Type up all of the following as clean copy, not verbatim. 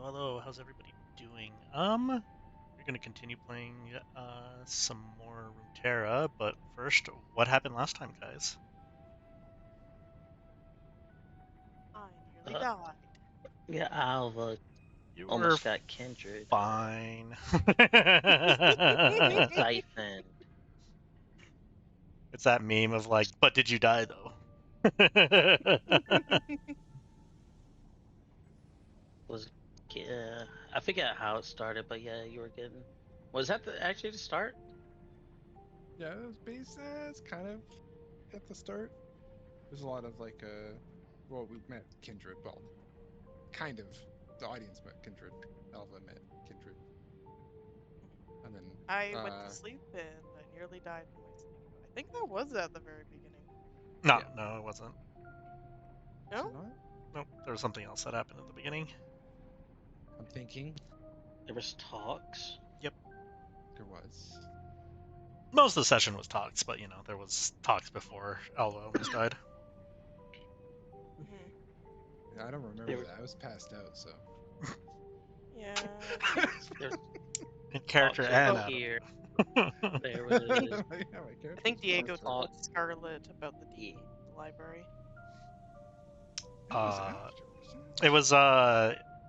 hello. How's everybody doing? We're gonna continue playing some more Runeterra, but first, what happened last time, guys? I nearly Uh, died. yeah, Alva You were almost got kindred fine. siphoned. It's that meme of like, but did you die though? Was I forget how it started, but yeah, you were getting. Was that actually the start? Yeah, it was it's kind of at the start. There's a lot of well, we met Kindred. Well, kind of. The audience met Kindred. Alva met Kindred, and then I went to uh, sleep and I nearly died in my sleep. I think that was at the very beginning. No, yeah, no, it wasn't. is No? it not? Nope, there was something else that happened at the beginning. I'm thinking There was talks. Yep. there was. Most of the session was talks, but there was talks before Alva almost died. Hmm. Yeah, I don't remember There, that. I was passed out, so. Yeah. there's In character talks and over out here. of There you. was Yeah, my I character think was Diego passed out. told Scarlet about the library. That was uh, after, wasn't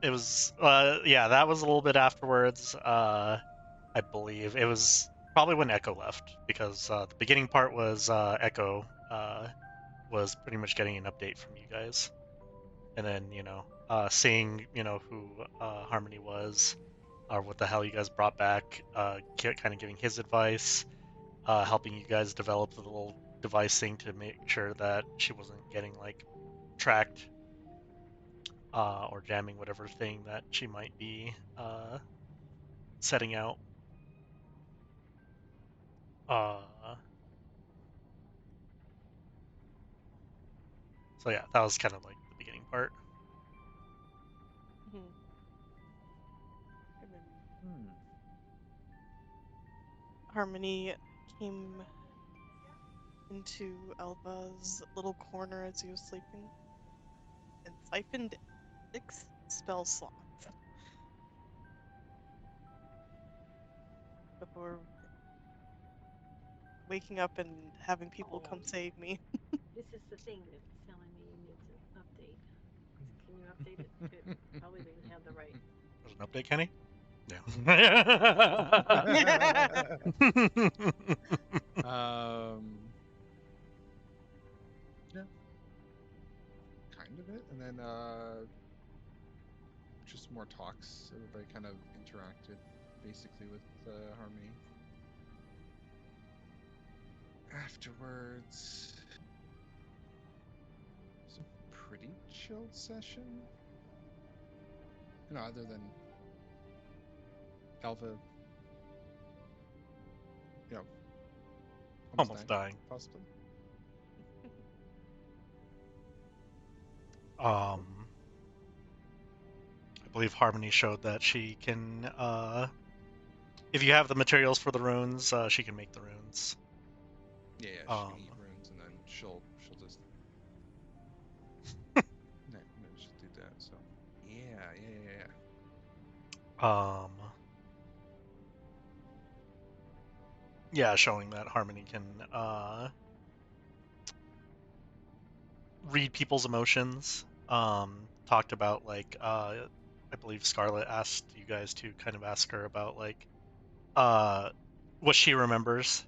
It was yeah, that was a little bit afterwards. I believe it was probably when Echo left because the beginning part was Echo was pretty much getting an update from you guys, and then seeing who Harmony was or what the hell you guys brought back, kind of giving his advice, helping you guys develop the little device thing to make sure that she wasn't getting like tracked or jamming whatever thing that she might be setting out. Uh, so yeah, that was kind of like the beginning part. Hmm. And then it? Hmm. Harmony came into Elva's little corner as he was sleeping and siphoned 6 spell slots before waking up and having people come save me. This is the thing that's telling me you need to update. Can you update it? It probably didn't have the right. There's an update, Kenny? Yeah. Yeah, kind of it, and then just more talks. Everybody kind of interacted basically with Harmony. Afterwards, it was a pretty chilled session. Other than Alva, you know, Almost dying. possibly. I believe Harmony showed that she can, if you have the materials for the runes, she can make the runes. Yeah, she can eat runes, and then she'll just she'll do that. So yeah. Um, yeah, showing that Harmony can read people's emotions. Talked about like I believe Scarlet asked you guys to kind of ask her about like what she remembers.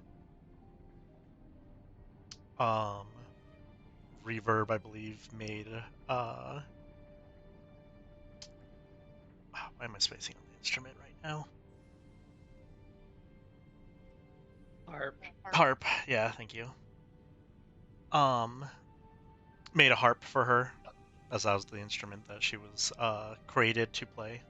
Um, Reverb, I believe, made why am I spacing on the instrument right now? Harp. Harp, yeah, thank you. Made a harp for her, as that was the instrument that she was created to play.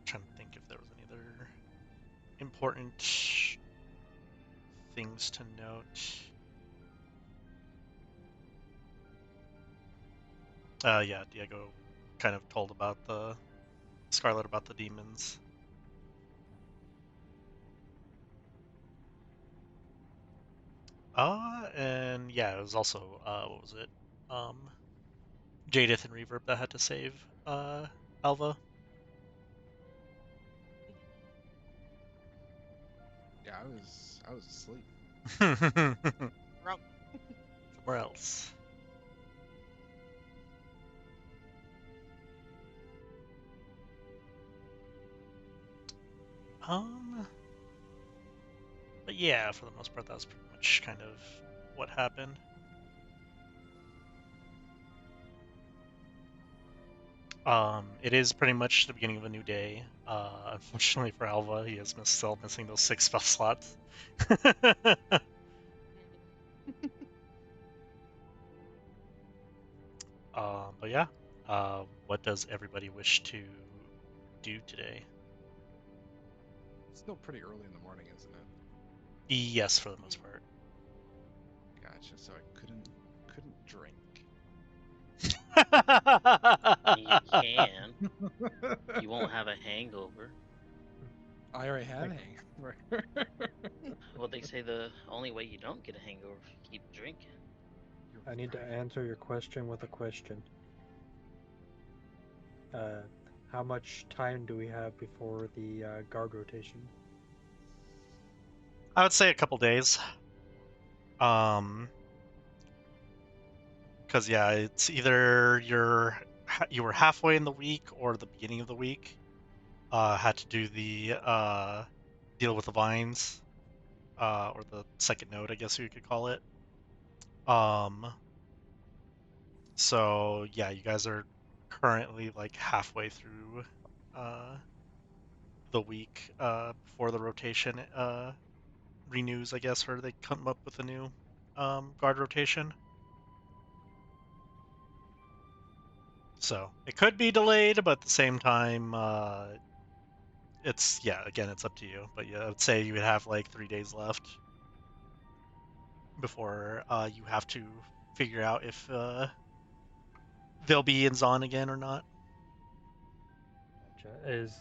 Trying to think if there was any other important things to note. Yeah, Diego kind of told about the Scarlet about the demons. And yeah, it was also what was it? Jadith and Reverb that had to save Alva. Yeah, I was asleep. Drunk. Somewhere else. But yeah, for the most part, that was pretty much kind of what happened. It is pretty much the beginning of a new day. Unfortunately for Alva, he is still missing those 6 spell slots. But yeah, what does everybody wish to do today? It's still pretty early in the morning, isn't it? Yes, for the most part. Gotcha. So I couldn't drink. You can. You won't have a hangover. I already have Like- hangover. Well, they say the only way you don't get a hangover if you keep drinking. You're I need to right. answer your question with a question. How much time do we have before the guard rotation? I would say a couple days. Because yeah, it's either you were halfway in the week or the beginning of the week. Had to do the deal with the vines, or the second node, I guess you could call it. Um, so yeah, you guys are currently like halfway through uh the week before the rotation renews, I guess, or they come up with a new guard rotation. So it could be delayed, but at the same time, it's yeah. Again, it's up to you. But yeah, I would say you would have like 3 days left before you have to figure out if they'll be in Zon again or not. Gotcha. Is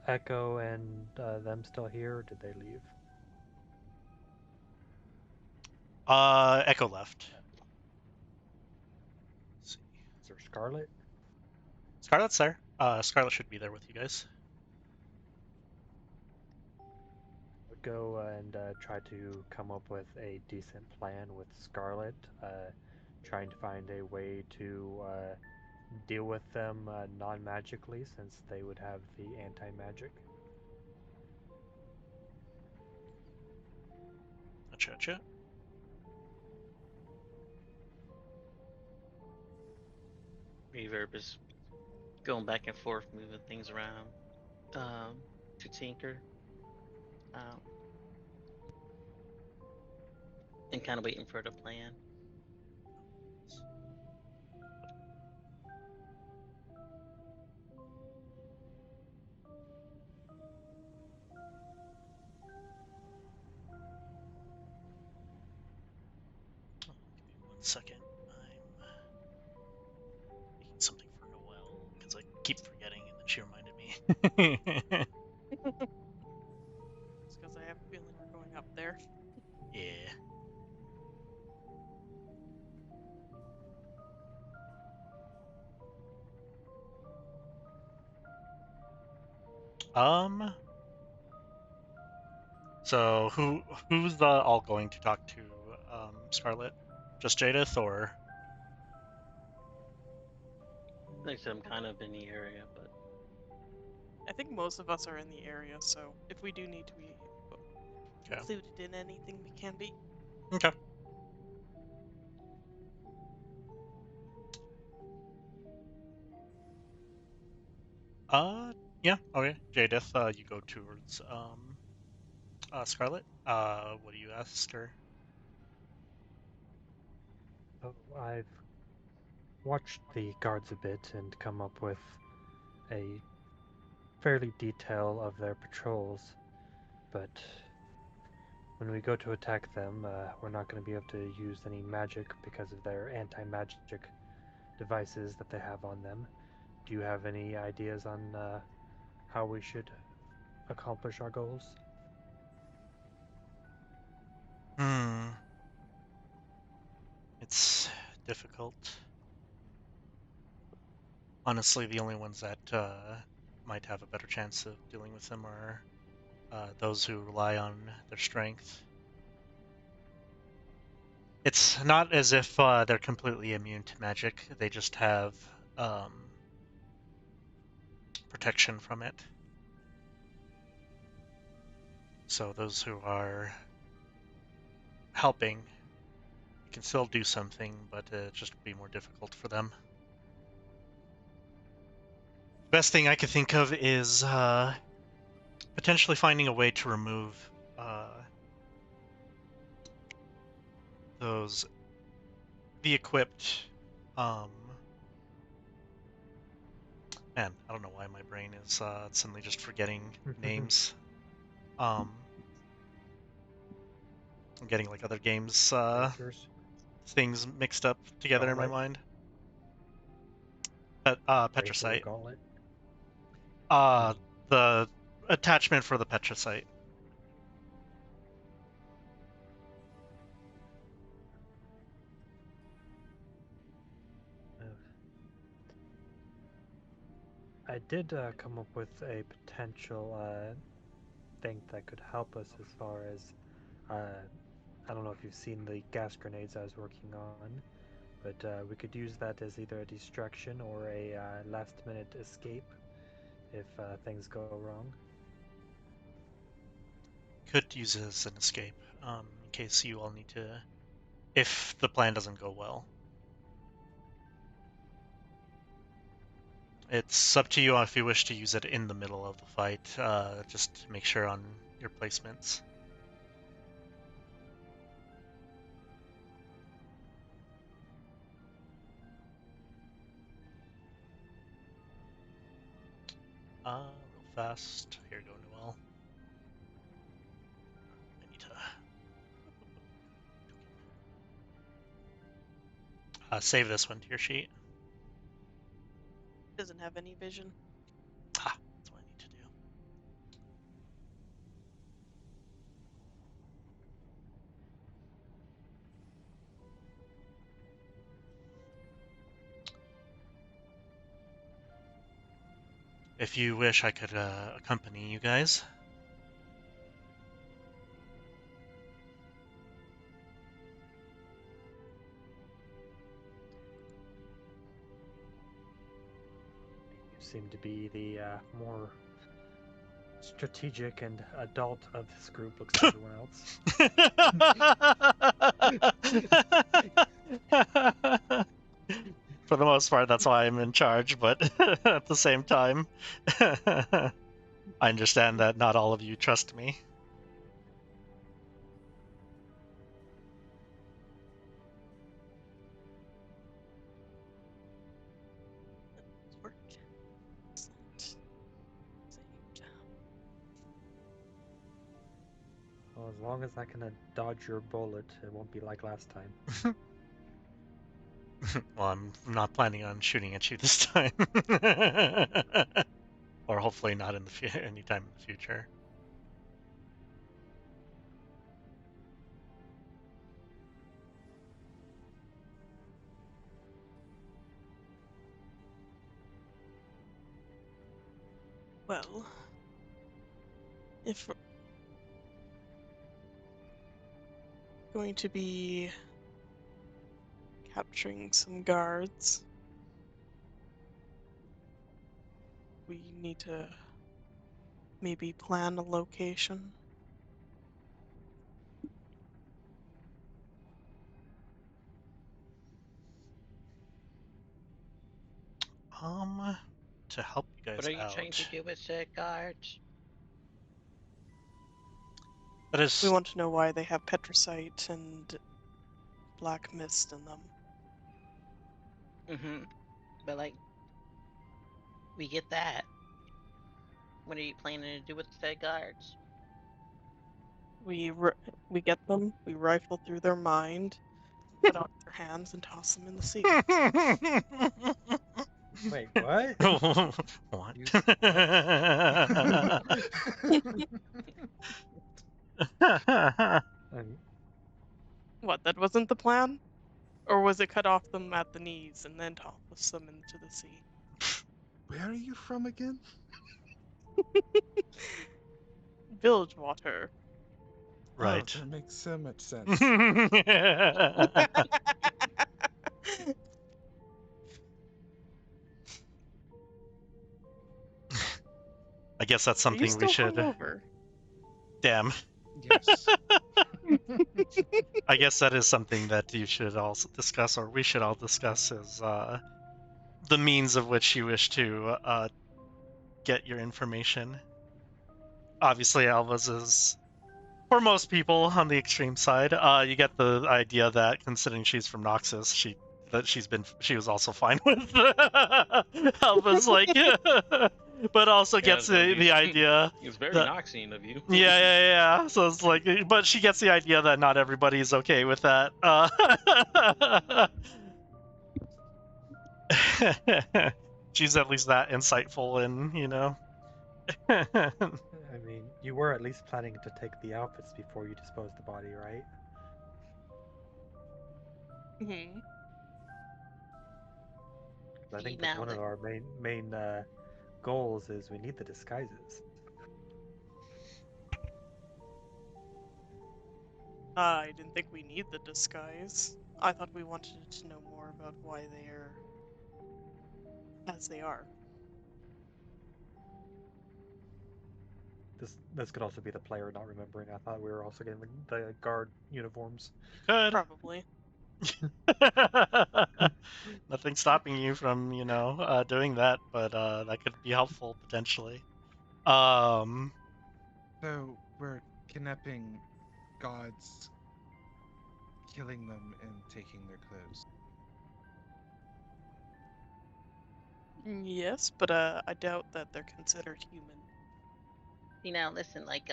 Echo and them still here, or did they leave? Echo left. Let's see. Is there Scarlet? Scarlet's there. Scarlet should be there with you guys. Would go and try to come up with a decent plan with Scarlet, trying to find a way to deal with them non-magically, since they would have the anti-magic. Gotcha. Reverb is going back and forth, moving things around to tinker um, and kind of waiting for the plan. Give me 1 second. I'm making something for Noelle because I keep forgetting, and then she reminded me. It's because I have a feeling we're going up there. Yeah. Um. So who's all going to talk to Scarlet? Just Jadith or? Like I said, I'm kind of in the area, but I think most of us are in the area, so if we do need to be Okay. included in anything, we can be. Okay. Yeah. Okay. Jadith, you go towards Scarlet. What do you ask her? Oh, I've watched the guards a bit and come up with a fairly detail of their patrols, but when we go to attack them, we're not going to be able to use any magic because of their anti-magic devices that they have on them. Do you have any ideas on how we should accomplish our goals? Hmm. difficult. Honestly, the only ones that might have a better chance of dealing with them are those who rely on their strength. It's not as if they're completely immune to magic. They just have protection from it. So those who are helping can still do something, but just be more difficult for them. Best thing I could think of is potentially finding a way to remove the equipped. Man, I don't know why my brain is suddenly just forgetting names. I'm getting like other games Rangers. things mixed up together in my Gauntlet. mind. Ranger Petricite. Gauntlet. The attachment for the Petricite. I did come up with a potential thing that could help us as far as I don't know if you've seen the gas grenades I was working on, but we could use that as either a distraction or a last-minute escape if things go wrong. Could use it as an escape in case you all need to, if the plan doesn't go well. It's up to you if you wish to use it in the middle of the fight. Just make sure on your placements. Real fast. Here you go, Noel. I need to save this one to your sheet. Doesn't have any vision. That's what I need to do. If you wish, I could accompany you guys. You seem to be the more strategic and adult of this group, looks like everyone else. For the most part, that's why I'm in charge, but at the same time, I understand that not all of you trust me. Work. Excellent. Saved. Well, as long as I can dodge your bullet, it won't be like last time. Well, I'm not planning on shooting at you this time. Or hopefully not in the anytime in the future. Well, if we're going to be capturing some guards, we need to maybe plan a location. To help you guys What are you out. trying to do with the guards? That is. We want to know why they have petricite and black mist in them. But like, we get that. What are you planning to do with the guards? We get them, we rifle through their mind, put out their hands, and toss them in the sea. Wait, what? What? Use Um, What, that wasn't the plan? Or was it cut off them at the knees and then toss them into the sea? Where are you from again? Village water. Oh, Right. that makes so much sense. I guess that's Are you something we still should. hungover? Damn. Yes. I guess that is something that you should also discuss, or we should all discuss, is the means of which you wish to get your information. Obviously, Alva's is, for most people, on the extreme side. You get the idea that, considering she's from Noxus, she was also fine with Alva's, like, but also Yeah, gets it's gonna the be. idea It's very that. Noxian of you. Yeah. So it's like, but she gets the idea that not everybody's okay with that. She's at least that insightful, and I mean, you were at least planning to take the outfits before you disposed the body, right? Hmm. 'Cause I think that's Now one of that our main goals is we need the disguises. I didn't think we need the disguise. I thought we wanted to know more about why they are as they are. This could also be the player not remembering. I thought we were also getting the guard uniforms. could. Probably. Nothing stopping you from, doing that, but that could be helpful potentially. Um, So we're kidnapping gods, killing them, and taking their clothes. Yes, but I doubt that they're considered human. listen, like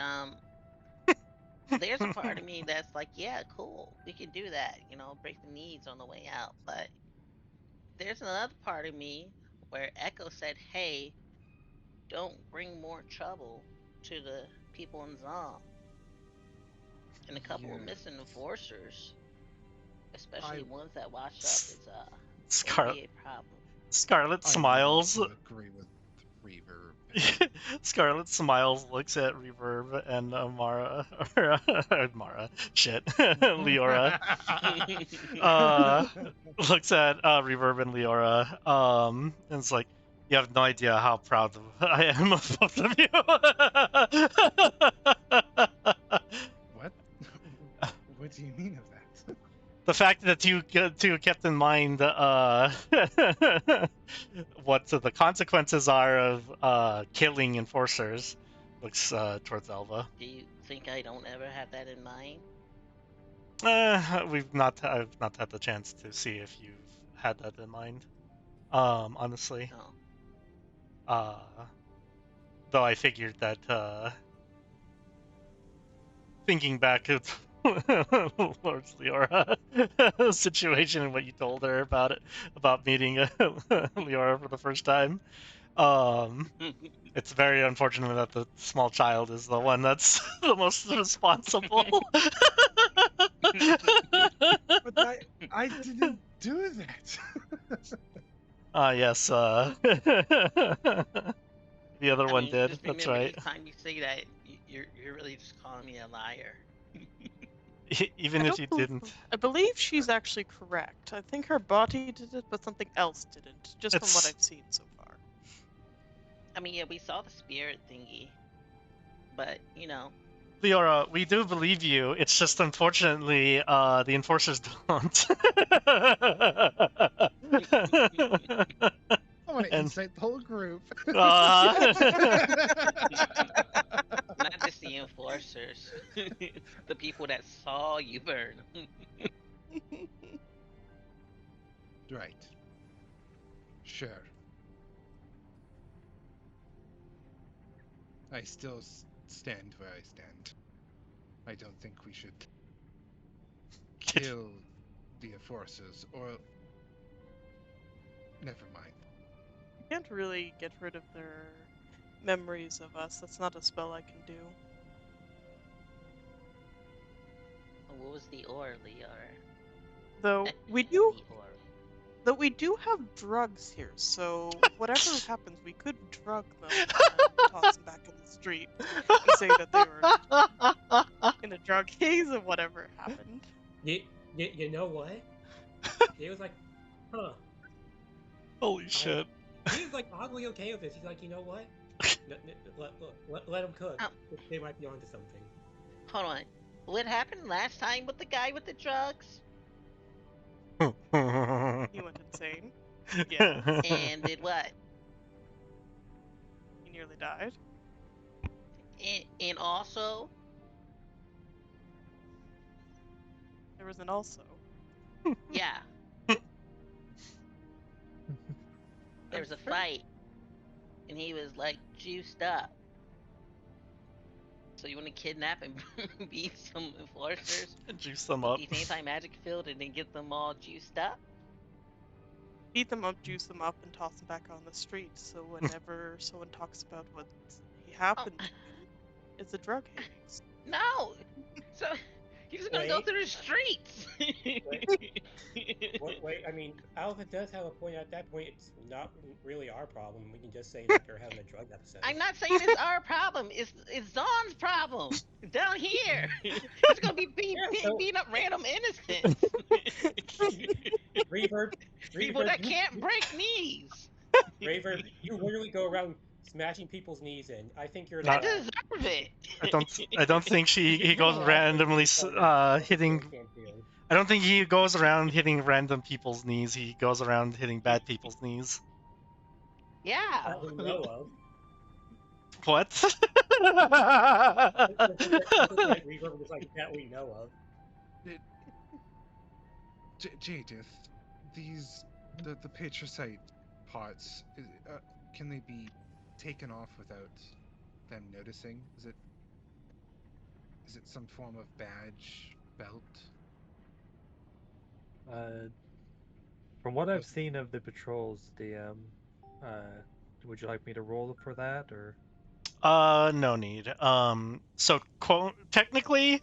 there's a part of me that's like, yeah, cool, we can do that. Break the knees on the way out. But there's another part of me where Echo said, "Hey, don't bring more trouble to the people in Zom." And a couple of missing Yes. enforcers, I especially ones that wash up, is gonna Scar- be a problem. Scarlet I would smiles. also agree with Reverb. Scarlet smiles, looks at Reverb and Amara, or Amara, shit, Leora. Uh, looks at Reverb and Leora, and it's like, you have no idea how proud I am of both of you. What? What do you mean of that? The fact that you two kept in mind what the consequences are of killing enforcers, looks towards Elva. Do you think I don't ever have that in mind? I've not had the chance to see if you've had that in mind. Honestly. No. Though I figured that thinking back to Lord Leora situation and what you told her about meeting Leora for the first time, it's very unfortunate that the small child is the one that's the most responsible. But I didn't do that. Yes, the other I one mean, did. just That's remember, right. each time you say that, you're really just calling me a liar. Even I if don't you believe, didn't, I believe she's actually correct. I think her body did it, but something else didn't, just from what it's I've seen so far. I mean, yeah, we saw the spirit thingy, but Leora, we do believe you. It's just unfortunately, the enforcers don't. I want to And incite the whole group. uh, not just the enforcers, the people that saw you burn. Right. Sure. I still stand where I stand. I don't think we should kill the enforcers, or never mind. You can't really get rid of their memories of us. That's not a spell I can do. What was the or, Leor? Though we do have drugs here, so whatever happens, we could drug them and then toss them back in the street and say that they were in a drug haze of whatever happened. You know what? He was like, huh. Holy shit. He was like oddly okay with this. He's like, you know what? Let them cook. Um, They might be onto something. Hold on. What happened last time with the guy with the drugs? He went insane. Yeah, And did what? he nearly died. And also, There was an also. yeah, there was a fight, and he was like juiced up. So you want to kidnap and beat some enforcers, Juice them up. these anti-magic field, and then get them all juiced up? Beat them up, juice them up, and toss them back on the street. So whenever someone talks about what happened to him, it's a drug haze. No. So you're just gonna go Wait. through the streets. Wait, I mean, Alpha does have a point. At that point, it's not really our problem. We can just say that they're having a drug episode. I'm not saying it's our problem. It's Zon's problem down here. He's gonna be beating up random innocents. Reverb, People that can't break knees. Reverb, you literally go around smashing people's knees in. I think you're I not. deserve it. I don't think he goes randomly hitting. I don't think he goes around hitting random people's knees. He goes around hitting bad people's knees. Yeah. That we know of. What? Reverb was like that we know of. Jadith, the patricite pots, can they be taken off without them noticing? Is it some form of badge, belt? From what I've seen of the patrols, DM, would you like me to roll for that, or? No need. So technically,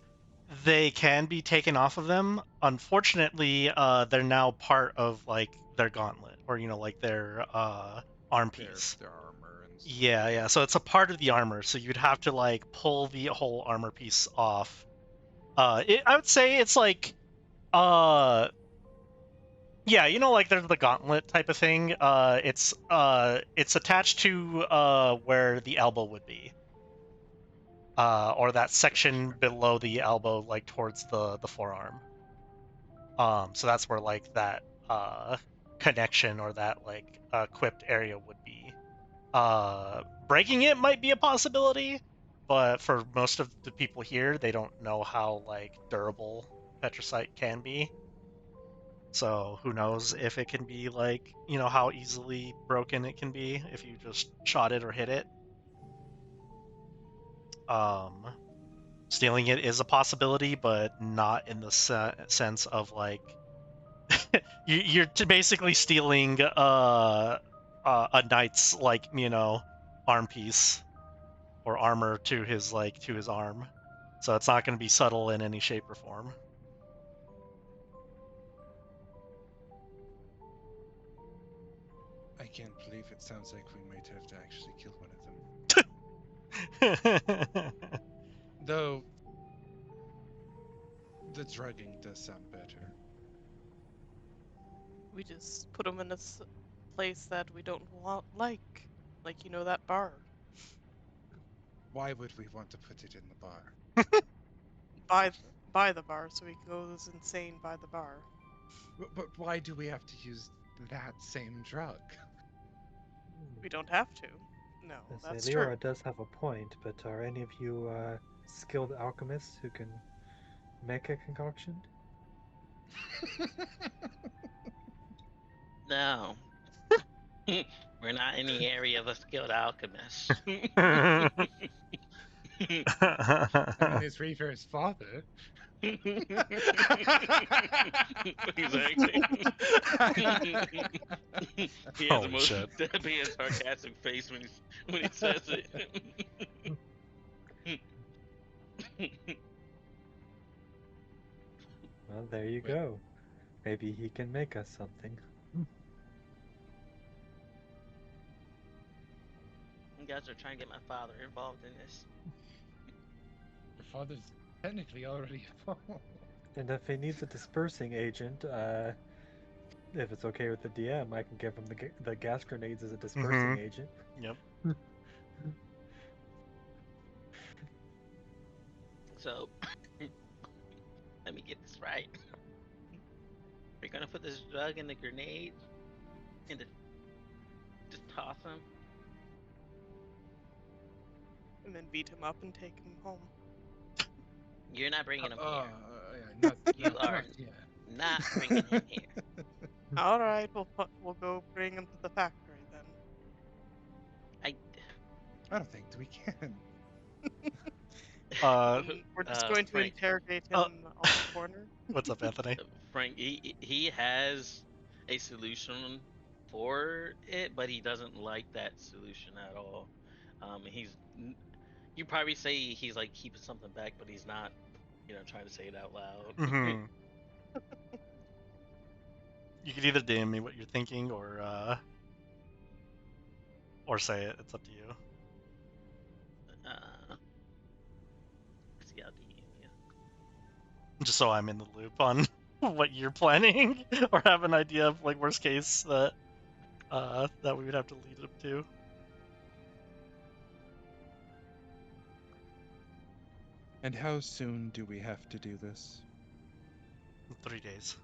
they can be taken off of them. Unfortunately, they're now part of like their gauntlet, or like their arm piece. Their armor and stuff. Yeah. So it's a part of the armor. So you'd have to like pull the whole armor piece off. I would say it's like, yeah, like there's the gauntlet type of thing. It's attached to where the elbow would be. Or that section below the elbow, like towards the forearm. So that's where like that connection or that like equipped area would be. Breaking it might be a possibility, but for most of the people here, they don't know how like durable petricite can be. So who knows if it can be like, how easily broken it can be if you just shot it or hit it. Stealing it is a possibility, but not in the sense of like you're basically stealing a knight's like arm piece or armor to his arm, so it's not going to be subtle in any shape or form. I can't believe it. Sounds like we might have to actually kill one of them. Though the drugging does sound better. We just put them in a place that we don't want, like that bar. Why would we want to put it in the bar? By the bar, so he goes insane by the bar. But why do we have to use that same drug? We don't have to. No, that's Leora true. does have a point, but are any of you skilled alchemists who can make a concoction? No. We're not in the area of a skilled alchemist. I mean, it's Reaver's father. Exactly. He has the most shit. deadpan sarcastic face when he says it. Well, there you go. Maybe he can make us something. You guys are trying to get my father involved in this. Your father's technically already involved. And if he needs a dispersing agent, if it's okay with the DM, I can give him the gas grenades as a dispersing agent. Yep. So, let me get this right. We're gonna put this drug in the grenade and just toss him. And then beat him up and take him home. You're not bringing him Yeah, here. not, You not, are not yet. not bringing him here. All right, we'll go bring him to the factory then. I. I don't think we can. We're just going to Frank. interrogate him on the corner. What's up, Anthony? Frank, he has a solution for it, but he doesn't like that solution at all. You probably say he's like keeping something back, but he's not, trying to say it out loud. Mm-hmm. You could either DM me what you're thinking, or say it. It's up to you. See, I'll DM you. Just so I'm in the loop on what you're planning, or have an idea of like worst case that we would have to lead up to. And how soon do we have to do this? 3 days.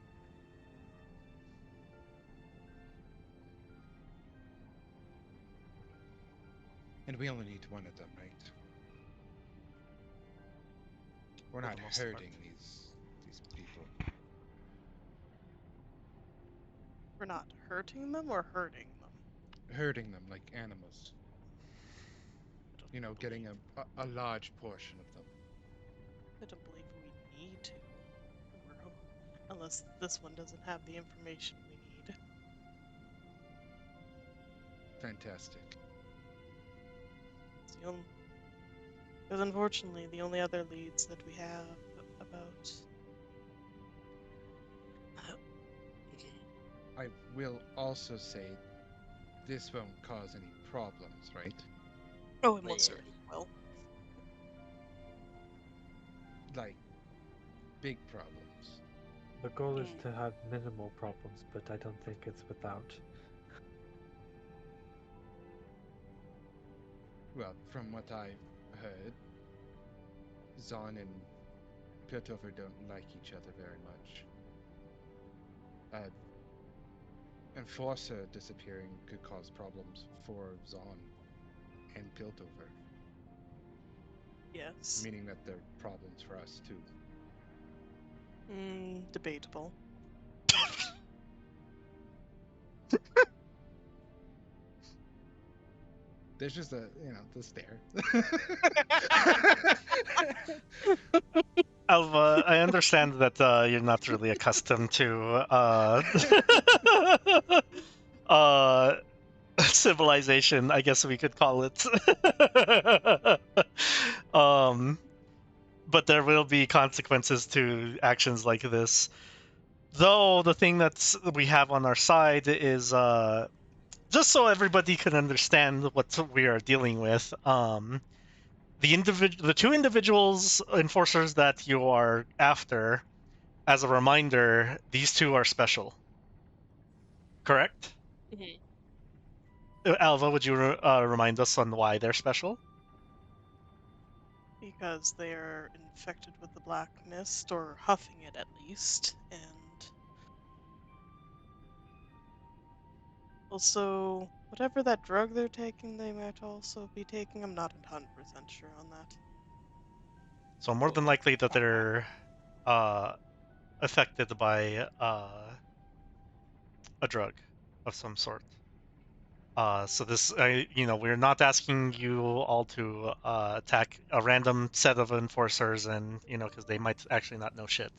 And we only need one of them, right? We're For not the most part. hurting these people. We're not hurting them or hurting them. Hurting them like animals. I don't Getting believe- a large portion of them. I don't believe we need to. Unless this one doesn't have the information we need. Fantastic. Because unfortunately, the only other leads that we have about. I will also say this won't cause any problems, right? Oh, it most certainly will. Like, big problems. The goal is to have minimal problems, but I don't think it's without. Well, from what I've heard, Zahn and Piltover don't like each other very much. Enforcer disappearing could cause problems for Zahn and Piltover. Yes. Meaning that they're problems for us too. Debatable. There's just the stare. Alva, I understand that you're not really accustomed to civilization, I guess we could call it. But there will be consequences to actions like this. Though the thing that we have on our side is just so everybody can understand what we are dealing with. The two individuals enforcers that you are after, as a reminder, these two are special. Correct? Alva, would you remind us on why they're special? Because they're infected with the black mist, or huffing it at least, and also whatever that drug they're taking, they might also be taking. I'm not 100% sure on that. So more than likely that they're affected by a drug of some sort. So this, we're not asking you all to attack a random set of enforcers, and because they might actually not know shit.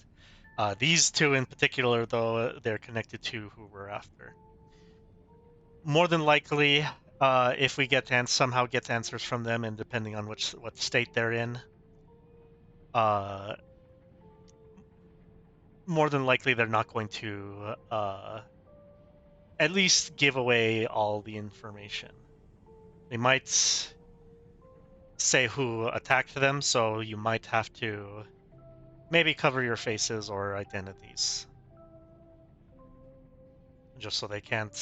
These two in particular, though, they're connected to who we're after. More than likely, if we somehow get answers from them, and depending on what state they're in, more than likely they're not going to at least give away all the information. They might say who attacked them, so you might have to maybe cover your faces or identities, just so they can't.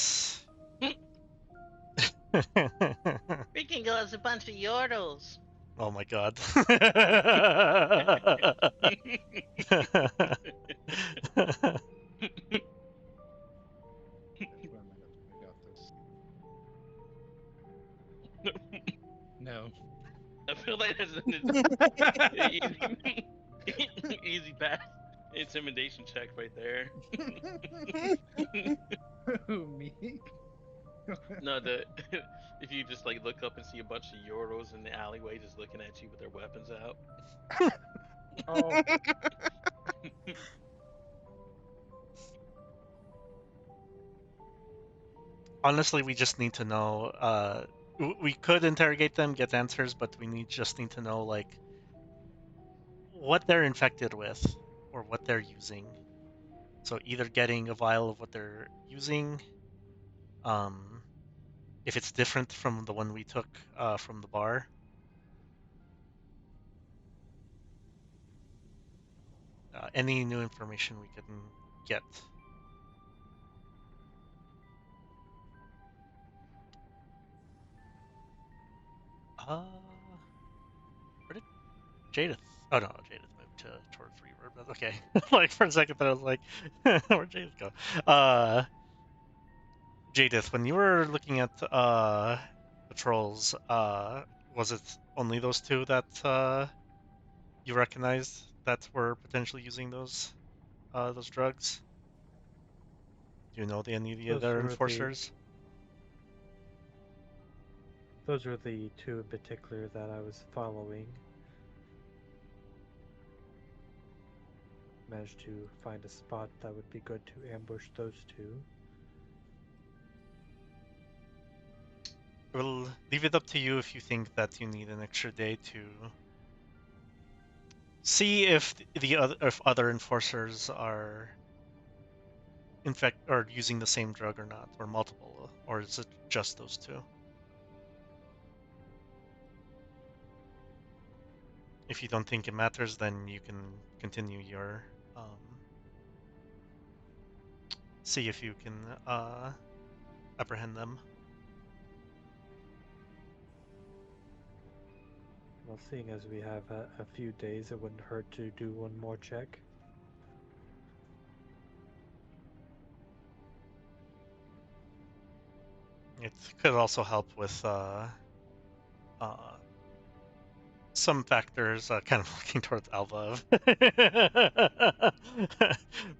Freaking go as a bunch of Yordles. Oh my god. That's where I might have to find out this. No. I feel like that's an easy, easy pass intimidation check right there. Who, me? No, if you just like look up and see a bunch of Yoros in the alleyway just looking at you with their weapons out. Oh, Honestly, we just need to know. We could interrogate them, get answers, but we just need to know like what they're infected with or what they're using. So either getting a vial of what they're using, if it's different from the one we took from the bar. Any new information we can get. Where did Jadith? Oh no, Jadith moved toward Freeburg. But okay, like for a second, I was like, where'd Jadith go? Jadith, when you were looking at patrols, was it only those two that you recognized that were potentially using those drugs? Do you know any of the Those other were enforcers? Those were the two in particular that I was following. Managed to find a spot that would be good to ambush those two. We'll leave it up to you if you think that you need an extra day to see if other enforcers are or using the same drug or not, or multiple, or is it just those two? If you don't think it matters, then you can continue your see if you can apprehend them. Well, seeing as we have a few days, it wouldn't hurt to do one more check. It could also help with some factors, kind of looking towards Alva,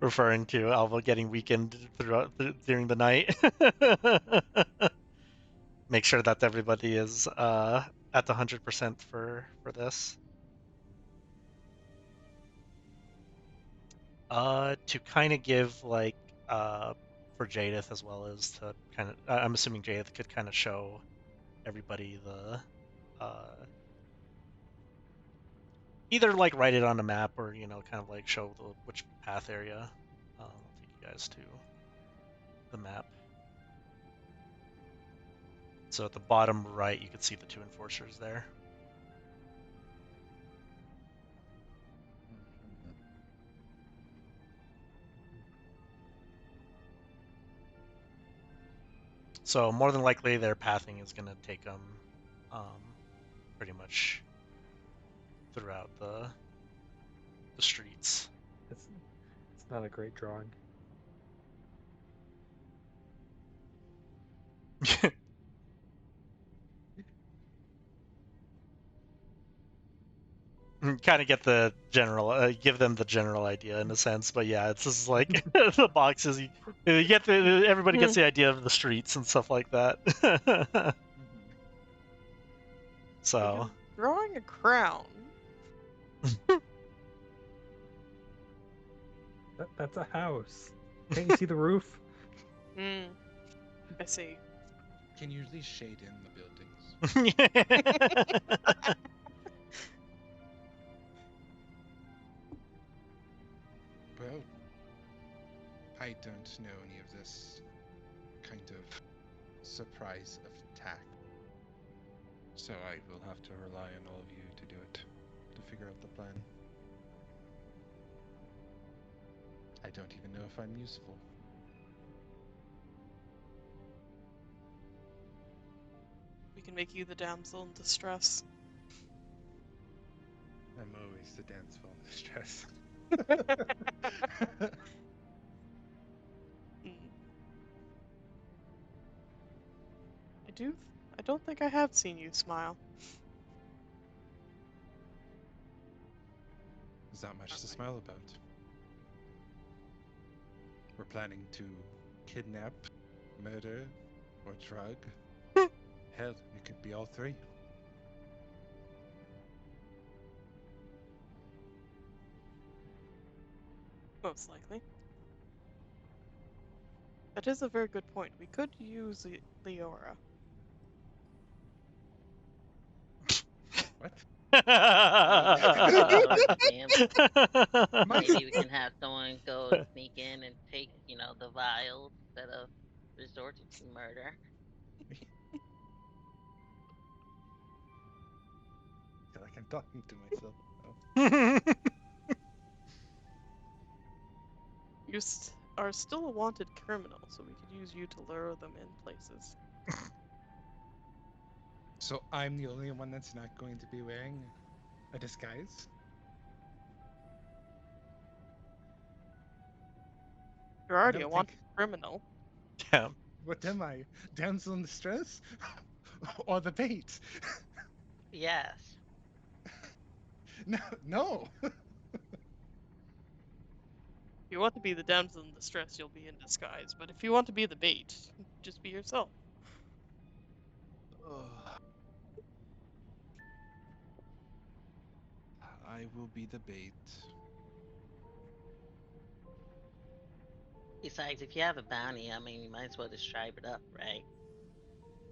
referring to Alva getting weakened during the night. Make sure that everybody is at the 100% for this. To kind of give like for Jadith as well as to kind of, I'm assuming Jadith could kind of show everybody the either like write it on a map or kind of like show which path area. I'll take you guys to the map. So at the bottom right, you can see the two enforcers there. So more than likely, their pathing is going to take them pretty much throughout the streets. It's not a great drawing. Kind of get the general, give them the general idea in a sense, but yeah, it's just like the boxes. You get everybody gets the idea of the streets and stuff like that. So Drawing a crown. That's a house. Can't you see the roof? I see. can you at least shade in the buildings? Well, I don't know any of this kind of surprise attack. So I will have to rely on all of you to do it, to figure out the plan. I don't even know if I'm useful. We can make you the damsel in distress. I'm always the damsel in distress. Mm. I don't think I have seen you smile. There's not much to smile about. We're planning to kidnap, murder, or drug. Hell, it could be all three. Most likely. That is a very good point. We could use Leora. What? Damn. Maybe we can have someone go sneak in and take, the vials instead of resorting to murder. I feel like I'm talking to myself. Oh. You are still a wanted criminal, so we could use you to lure them in places. So I'm the only one that's not going to be wearing a disguise? You're I already a don't wanted think. criminal. Damn. What am I? Damsel in distress? Or the bait? Yes. No, no. If you want to be the damsel in distress, you'll be in disguise. But if you want to be the bait, just be yourself. I will be the bait. Besides, if you have a bounty, I mean, you might as well just stripe it up, right?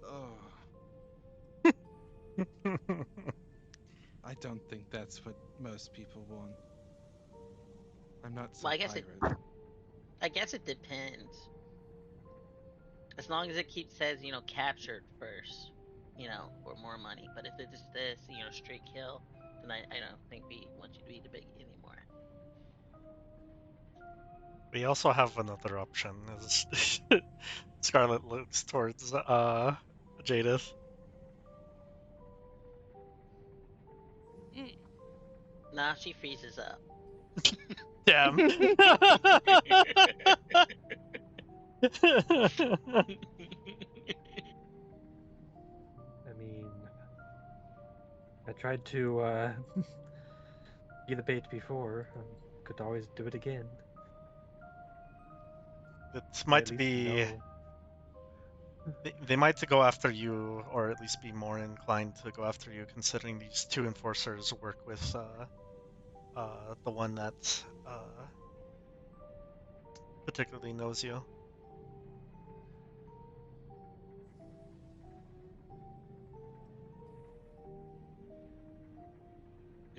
Oh, I don't think that's what most people want. I'm not Well, some pirate. I guess it depends. As long as it says, captured first, for more money. But if it just says, straight kill, then I don't think we want you to be the big anymore. We also have another option. Is Scarlet looks towards Jadith. Mm. Nah, she freezes up. Damn. I mean, I tried to be the bait before. Could always do it again. It I might at least be. know. They might go after you, or at least be more inclined to go after you, considering these two enforcers work with the one that particularly knows you.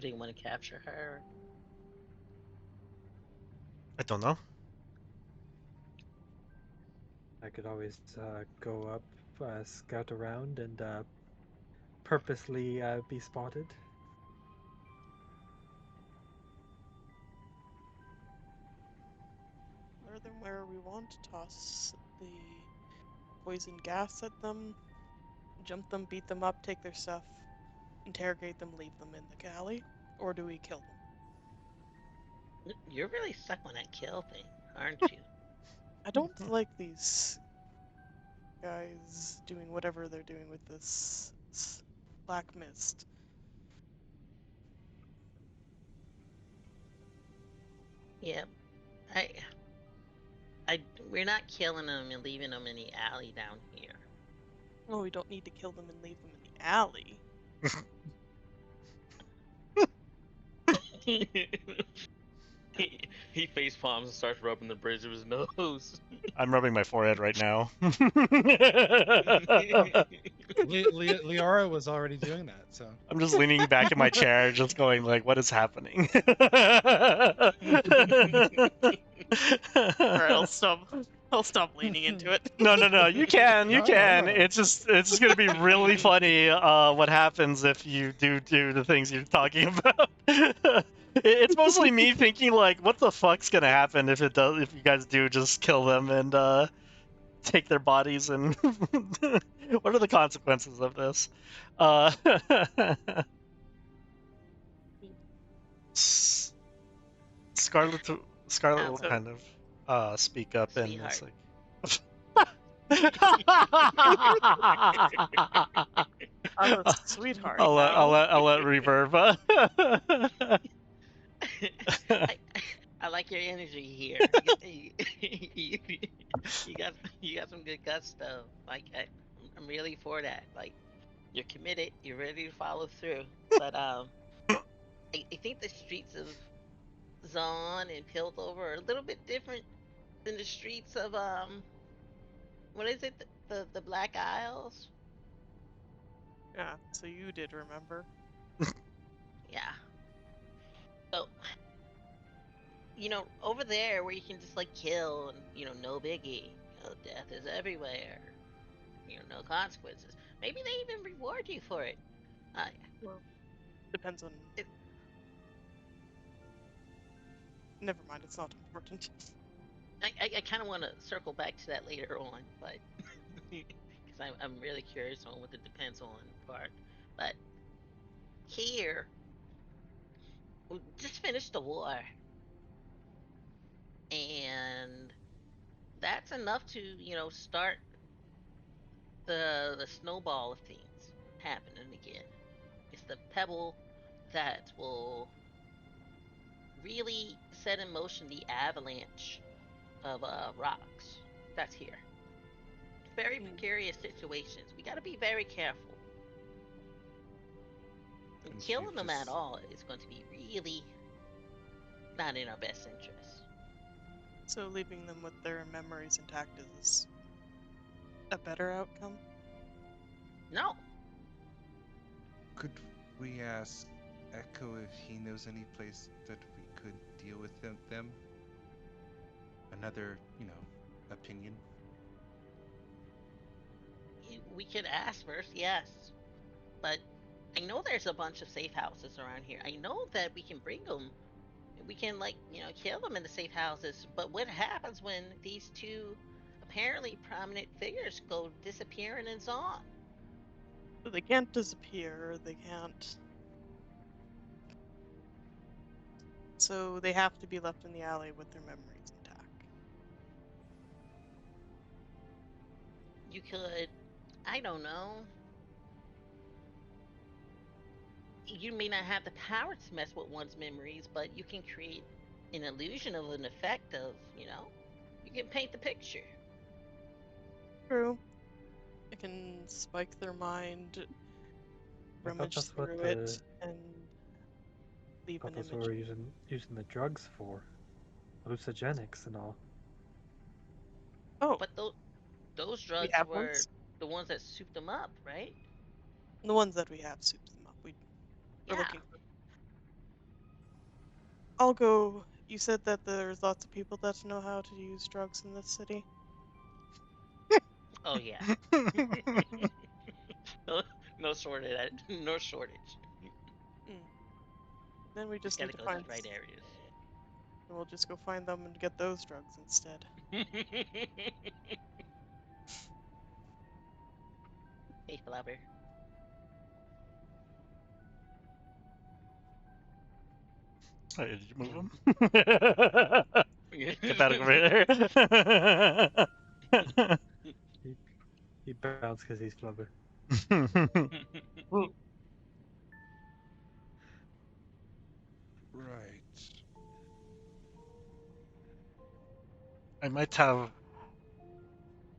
Do you want to capture her? I don't know. I could always go up, scout around, and purposely be spotted. Lure them where we want, toss the poison gas at them, jump them, beat them up, take their stuff, interrogate them, leave them in the galley, or do we kill them? You're really stuck on that kill thing, aren't you? I don't like these guys doing whatever they're doing with this black mist. Yeah, I, we're not killing them and leaving them in the alley down here. Oh, we don't need to kill them and leave them in the alley. he face palms and starts rubbing the bridge of his nose. I'm rubbing my forehead right now. Liara was already doing that, so. I'm just leaning back in my chair, just going like, "What is happening?" Alright, I'll stop leaning into it. No, you can, No, no. It's just gonna be really funny. What happens if you do the things you're talking about? It's mostly me thinking like, what the fuck's gonna happen if if you guys do just kill them and take their bodies and what are the consequences of this? S- Scarlet will So, kind of speak up and it's sweetheart. like. I'm a sweetheart I'll let now. reverb. I, I like your energy here. You, you got some good guts though. Like I'm really for that. Like you're committed. You're ready to follow through. But I think the streets of Zon and Piltover are a little bit different than the streets of what is it? The Black Isles? Yeah, so you did remember. Yeah. So over there where you can just like kill and no biggie. Death is everywhere. No consequences. Maybe they even reward you for it. Well, depends on. It- Never mind, it's not important. I kind of want to circle back to that later on, but because I'm really curious on what the depends on part. But here, we just finished the war, and that's enough to start the snowball of things happening again. It's the pebble that will really set in motion the avalanche of rocks that's here. Very precarious situations. We got to be very careful. And killing them at all is going to be really not in our best interest. So leaving them with their memories intact is a better outcome? No. Could we ask Echo if he knows any place that we could deal with them? Another, opinion. We could ask first, yes. But I know there's a bunch of safe houses around here. I know that we can bring them. We can, kill them in the safe houses. But what happens when these two apparently prominent figures go disappearing and on? So they can't disappear, they can't. So they have to be left in the alley with their memories intact. You could, I don't know. You may not have the power to mess with one's memories, but you can create an illusion of an effect of, you can paint the picture. True. I can spike their mind, rummage through it, and leave an That's image. what we're using the drugs for. Hallucinogenics and all. Oh, But those drugs have were ones? the ones that souped them up, right? The ones that we have soups them up. We're Yeah. looking for. I'll go. You said that there's lots of people that know how to use drugs in this city. Oh yeah. no shortage. No shortage. Then we just gotta need to go find to the right areas. And we'll just go find them and get those drugs instead. Hey, Flubber. Hey, did you move him? Get that over here. He bounced because he's flubber. Right. I might have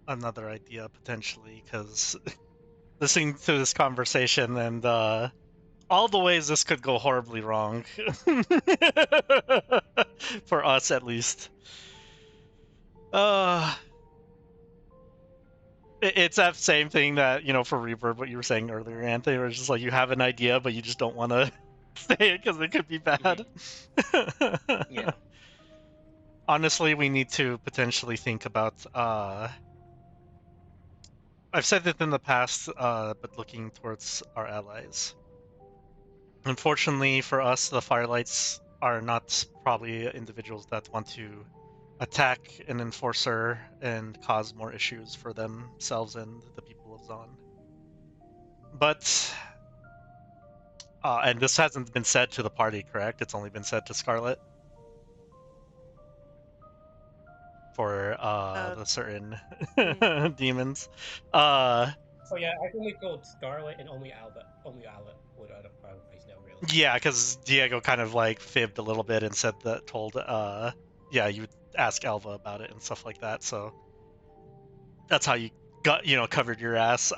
another idea potentially, because listening to this conversation and all the ways this could go horribly wrong, for us at least. It's that same thing that, for Reverb, what you were saying earlier, Anthony, where it's just like you have an idea, but you just don't want to say it because it could be bad. Yeah. honestly, we need to potentially think about. I've said it in the past, but looking towards our allies. Unfortunately for us, the Firelights are not probably individuals that want to attack an enforcer and cause more issues for themselves and the people of Zon. But and this hasn't been said to the party, correct? It's only been said to Scarlet for the certain demons. Oh yeah, I only told Scarlet and only Alba. Only Alba would otherwise know, really. Yeah, because Diego kind of like fibbed a little bit and said that yeah, you would ask Alva about it and stuff like that. So that's how you got covered your ass.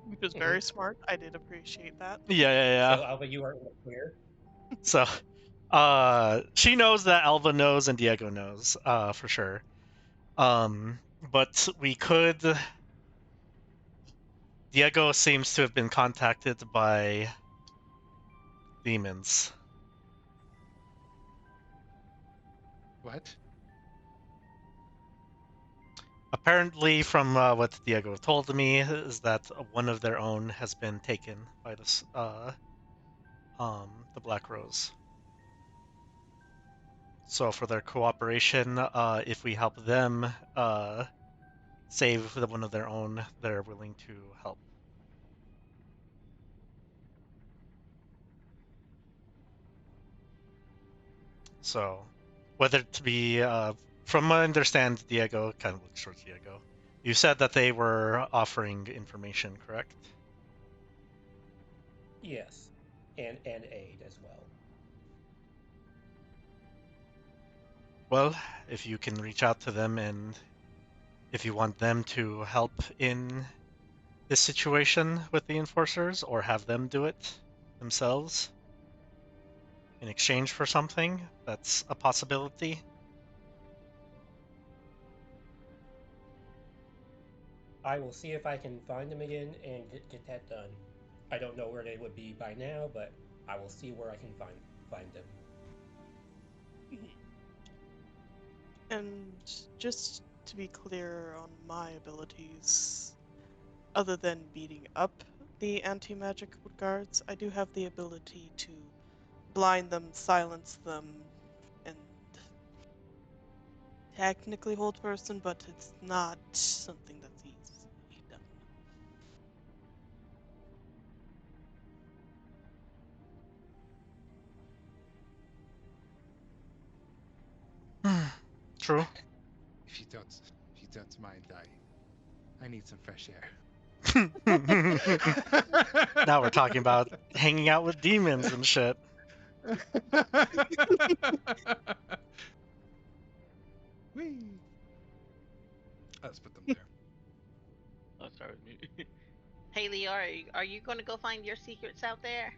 Which was very smart. I did appreciate that. Yeah. So Alba, you are in the clear. So she knows that Alva knows and Diego knows for sure. But we could. Diego seems to have been contacted by demons. What? Apparently, from what Diego told me, is that one of their own has been taken by this the Black Rose. So for their cooperation, if we help them save one of their own, they're willing to help. So whether to be from what I understand, Diego kind of looks towards Diego. You said that they were offering information, correct? Yes, and aid as well. Well, if you can reach out to them and if you want them to help in this situation with the enforcers or have them do it themselves in exchange for something, that's a possibility. I will see if I can find them again and get that done. I don't know where they would be by now, but I will see where I can find them. And just to be clear on my abilities, other than beating up the anti-magic guards, I do have the ability to blind them, silence them, and technically hold person, but it's not something that's easily done. True. If you don't mind, I need some fresh air. Now we're talking about hanging out with demons and shit. Whee! Let's put them there. I'll start with me. Hey, Leo, are you going to go find your secrets out there?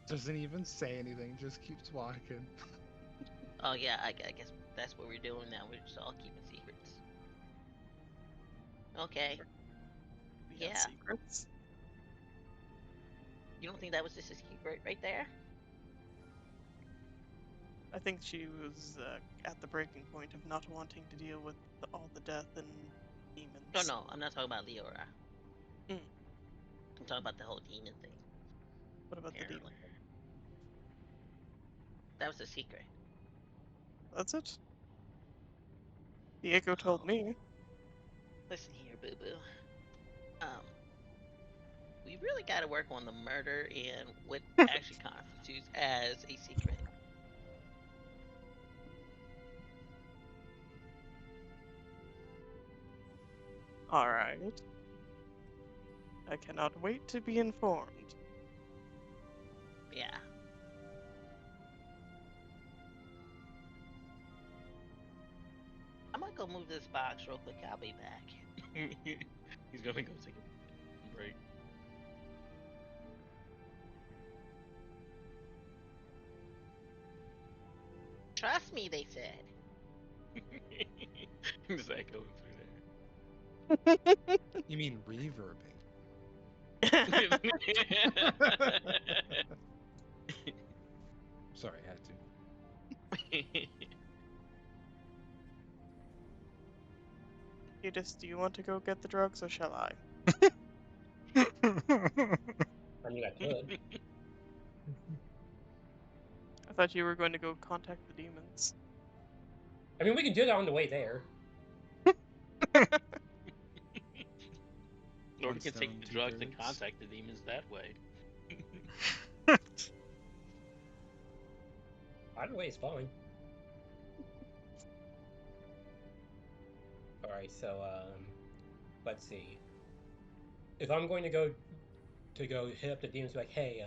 Doesn't even say anything, just keeps walking. Oh yeah, I guess that's what we're doing now. We're just all keeping secrets. Okay. We have Yeah. secrets. You don't think that was just a secret right there? I think she was at the breaking point of not wanting to deal with all the death and demons. No, I'm not talking about Leora. Mm. I'm talking about the whole demon thing. What about Apparently. the demon? That was a secret. That's it. Diego told Oh. me. Listen here, boo boo. We really got to work on the murder and what actually constitutes as a secret. All right. I cannot wait to be informed. Yeah. I'm gonna go move this box real quick. I'll be back. He's gonna go take a break. Trust me, they said. Just echoing through You mean reverbing? there. Sorry, I had to. Do you want to go get the drugs, or shall I? I mean, I could. I thought you were going to go contact the demons. I mean, we can do that on the way there. Or One we can stone, take the two drugs and birds. contact the demons that way. Either way is fine. All right, so let's see. If I'm going to go hit up the demons, like, hey,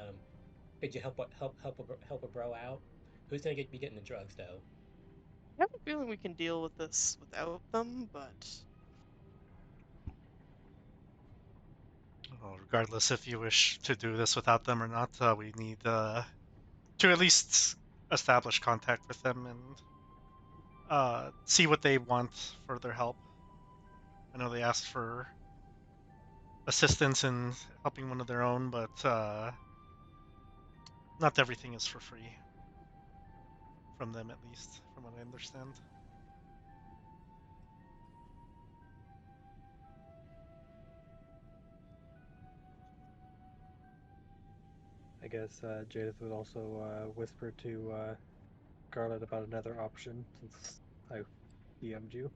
did you help a bro out? Who's gonna be getting the drugs though? I have a feeling we can deal with this without them, but Well, regardless if you wish to do this without them or not, we need to at least establish contact with them and see what they want for their help. I know they asked for assistance in helping one of their own, but not everything is for free. From them, at least, from what I understand. I guess Jadith would also whisper to Scarlet about another option since I DM'd you.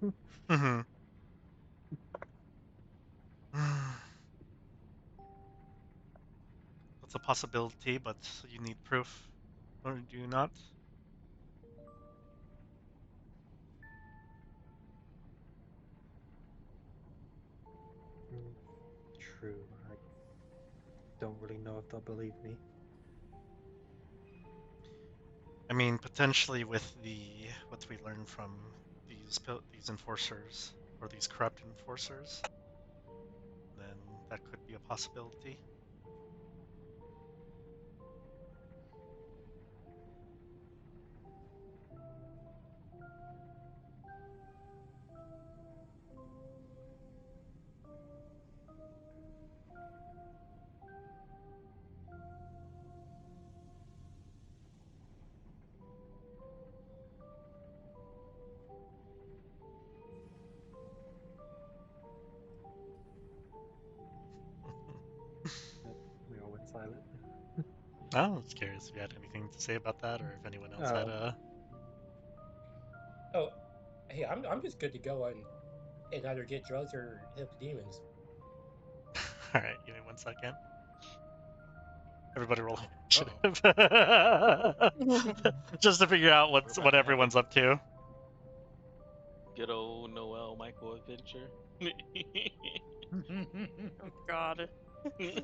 Mm-hmm. That's a possibility, but you need proof, or do you not? True. I don't really know if they'll believe me. I mean, potentially with what we learned from these enforcers or these corrupt enforcers, then that could be a possibility. We all went silent. I was curious if you had anything to say about that, or if anyone else had a. Oh, hey, I'm just good to go and either get drugs or hit the demons. All right, give me 1 second. Everybody roll Uh-oh. initiative, just to figure out We're what about to have everyone's up to. Good old Noel Michael adventure. oh god, Be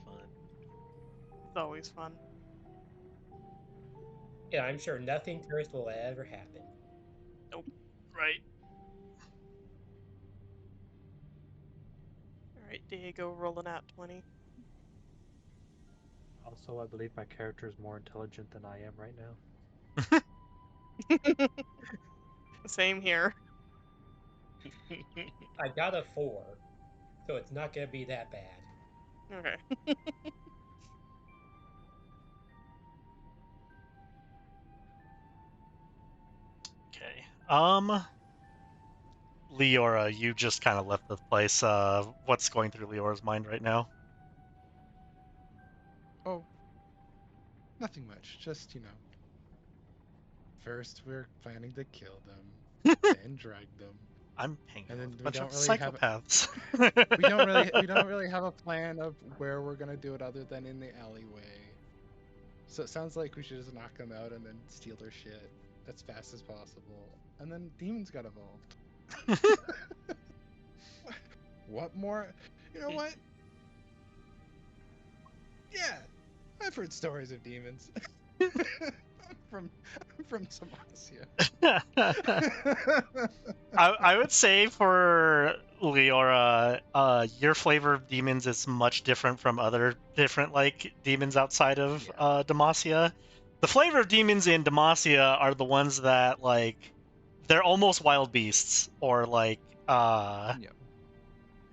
fun. it's always fun. Yeah, I'm sure nothing cursed will ever happen. Right. Alright, Diego, rolling at 20. Also, I believe my character is more intelligent than I am right now. Same here. I got a 4, so it's not gonna be that bad. Okay. Okay. Leora, you just kind of left the place. What's going through Leora's mind right now? Oh, nothing much. Just, first we're planning to kill them, then drag them. I'm hanging And out then with a we bunch don't of really have psychopaths. we don't really have a plan of where we're gonna do it other than in the alleyway. So it sounds like we should just knock them out and then steal their shit as fast as possible. And then demons got evolved. What more? You know what? Yeah, I've heard stories of demons. I'm from Demacia. I would say for Leora, your flavor of demons is much different from other different demons outside of Yeah. Demacia. The flavor of demons in Demacia are the ones that they're almost wild beasts or Yep.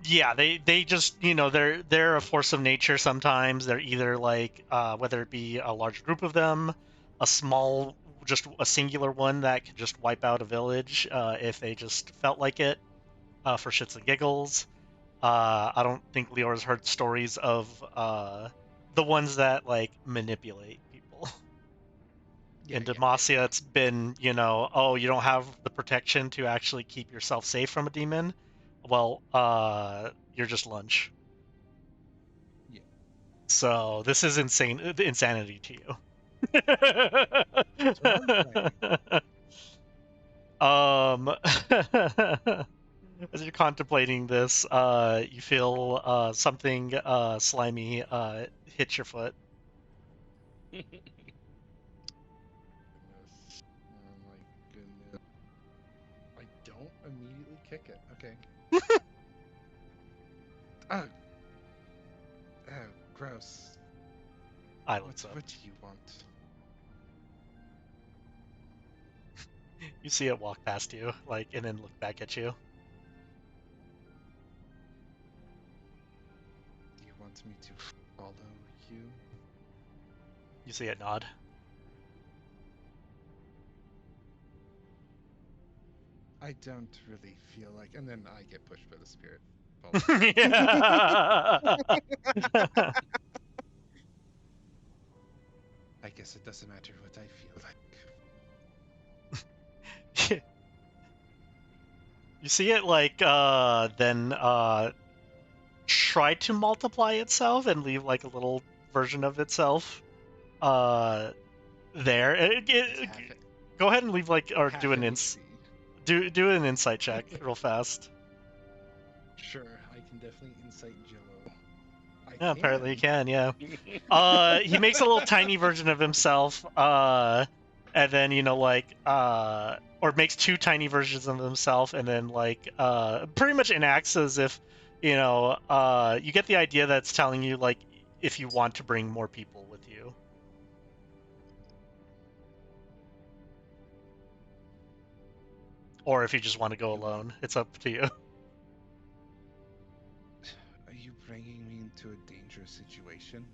Yeah, they just, they're a force of nature sometimes. They're either like whether it be a large group of them, a small, just a singular one that could just wipe out a village if they just felt like it, for shits and giggles. I don't think Leor's heard stories of the ones that like manipulate people. Yeah, In yeah, Demacia, it's been, oh, you don't have the protection to actually keep yourself safe from a demon. Well, you're just lunch. Yeah. So this is insanity to you. That's what I'm saying. As you're contemplating this, you feel something slimy hit your foot. Goodness. Oh my goodness. I don't immediately kick it. Okay. Oh, oh, gross. Eye looks up. What do you want? You see it walk past you, and then look back at you. Do you want me to follow you? You see it nod. I don't really feel like, and then I get pushed by the spirit. Yeah. I guess it doesn't matter what I feel like. You see it then try to multiply itself and leave like a little version of itself there. Go ahead and leave or half do an NPC. do an insight check real fast. Sure, I can definitely insight Jillo. Yeah, apparently you can. can. Yeah. He makes a little tiny version of himself. And then or makes two tiny versions of himself, and then pretty much enacts as if you get the idea that it's telling you if you want to bring more people with you. Or if you just want to go alone, it's up to you. Are you bringing me into a dangerous situation?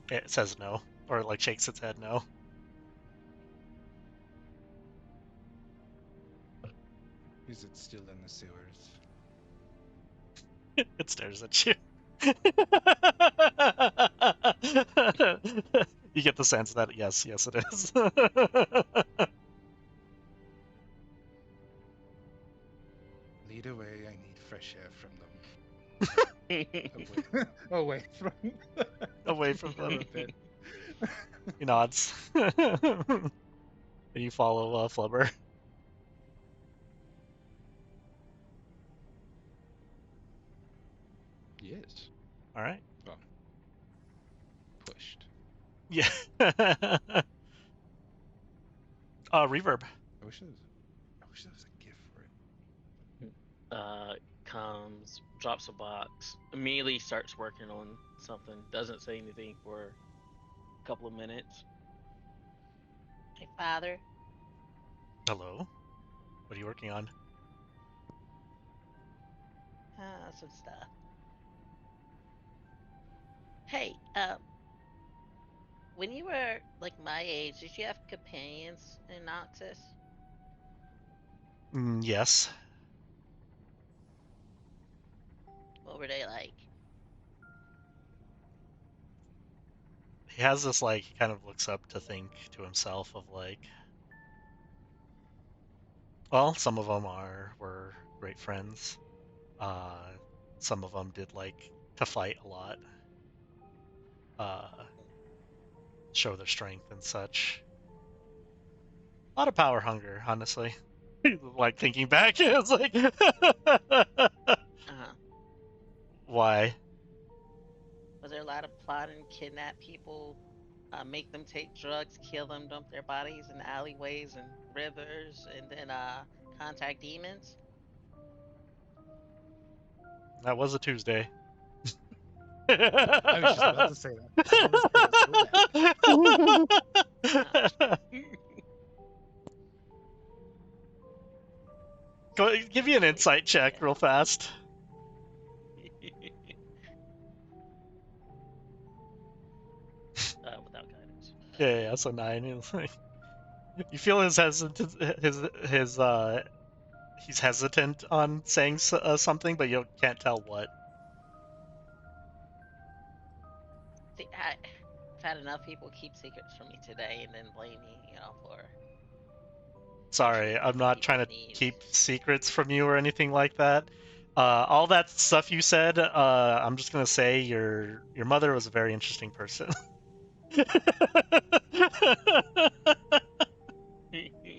It says no, or shakes its head no. Is it still in the sewers? It stares at you. You get the sense that yes, it is. Lead away, I need fresh air from them. Away from Away from them. Parapet. He nods. And you follow Flubber. Yes. All right. Well, pushed. Yeah. Reverb. I wish there was a gift for it. Comes, drops a box, immediately starts working on something. Doesn't say anything for a couple of minutes. Hey, Father. Hello. What are you working on? Some stuff. Hey, when you were like my age, did you have companions in Noxus? Yes. What were they like? He has this he kind of looks up to think to himself of well, some of them were great friends. Some of them did to fight a lot. Show their strength and such. A lot of power hunger, honestly. Thinking back, it's why? Was there a lot of plotting, kidnap people, make them take drugs, kill them, dump their bodies in alleyways and rivers, and then contact demons? That was a Tuesday. I was just about to say that. Go, give me an insight check real fast. Yeah. So 9. It's like, you feel his hesitant, he's hesitant on saying something, but you can't tell what. See, I've had enough people keep secrets from me today and then blame me, for potentially Sorry, I'm breaking not trying people's to knees. keep secrets from you or anything like that. All that stuff you said, I'm just gonna say your mother was a very interesting person.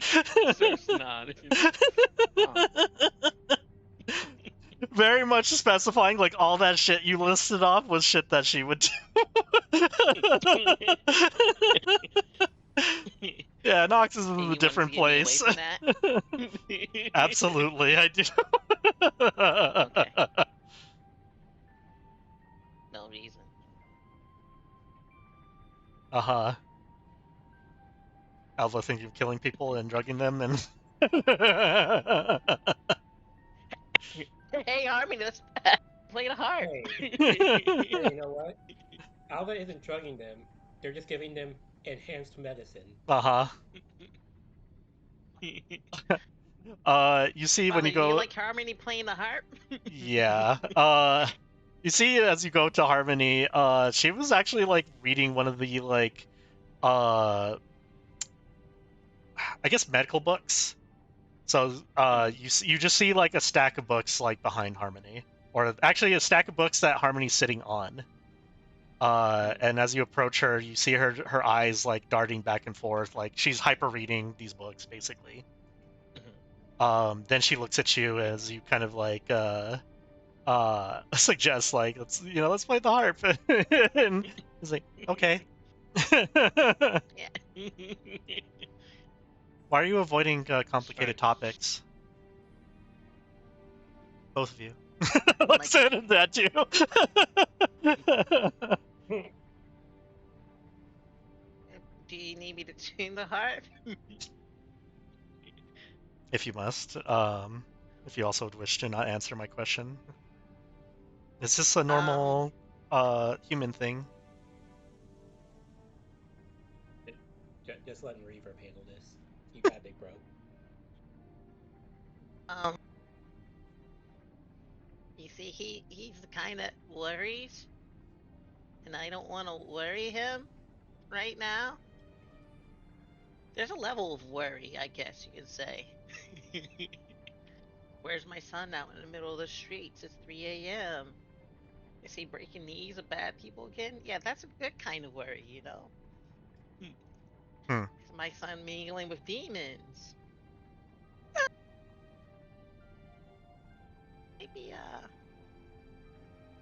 Starts nodding. Huh. Very much specifying, like, all that shit you listed off was shit that she would do. Yeah, Nox is in And a you wanted to different get me away place. from that? Absolutely, I do. Okay. No reason. Uh-huh. Alva thinking of killing people and drugging them and Hey, Harmony, let's play the harp. Hey, hey, you know what? Alva isn't drugging them. They're just giving them enhanced medicine. uh-huh. You see when Mama, you you go, like Harmony playing the harp? yeah. You see as you go to Harmony, she was actually like reading one of the like uh I guess medical books. So you just see like a stack of books like behind Harmony, or actually a stack of books that Harmony's sitting on. And as you approach her, you see her eyes like darting back and forth, like she's hyper reading these books basically. Then she looks at you as you kind of like suggest like let's play the harp, and he's like okay. Yeah. Why are you avoiding That's complicated right. topics? Both of you. Like, Let's say that too. do you need me to tune the harp? If you must. If you also would wish to not answer my question. Is this a Um, normal human thing? Just letting Reverb handle this. You got big bro. um, you see, he's the kind that worries, and I don't want to worry him right now. There's a level of worry, I guess you could say. Where's my son out in the middle of the streets? It's 3 a.m. Is he breaking knees of bad people again? Yeah, that's a good kind of worry. Hmm. Is my son mingling with demons? Maybe a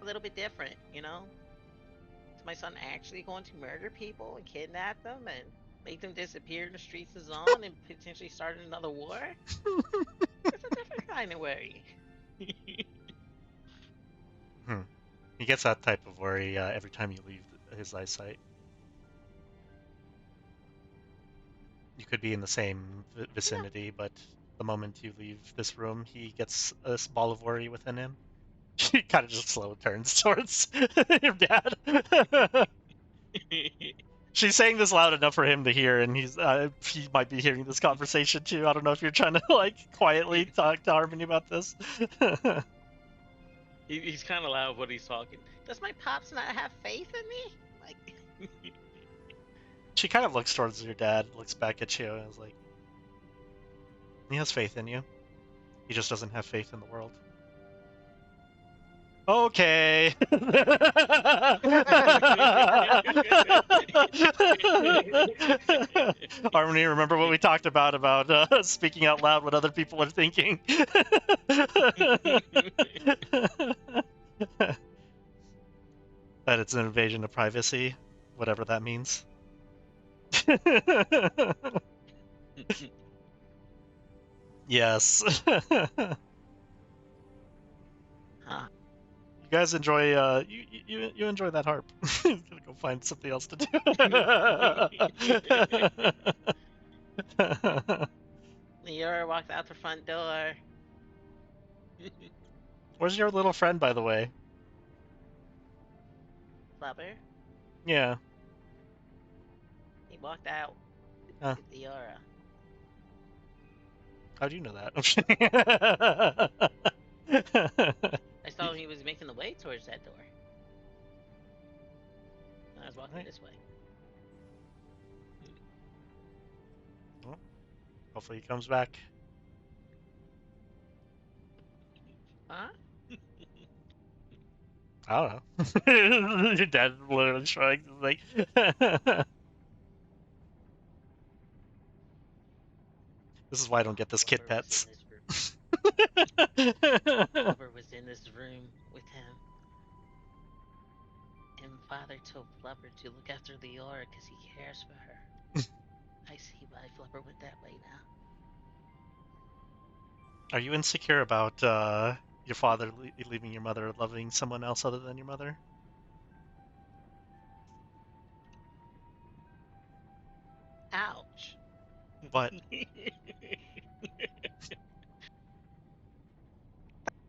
little bit different. Is my son actually going to murder people and kidnap them and make them disappear in the streets of Zon and potentially start another war? It's a different kind of worry. Hmm. He gets that type of worry every time you leave his eyesight. You could be in the same vicinity, but the moment you leave this room, he gets a ball of worry within him. He kind of just slow turns towards your dad. She's saying this loud enough for him to hear, and he might be hearing this conversation too. I don't know if you're trying to like quietly talk to Harmony about this. He's kind of loud when he's talking. Does my pops not have faith in me? Like, She kind of looks towards your dad, looks back at you, and is like, he has faith in you. He just doesn't have faith in the world. Okay. Harmony, remember what we talked about speaking out loud what other people are thinking. That it's an invasion of privacy, whatever that means. Yes. huh? You guys enjoy you enjoy that harp. Gonna go find something else to do. Leora walks out the front door. Where's your little friend, by the way? Flubber. Yeah. walked out Huh. with the aura. How do you know that? I saw he was making the way towards that door. I was walking Alright. this way. Well, hopefully he comes back. Huh? I don't know. Your dad literally shrugged, like. This is why I don't get this kid Flubber was pets. in this room. Flubber was in this room with him. And father told Flubber to look after the aura because he cares for her. I see why Flubber went that way now. Are you insecure about your father leaving your mother loving someone else other than your mother? Ouch. What?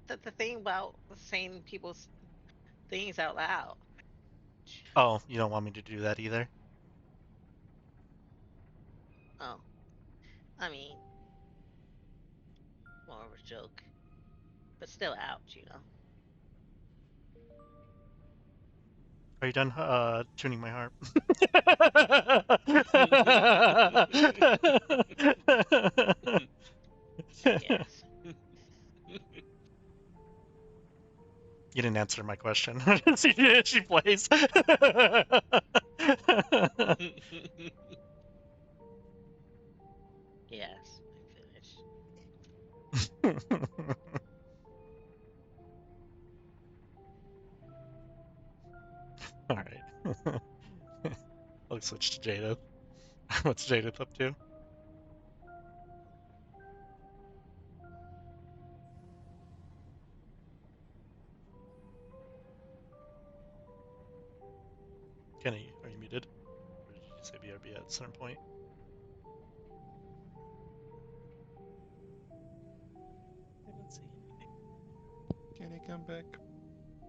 That's the thing about saying people's things out loud. Oh, you don't want me to do that either? Oh, I mean, more of a joke. But still ouch, you know. Are you done tuning my harp? Yes. You didn't answer my question. She plays. Yes, I'm finished. All right. I'll switch to Jadith. What's Jadith up to? Kenny, are you muted? Or did you say BRB at a certain point? I don't see anything. Can he come back?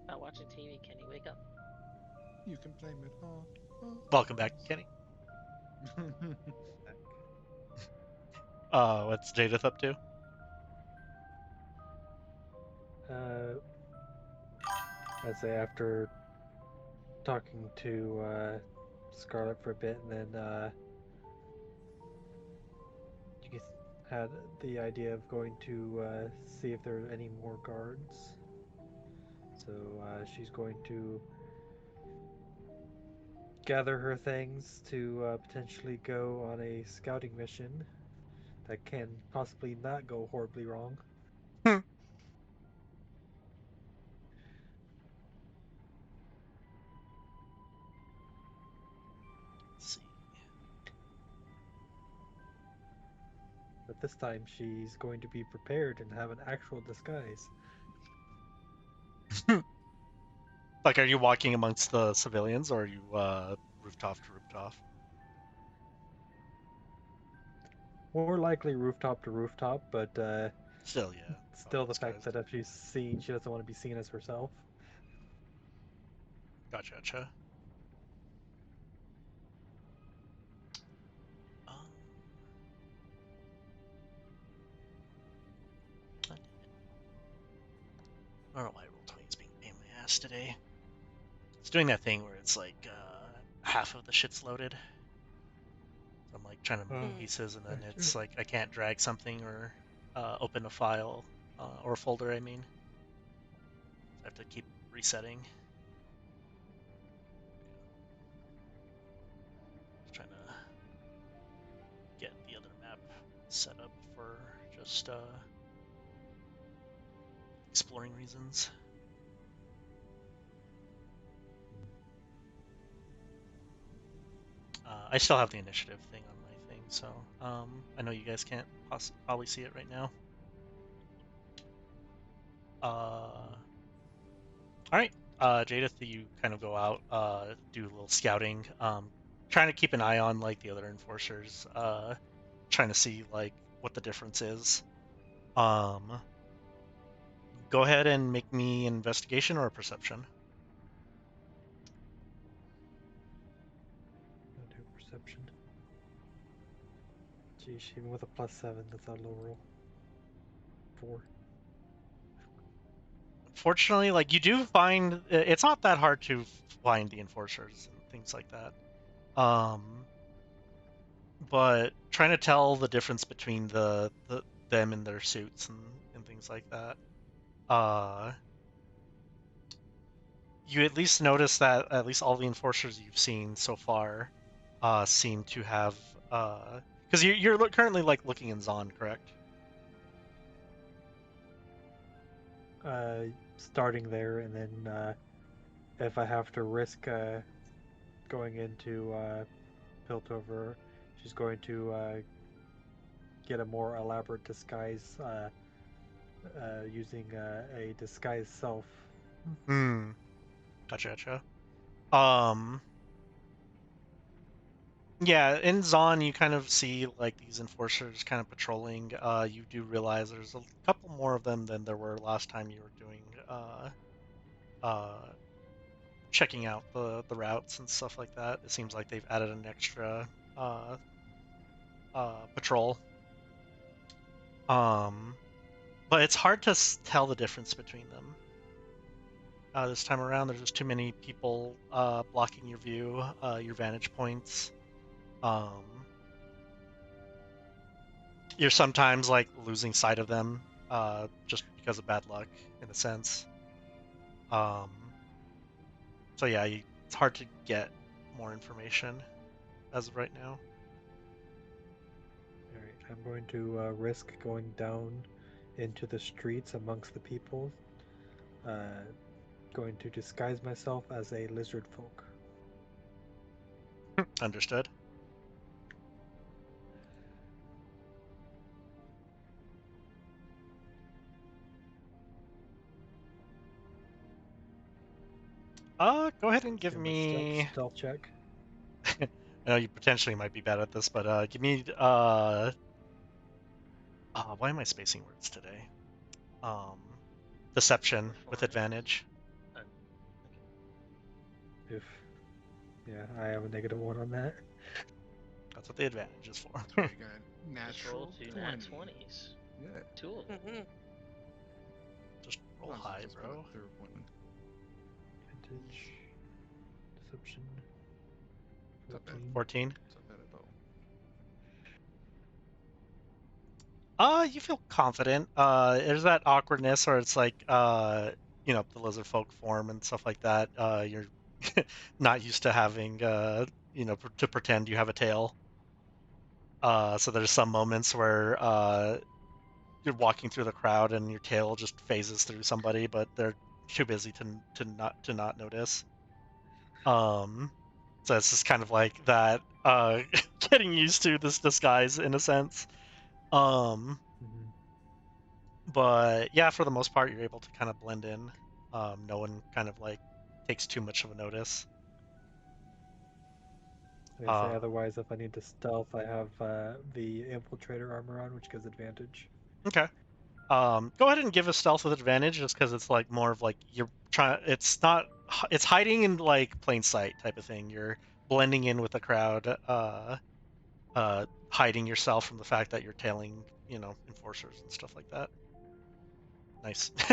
About watching TV, can you wake up? You can blame it all. Welcome back, Kenny. What's Jadith up to? I'd say after talking to Scarlet for a bit, and then you had the idea of going to see if there are any more guards. So she's going to gather her things to potentially go on a scouting mission that can possibly not go horribly wrong. Let's see. But this time she's going to be prepared and have an actual disguise. Like, are you walking amongst the civilians, or are you rooftop to rooftop? More likely rooftop to rooftop, but Still, yeah. still the fact Disguised. that if she's seen, she doesn't want to be seen as herself. Gotcha. Um, I don't know why Roll20 is being a pain in my ass today. It's doing that thing where it's like half of the shit's loaded. So I'm like trying to move pieces, and then it's like I can't drag something or open a file or a folder. I mean, I have to keep resetting. Just trying to get the other map set up for just exploring reasons. I still have the initiative thing on my thing, so I know you guys can't probably see it right now. All right, Jadith, you kind of go out, do a little scouting, trying to keep an eye on like the other enforcers, trying to see like what the difference is. Go ahead and make me an investigation or a perception. I'll do perception. Geez, even with a +7, that's a low roll. 4. Fortunately, like you do find it's not that hard to find the enforcers and things like that. But trying to tell the difference between the them and their suits and things like that. You at least notice that at least all the enforcers you've seen so far seem to have because you're currently like looking in Zon, correct? Starting there, and then if I have to risk going into Piltover, she's going to get a more elaborate disguise using a disguise self. Hmm. Gotcha. Um. Yeah, in Zon you kind of see like these enforcers kind of patrolling. You do realize there's a couple more of them than there were last time you were doing uh checking out the routes and stuff like that. It seems like they've added an extra uh patrol. But it's hard to tell the difference between them. This time around, there's just too many people blocking your view, your vantage points. You're sometimes like losing sight of them just because of bad luck, in a sense. Um, so yeah, it's hard to get more information as of right now. Alright, I'm going to risk going down into the streets amongst the people. Going to disguise myself as a lizard folk. Understood. Go ahead and give me. Stealth check. I know you potentially might be bad at this, but give me. Why am I spacing words today? Um, Deception with advantage. If yeah, I have a -1 on that. That's what the advantage is for. So you got Just roll natural 2 20. nat 20s. Yeah. 2 of them. Mm-hmm. Just roll Might as well high, just put bro. a third one. Advantage. Deception. Not bad. 14. It's not bad at all. You feel confident. There's that awkwardness where it's like, the lizard folk form and stuff like that. You're not used to having, to pretend you have a tail. So there's some moments where you're walking through the crowd and your tail just phases through somebody, but they're too busy to not notice. So it's just kind of like that, getting used to this disguise in a sense. Mm-hmm. But yeah, for the most part, you're able to kind of blend in. No one kind of like takes too much of a notice. They say otherwise, if I need to stealth, I have the infiltrator armor on, which gives advantage. Okay. Go ahead and give a stealth with advantage, just because it's like more of like you're trying. It's not. It's hiding in like plain sight type of thing. You're blending in with the crowd. Hiding yourself from the fact that you're tailing, enforcers and stuff like that. Nice. There's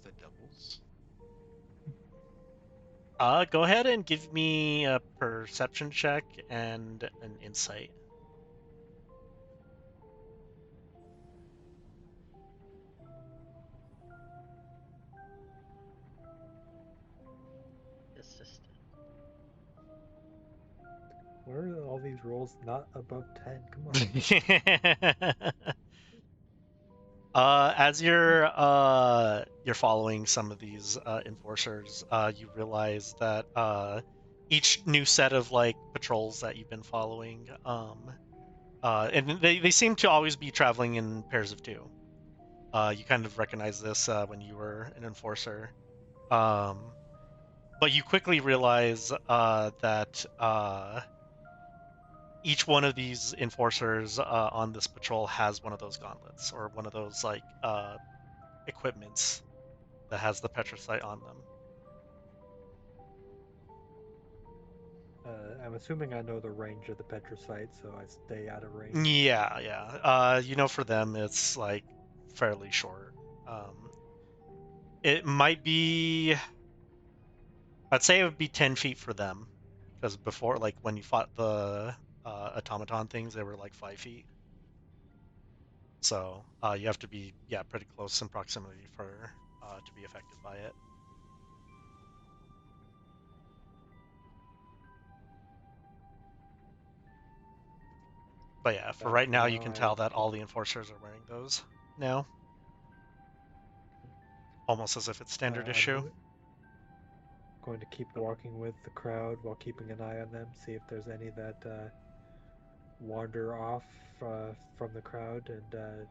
the doubles. Go ahead and give me a perception check and an insight. Assistant. What are all these rolls not above 10? Come on. As you're following some of these enforcers, you realize that each new set of like patrols that you've been following, and they seem to always be traveling in pairs of two. You kind of recognize this when you were an enforcer, but you quickly realize that each one of these enforcers on this patrol has one of those gauntlets or one of those like equipments that has the petricite on them. I'm assuming I know the range of the petrocyte, so I stay out of range. Yeah, yeah. For them, it's like fairly short. It might be. I'd say it would be 10 feet for them, because before, like when you fought the automaton things, they were like 5 feet. So you have to be pretty close in proximity for to be affected by it. But yeah, for right For now, you now, can I tell that keep all the enforcers are wearing those now, almost as if it's standard I'm issue. going to keep walking with the crowd while keeping an eye on them, see if there's any that wander off from the crowd, and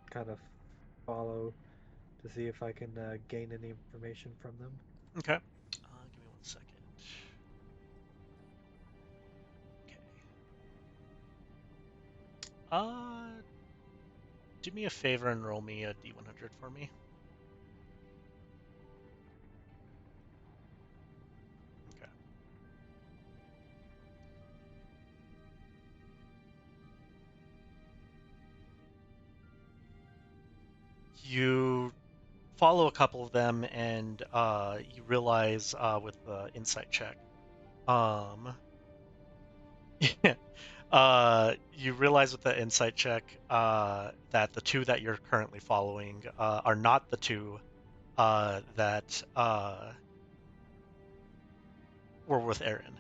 kind of follow to see if I can gain any information from them. Okay. Give me 1 second. Okay. Do me a favor and roll me a D100 for me. Okay. You follow a couple of them, and you realize with the insight check, you realize with the insight check that the two that you're currently following are not the two that were with Aaron.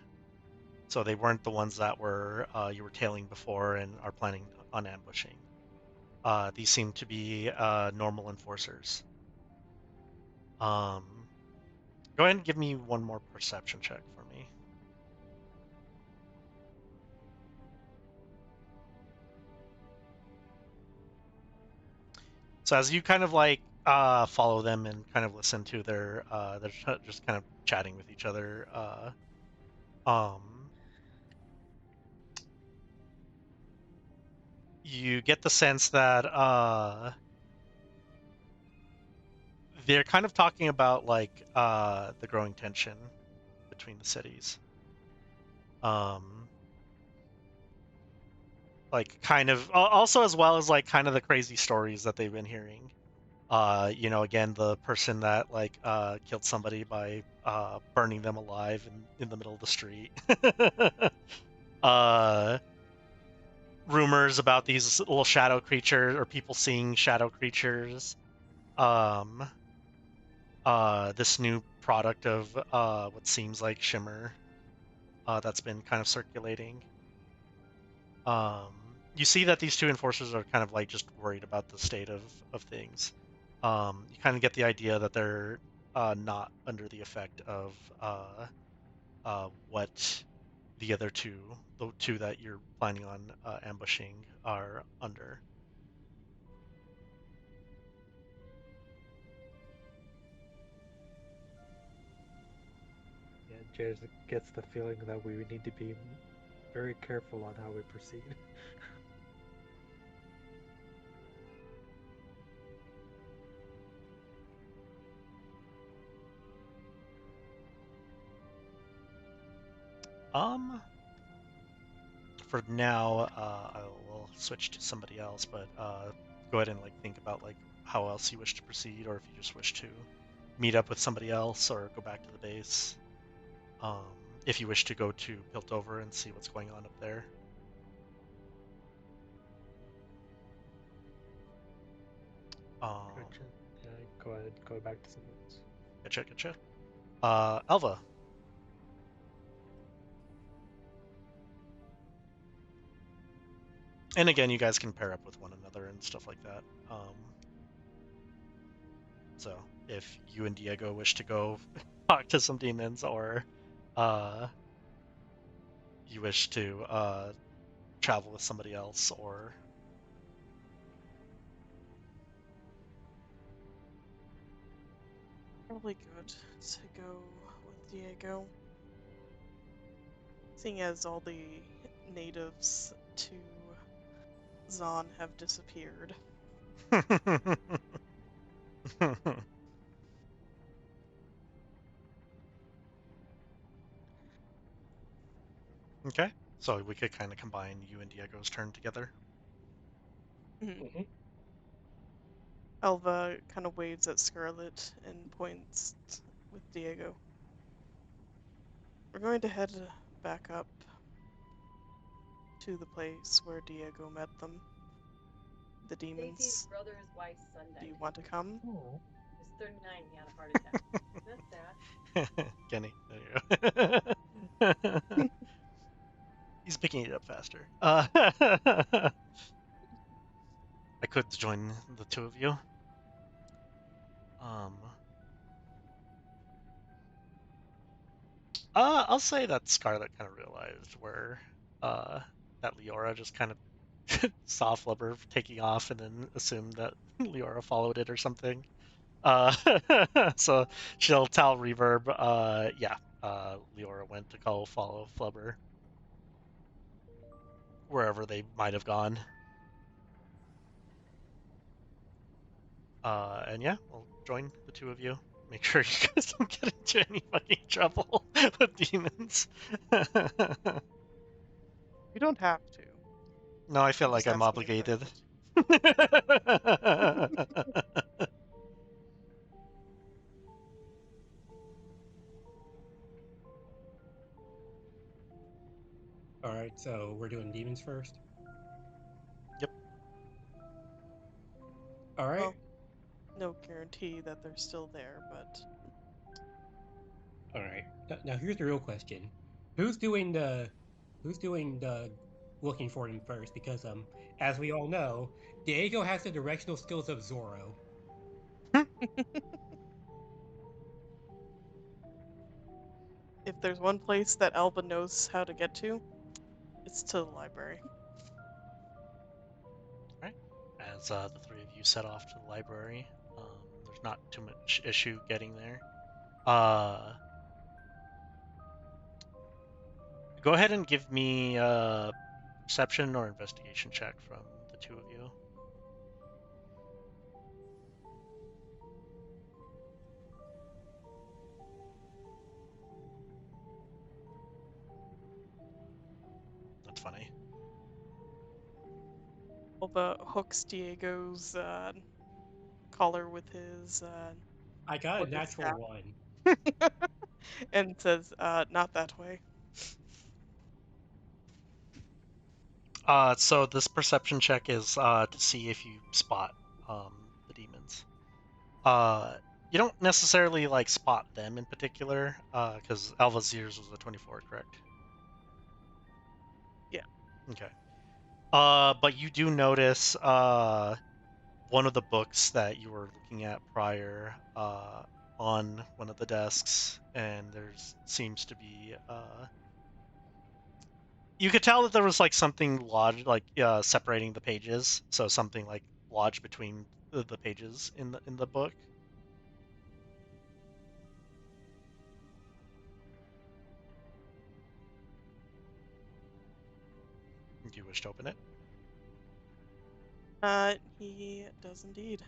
So they weren't the ones that were you were tailing before and are planning on ambushing. These seem to be normal enforcers. Go ahead and give me one more perception check for me. So as you kind of like follow them and kind of listen to their they're just kind of chatting with each other. You get the sense that they're kind of talking about like the growing tension between the cities. Like kind of also as well as like kind of the crazy stories that they've been hearing. Again, the person that like killed somebody by burning them alive in the middle of the street. uh Rumors about these little shadow creatures or people seeing shadow creatures. Um this new product of what seems like shimmer that's been kind of circulating. Um, you see that these two enforcers are kind of like just worried about the state of things. You kind of get the idea that they're not under the effect of what the other two, the two that you're planning on ambushing, are under. Yeah, Jared gets the feeling that we need to be very careful on how we proceed. Um, for now, I will switch to somebody else, but go ahead and like think about like how else you wish to proceed, or if you just wish to meet up with somebody else or go back to the base. Um, if you wish to go to Piltover and see what's going on up there. Gotcha. Yeah, go ahead, go back to someone else. Gotcha. Elva. And again, you guys can pair up with one another and stuff like that. So if you and Diego wish to go talk to some demons, or uh, you wish to travel with somebody else, or Probably good to go with Diego. Seeing as all the natives to Zon have disappeared. Okay, so we could kind of combine you and Diego's turn together. Mm-hmm. Elva kind of waves at Scarlet and points with Diego. We're going to head back up to the place where Diego met them. The demons. Stacy's brother's wife's son Do you died. want to come? Oh. He was 39. He had a heart attack. That's sad. Kenny, there you go. He's picking it up faster. I could join the two of you. I'll say that Scarlet kind of realized where that Leora just kind of saw Flubber taking off and then assumed that Leora followed it or something. Uh, so she'll tell Reverb, yeah, Leora went to go follow Flubber wherever they might have gone. And yeah, we'll join the two of you. Make sure you guys don't get into any fucking trouble with demons. You don't have to. No, I feel I'm like just I'm asking a obligated. question. All right, so we're doing demons first. Yep. All right. Well, no guarantee that they're still there, but All right. Now here's the real question: who's doing the looking for them first? Because as we all know, Diego has the directional skills of Zorro. if there's one place that Elba knows how to get to, it's to the library. Right. As the three of you set off to the library, there's not too much issue getting there. Go ahead and give me a perception or investigation check from the two of you. That's funny. Elba hooks Diego's collar with his I got a with his natural staff one. and says, "Not that way." So this perception check is to see if you spot the demons. You don't necessarily like spot them in particular, because Alva's ears was a 24, correct? Yeah. Okay. But you do notice one of the books that you were looking at prior on one of the desks, and there's seems to be you could tell that there was like something lodged, like separating the pages, so something like lodged between the pages in the book. Do you wish to open it? He does indeed.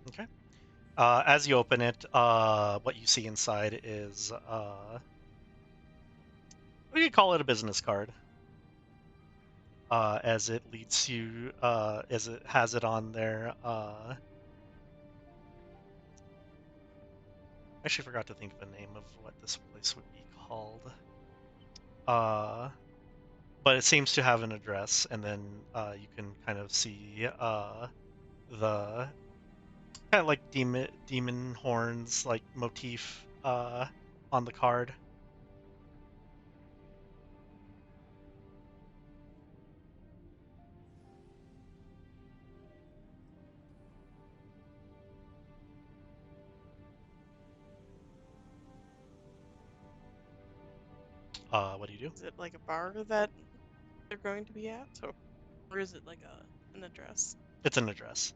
Okay. As you open it, what you see inside is we could call it a business card. As it leads you, as it has it on there. Actually forgot to think of a name of what this place would be called. But it seems to have an address, and then you can kind of see the kind of like demon horns like motif on the card. What do you do? Is it like a bar that they're going to be at, or is it like an address? It's an address.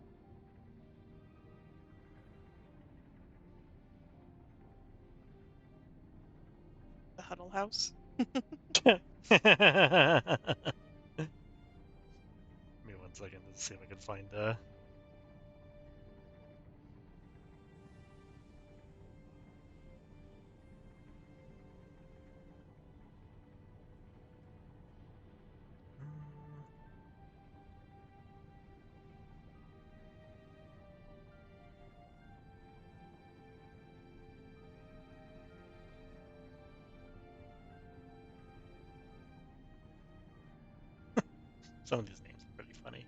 The Huddle House. Give me 1 second to see if I can find Some of these names are pretty funny.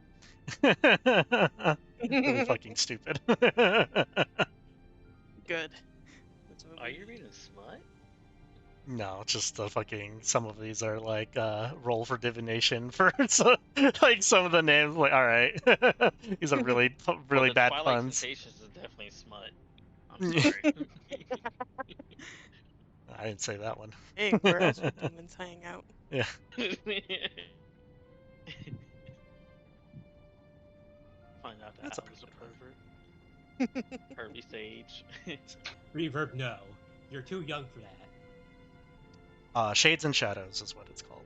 Really fucking stupid. Good. That's what Are we you need. reading smut? No, just the fucking. Some of these are like roll for divination for like some of the names. Like, all right, these are really Well, really the bad Twilight puns. Sensations is definitely smut. I'm sorry. I didn't say that one. Hey, where else would demons hang out? Yeah. Find out that That's a I was a pretty good pervert. Pervy Sage. Reverb, no. You're too young for that. one. Shades and Shadows is what it's called.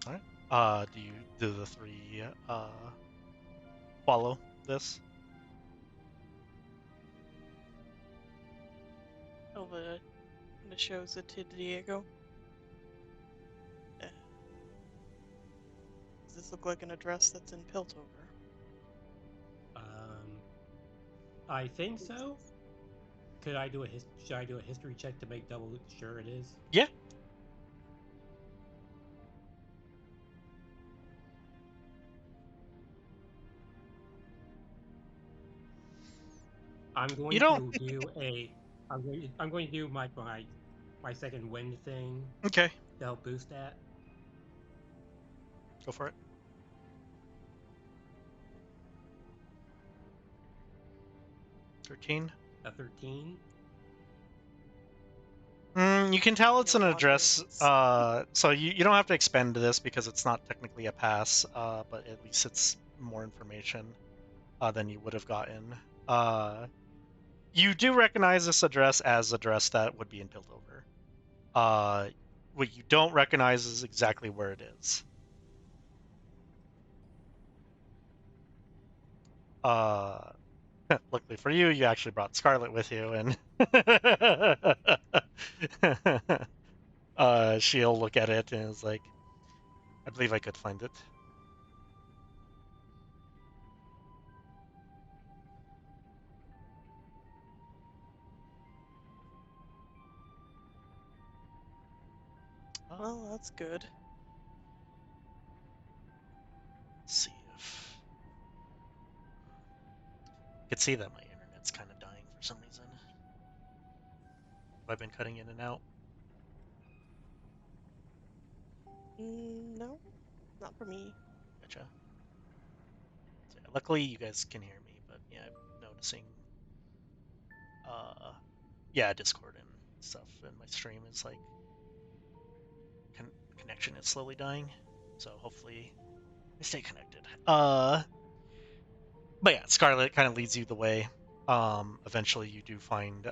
Alright. All right. Do the three follow this? Elva kind of shows it to Diego. Does this look like an address that's in Piltover? I think so. Should I do a history check to make double sure it is? Yeah. I'm going You don't. to do a. I'm going to do my second wind thing Okay. to help boost that. Go for it. 13. A 13. You can tell it's No an address. wanderings. So you don't have to expend this because it's not technically a pass. But at least it's more information than you would have gotten. You do recognize this address as address that would be in Piltover. What you don't recognize is exactly where it is. Luckily for you, you actually brought Scarlet with you, and she'll look at it and is like, I believe I could find it. Well, that's good. Let's see if I could see that my internet's kind of dying for some reason. I've been cutting in and out. No, not for me. Gotcha. So yeah, luckily you guys can hear me, but yeah, I'm noticing. Yeah, Discord and stuff, and my stream is like connection is slowly dying. So hopefully I stay connected. But yeah, Scarlet kind of leads you the way. Eventually you do find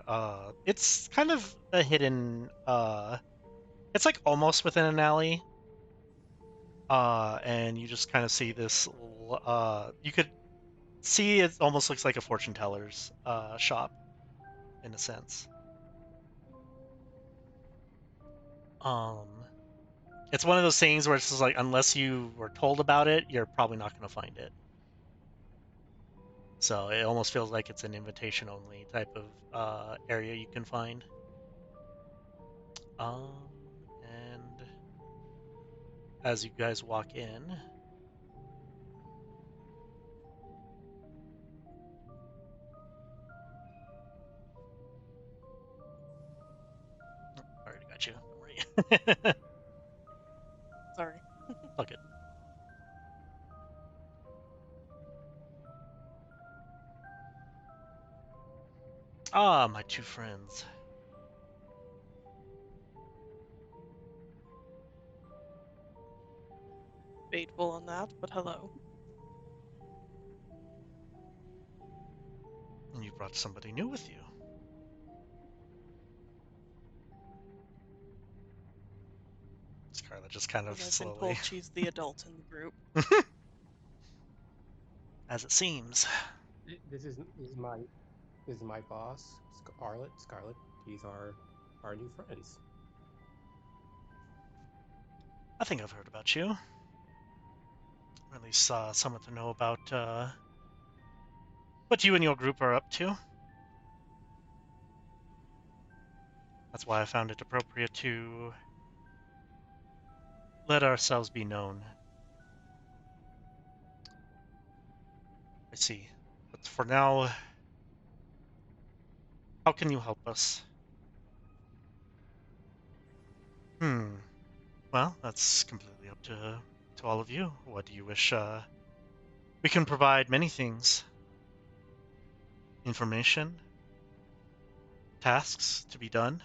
it's kind of a hidden it's like almost within an alley. And you just kind of see this you could see it almost looks like a fortune teller's shop in a sense. Um it's one of those things where it's just like unless you were told about it, you're probably not going to find it. So it almost feels like it's an invitation only type of area you can find. And as you guys walk in, I already got you. Don't worry. Sorry. All good. Ah, my two friends. Fateful on that, but hello. And you brought somebody new with you. Scarlet just kind of As I've been slowly, told, she's the adult in the group. as it seems. This is my boss, Scarlet. These are our new friends. I think I've heard about you. Or at least someone to know about what you and your group are up to. That's why I found it appropriate to let ourselves be known. I see. But for now, how can you help us? Well, that's completely up to all of you. What do you wish? We can provide many things. Information, tasks to be done.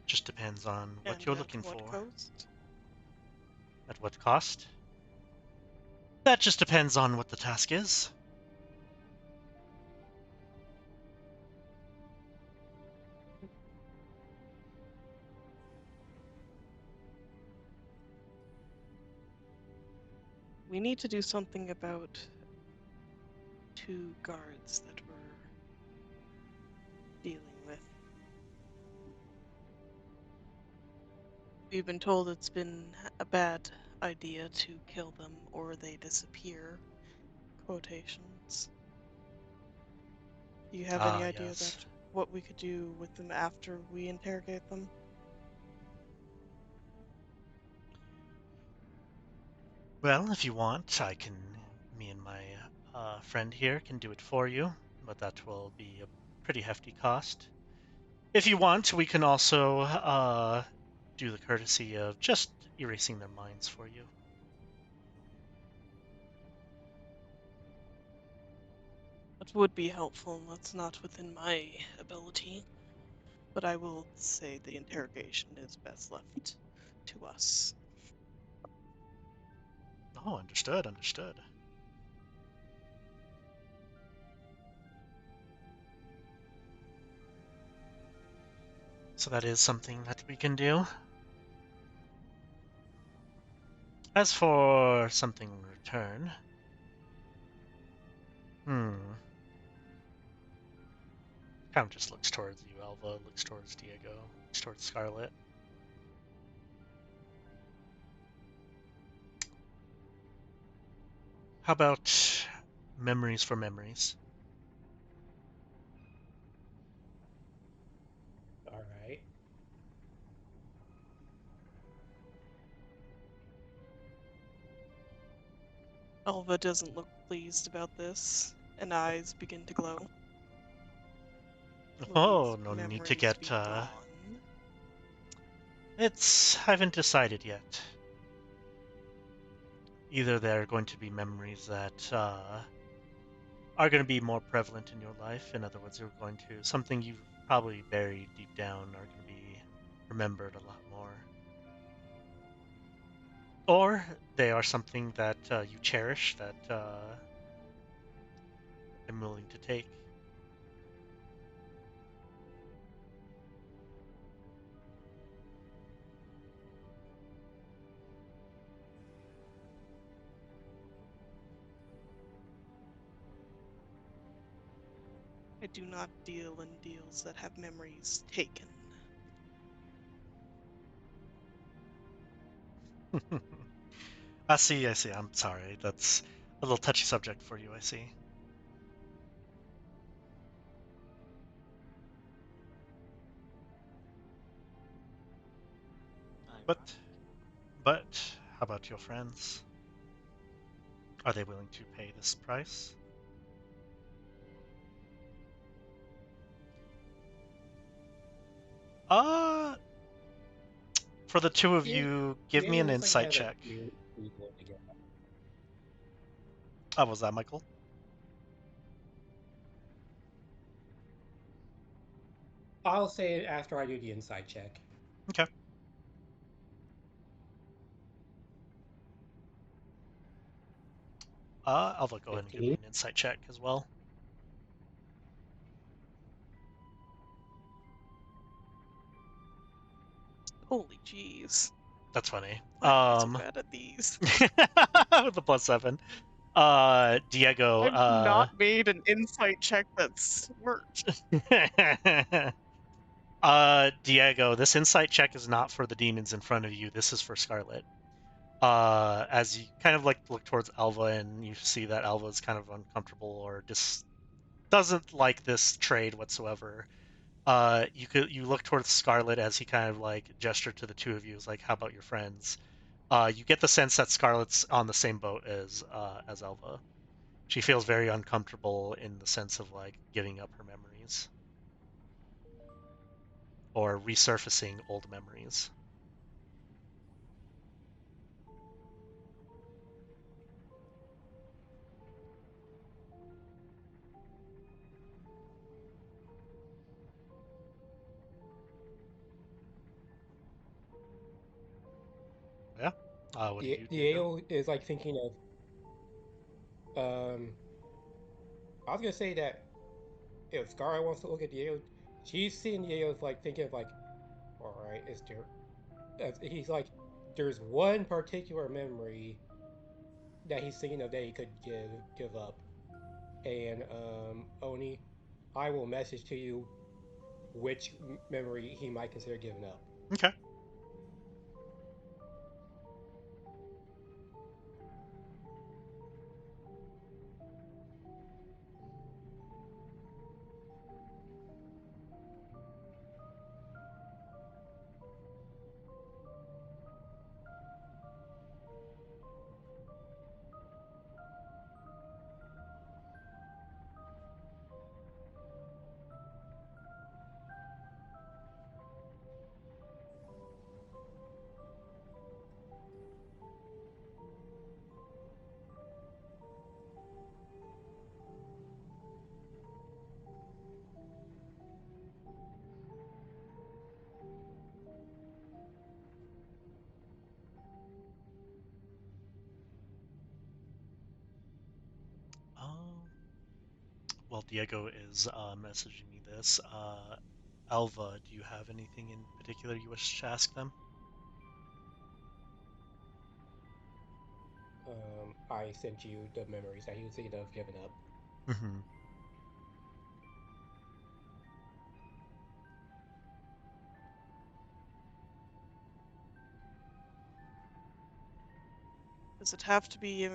Just depends on what And you're at looking what for. cost? At what cost? That just depends on what the task is. We need to do something about 2 guards that we're dealing with. We've been told it's been a bad idea to kill them or they disappear. Quotations. Do you have any idea Yes. about what we could do with them after we interrogate them? Well, if you want, me and my friend here can do it for you, but that will be a pretty hefty cost. If you want, we can also do the courtesy of just erasing their minds for you. That would be helpful, and that's not within my ability. But I will say the interrogation is best left to us. Oh, understood, understood. So that is something that we can do. As for something in return, Count just looks towards you, Alva, looks towards Diego, looks towards Scarlet. How about memories for memories? All right. Alva doesn't look pleased about this, and eyes begin to glow. Will Oh, these no need to memories get, be gone? I haven't decided yet. Either they're going to be memories that are going to be more prevalent in your life. In other words, something you've probably buried deep down are going to be remembered a lot more. Or they are something that you cherish that I'm willing to take. I do not deal in deals that have memories taken. I see, I see. I'm sorry. That's a little touchy subject for you, I see. But, how about your friends? Are they willing to pay this price? Uh, for the two of you, give me Diego an looks like he insight has a check. really pretty goal to get. Oh, was that Michael? I'll say it after I do the inside check. Okay. Alva, go ahead and give me 15. an insight check as well. Holy jeez. That's funny. Why am I so bad at these? With the +7. Diego, I've not made an insight check that's worked. Diego, this insight check is not for the demons in front of you. This is for Scarlet. as you kind of like look towards Alva and you see that Alva is kind of uncomfortable or just doesn't like this trade whatsoever. You look towards Scarlet as he kind of like gestured to the two of you, is like, "How about your friends?" You get the sense that Scarlet's on the same boat as Alva. She feels very uncomfortable in the sense of like giving up her memories or resurfacing old memories. Yeah. What do you do, Diego? Diego is like thinking of I was gonna say that if Scarlet wants to look at Diego, she's seeing Diego's like thinking of like, all right, is there? He's like, there's one particular memory that he's thinking of that he could give up, and Oni, I will message to you which memory he might consider giving up. Okay. Um, While Diego is messaging me this, Alva, do you have anything in particular you wish to ask them? I sent you the memories that he was thinking of giving up. Mm-hmm. Does it have to be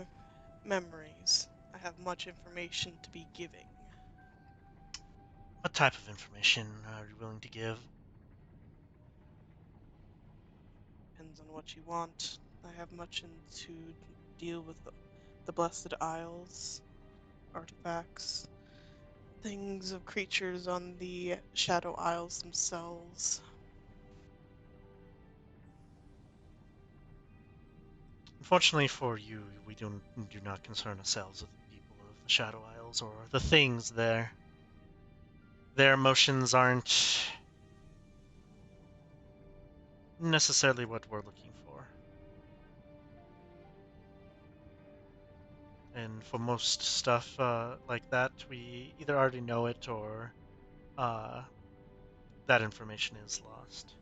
memories? I have much information to be giving. What type of information are you willing to give? Depends on what you want. I have much to deal with the Blessed Isles, artifacts, things of creatures on the Shadow Isles themselves. Unfortunately for you, we do not concern ourselves with the people of the Shadow Isles or the things there. Their emotions aren't necessarily what we're looking for. And for most stuff like that, we either already know it or uh, that information is lost.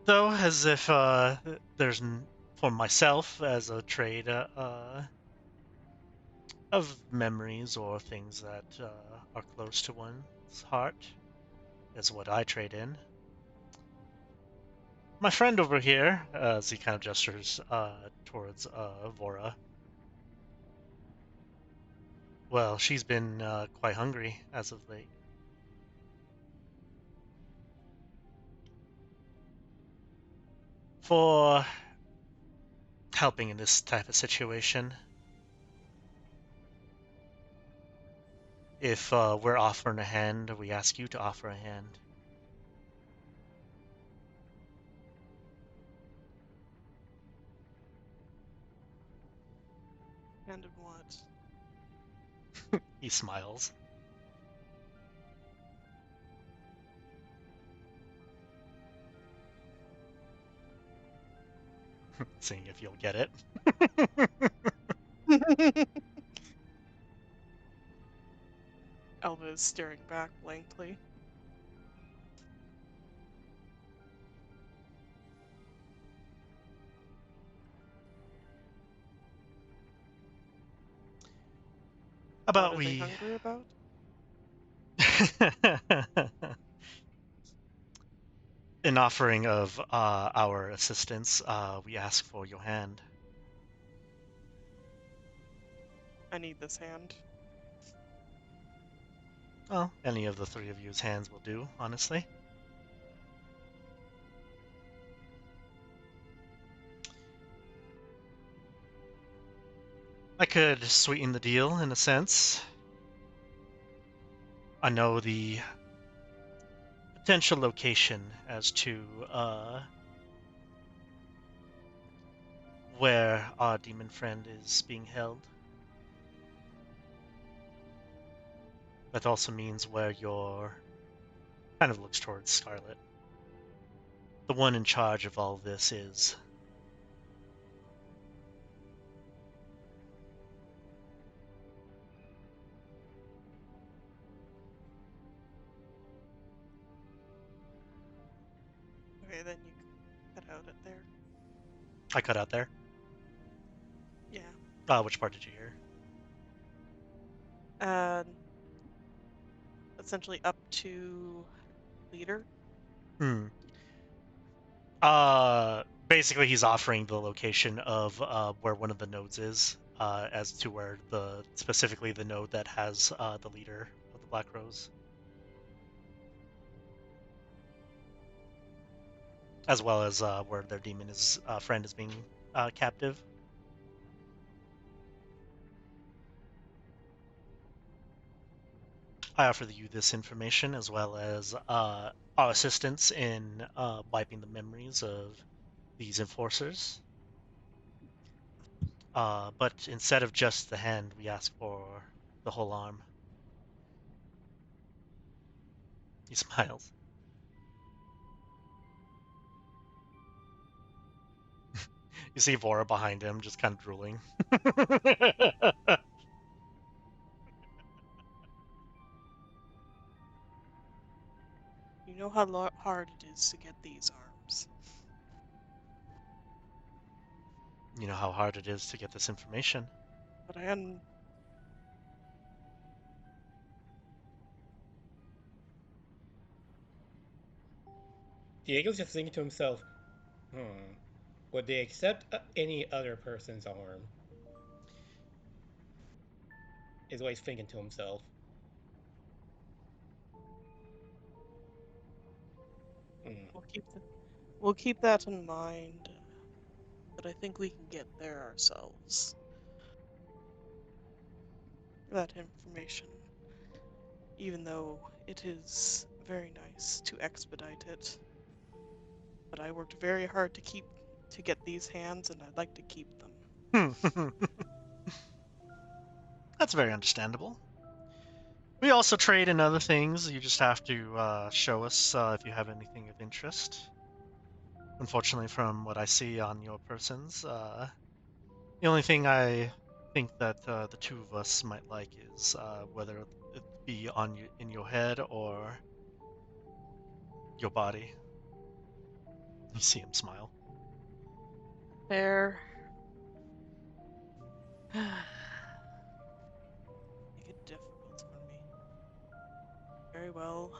Though, as if there's for myself as a trade of memories or things that are close to one's heart is what I trade in. My friend over here, as he kind of gestures towards Vora, well, she's been quite hungry as of late. For helping in this type of situation, if we're offering a hand, we ask you to offer a hand. And of what? He smiles, seeing if you'll get it. Elva is staring back blankly. What About are they we hungry about? In offering of our assistance, we ask for your hand. I need this hand. Well, any of the three of you's hands will do, honestly. I could sweeten the deal in a sense. I know the potential location as to where our demon friend is being held. That also means where your kind of looks towards Scarlet. The one in charge of all this is. Okay, then you cut out it there. I cut out there. Yeah. Which part did you hear? Essentially up to leader. Hmm. Basically, he's offering the location of where one of the nodes is, as to where specifically the node that has the leader of the Black Rose, as well as where their demon friend is being captive. I offer you this information as well as our assistance in wiping the memories of these enforcers. But instead of just the hand, we ask for the whole arm. He smiles. You see Vora behind him, just kind of drooling. You know how hard it is to get these arms. You know how hard it is to get this information. But Diego's just thinking to himself, would they accept any other person's arm? Is what he's thinking to himself. We'll keep that in mind. But I think we can get there ourselves. That information. Even though it is very nice to expedite it. But I worked very hard to get these hands, and I'd like to keep them. That's very understandable. We also trade in other things. You just have to show us if you have anything of interest. Unfortunately, from what I see on your persons, the only thing I think that the two of us might like is whether it be in your head or your body. You see him smile. Fair. Make it difficult for me. Very well.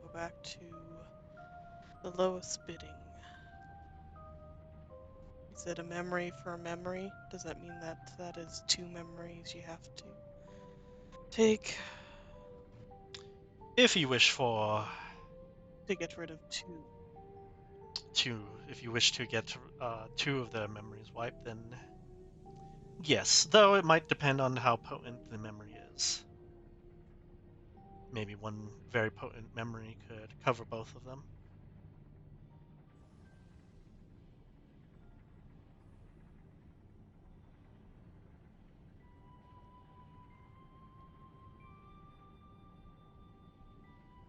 We'll go back to the lowest bidding. Is it a memory for a memory? Does that mean that that is 2 memories you have to take? If you wish for To get rid of 2. if you wish to get 2 of the memories wiped, then yes. Though it might depend on how potent the memory is. Maybe one very potent memory could cover both of them.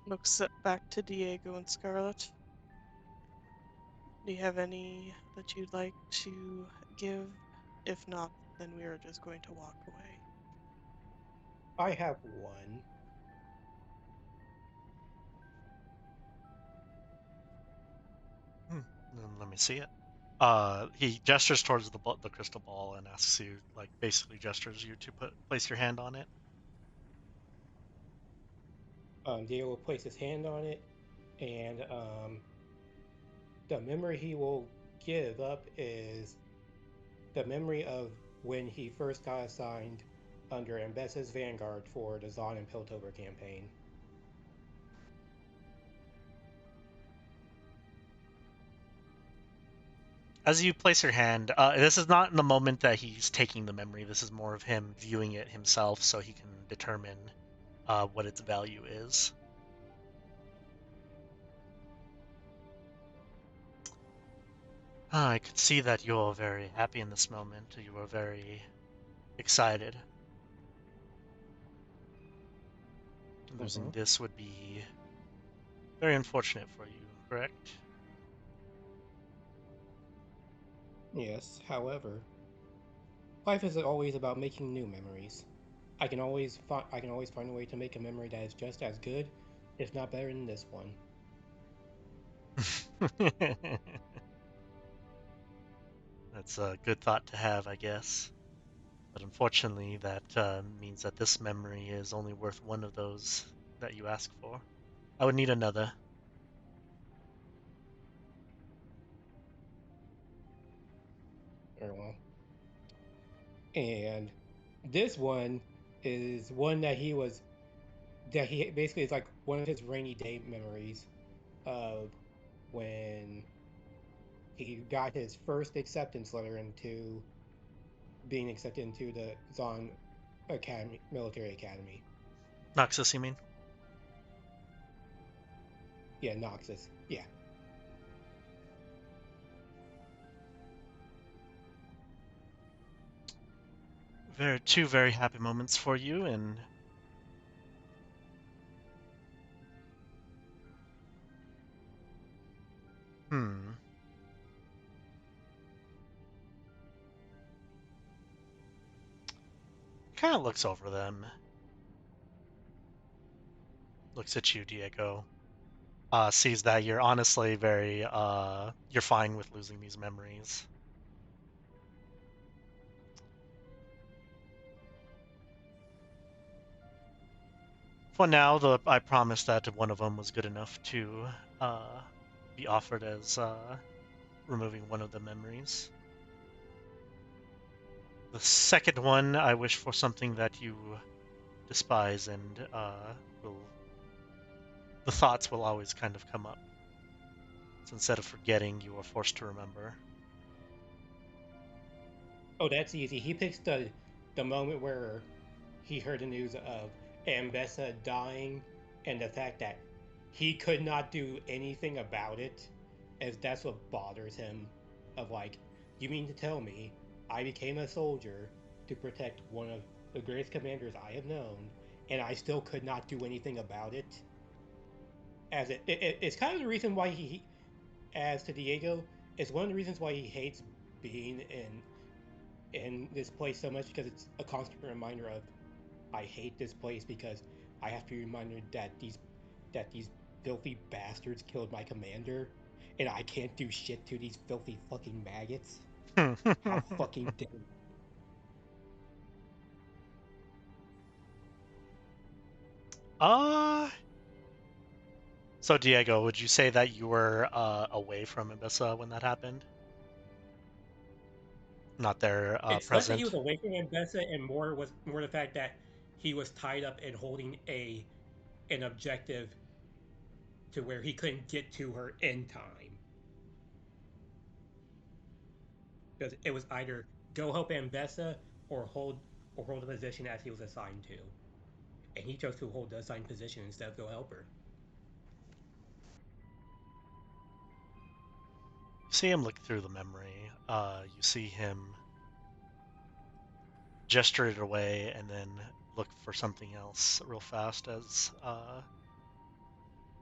Looks back to Diego and Scarlet. Do you have any that you'd like to give? If not, then we are just going to walk away. I have one. Let me see it. He gestures towards the crystal ball and asks you, like, basically gestures you to place your hand on it. Diego will place his hand on it, and the memory he will give up is the memory of when he first got assigned under Ambessa's vanguard for the Zon and Piltover campaign. As you place your hand, this is not in the moment that he's taking the memory. This is more of him viewing it himself so he can determine what its value is. I could see that you're very happy in this moment. You were very excited. Losing this would be very unfortunate for you, correct? Yes, however, life isn't always about making new memories. I can always find a way to make a memory that is just as good, if not better than this one. That's a good thought to have, I guess. But unfortunately, that means that this memory is only worth one of those that you ask for. I would need another. Very well. And this one is one that he basically is like one of his rainy day memories of when he got his first acceptance letter into being accepted into the Zon Academy, military academy. Noxus, you mean? Yeah, Noxus. Yeah. Two very happy moments for you, and hmm. Kind of looks over them. Looks at you, Diego. Sees that you're honestly very you're fine with losing these memories. For now, I promised that one of them was good enough to uh, be offered as removing one of the memories. The second one, I wish for something that you despise, and the thoughts will always kind of come up. So instead of forgetting, you are forced to remember. Oh, that's easy. He picks the moment where he heard the news of Ambessa dying and the fact that he could not do anything about it, as that's what bothers him. Of like, you mean to tell me I became a soldier to protect one of the greatest commanders I have known, and I still could not do anything about it? As it's kind of the reason why as to Diego, it's one of the reasons why he hates being in this place so much because it's a constant reminder of I hate this place because I have to be reminded that these filthy bastards killed my commander, and I can't do shit to these filthy fucking maggots. How fucking dare you? uh so Diego, would you say that you were away from Abyssa when that happened? Not there It's less that he present? was away from Ambessa and more the fact that he was tied up in holding a an objective to where he couldn't get to her in time. Because it was either go help Ambessa or hold the position as he was assigned to. And he chose to hold the assigned position instead of go help her. You see him look through the memory. You see him gesture it away and then look for something else real fast as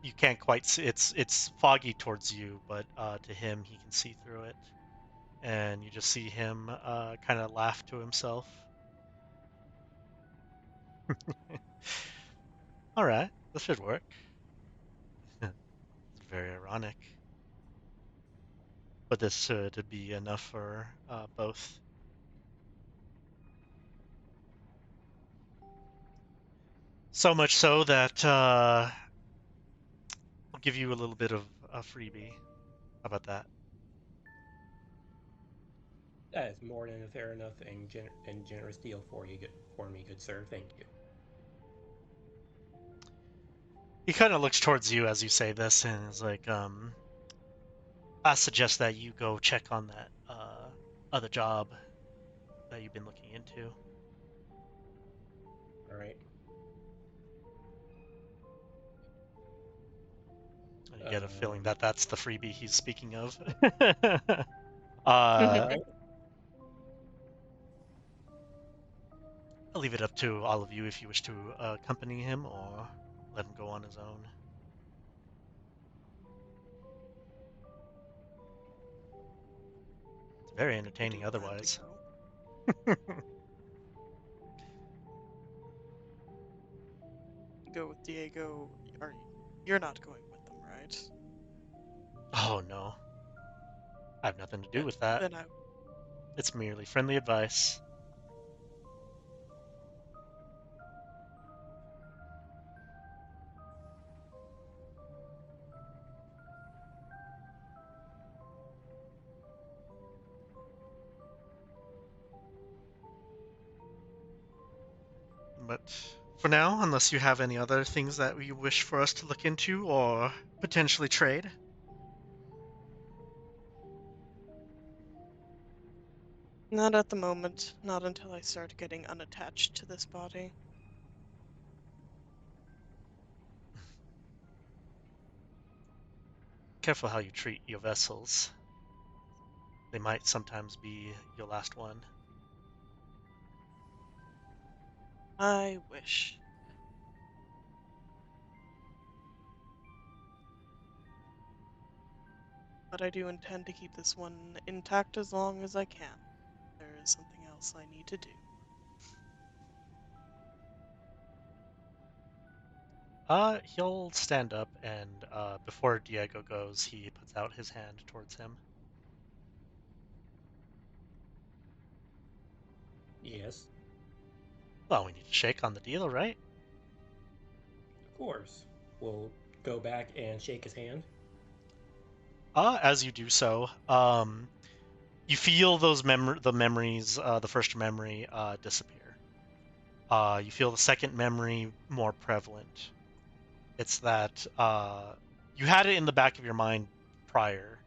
you can't quite see. It's foggy towards you, but to him he can see through it, and you just see him kind of laugh to himself. All right, this should work. It's very ironic, but this should be enough for both. So much so that I'll give you a little bit of a freebie. How about that? That is more than a fair enough and generous deal for for me, good sir. Thank you. He kind of looks towards you as you say this and is like, I suggest that you go check on that other job that you've been looking into. All right. You get a feeling Um, that that's the freebie he's speaking of. all uh, right. I'll leave it up to all of you if you wish to accompany him or let him go on his own. It's very I do entertaining plan to otherwise. go. Go with Diego. You're not going with them, right? Oh no, I have nothing to do Then, with that. then I It's merely friendly advice. But for now, unless you have any other things that you wish for us to look into or potentially trade. not at the moment. Not until I start getting unattached to this body. Careful how you treat your vessels. They might sometimes be your last one. I wish. But I do intend to keep this one intact as long as I can. There is something else I need to do. He'll stand up and before Diego goes, he puts out his hand towards him. Yes, Well, we need to shake on the deal, right? of course. We'll go back and shake his hand. As you do so, you feel the memories, the first memory, disappear. You feel the second memory more prevalent. It's that you had it in the back of your mind prior.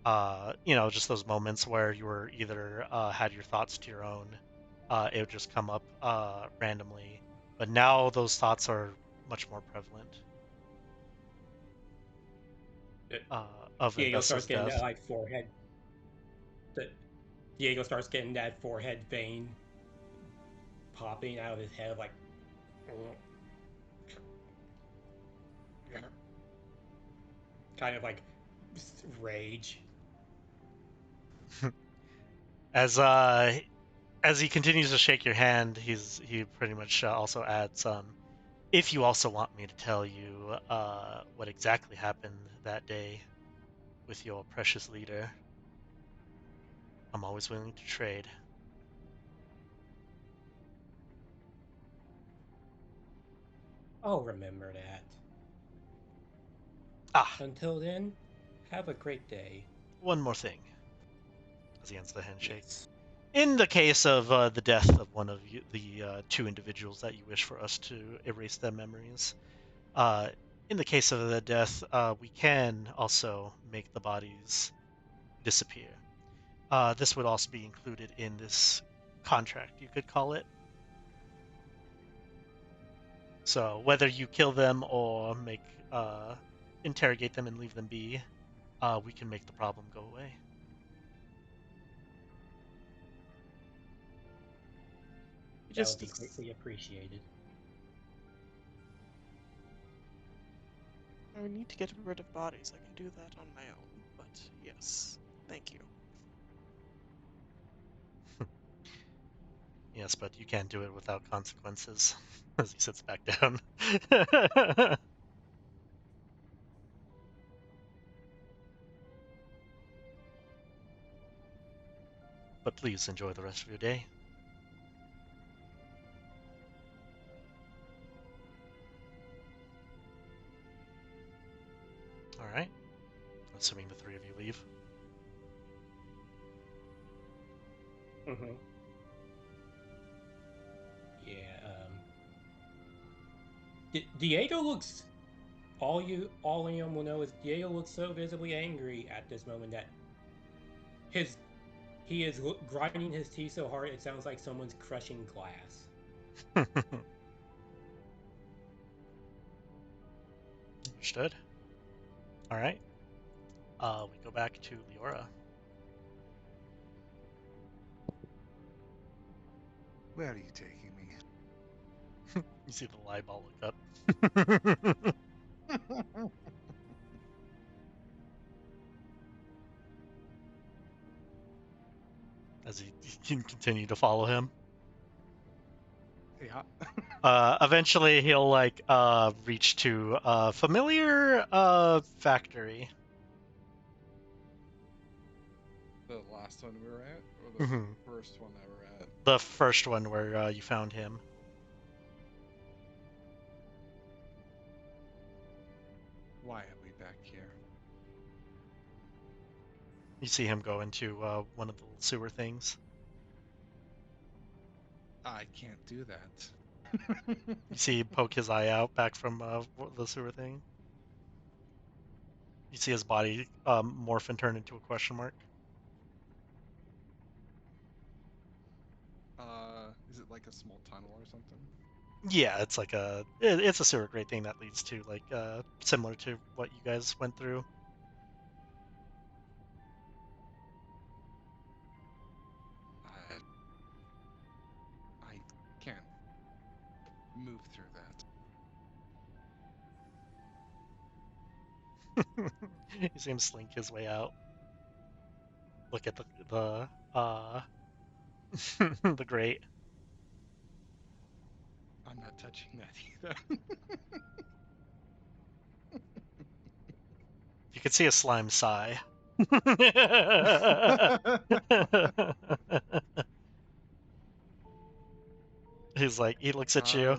Just those moments where you were either had your thoughts to your own. It would just come up randomly, but now those thoughts are much more prevalent Uh, uh, of Diego Invessa's starts getting that death. like forehead. The, Diego starts getting that forehead vein popping out of his head, like kind of like rage. As as he continues to shake your hand, he pretty much also adds, if you also want me to tell you what exactly happened that day with your precious leader, I'm always willing to trade. I'll remember that. Ah, Until then, have a great day. one more thing, as he ends the handshake. Yes. In the case of the death of one of the two individuals that you wish for us to erase their memories, uh, in the case of the death, we can also make the bodies disappear. This would also be included in this contract, you could call it. So whether you kill them or uh, interrogate them and leave them be, we can make the problem go away. It That would just be is. greatly appreciated. I need to get rid of bodies. I can do that on my own. But yes, thank you. Yes, but you can't do it without consequences. As he sits back down. But please enjoy the rest of your day. All right. Assuming the three of you leave. Mm-hmm. Yeah. Diego looks. All anyone will know is Diego looks so visibly angry at this moment that his he is grinding his teeth so hard it sounds like someone's crushing glass. Understood. All right. We go back to Leora. Where are you taking me? You see the live ball look up. As he can continue to follow him. Yeah. Eventually he'll like reach to a familiar factory. The last one we were at, or the Mhm. first one that we're at? The first one where you found him. Why are we back here? You see him go into one of the little sewer things. I can't do that. You see him poke his eye out back from the sewer thing. You see his body morph and turn into a question mark. Is it like a small tunnel or something? Yeah, it's like it's a sewer grate thing that leads to like similar to what you guys went through. I can't move through that. You see him slink his way out. Look at the the grate. I'm not touching that either. You can see a slime sigh. He's like, he looks at you.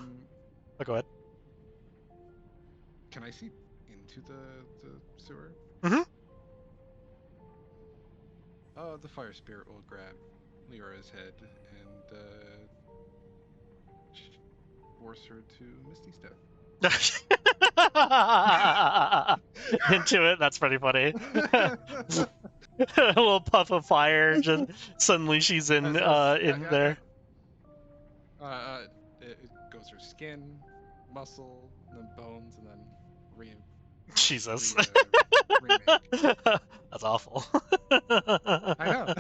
Oh, go ahead. Can I see into the sewer? Mhm. The fire spirit will grab Leora's head and force her to Misty Step. Into it. That's pretty funny. A little puff of fire, just suddenly she's in there. It goes her skin, muscle, and then bones, and then Jesus. remake. That's awful. I know.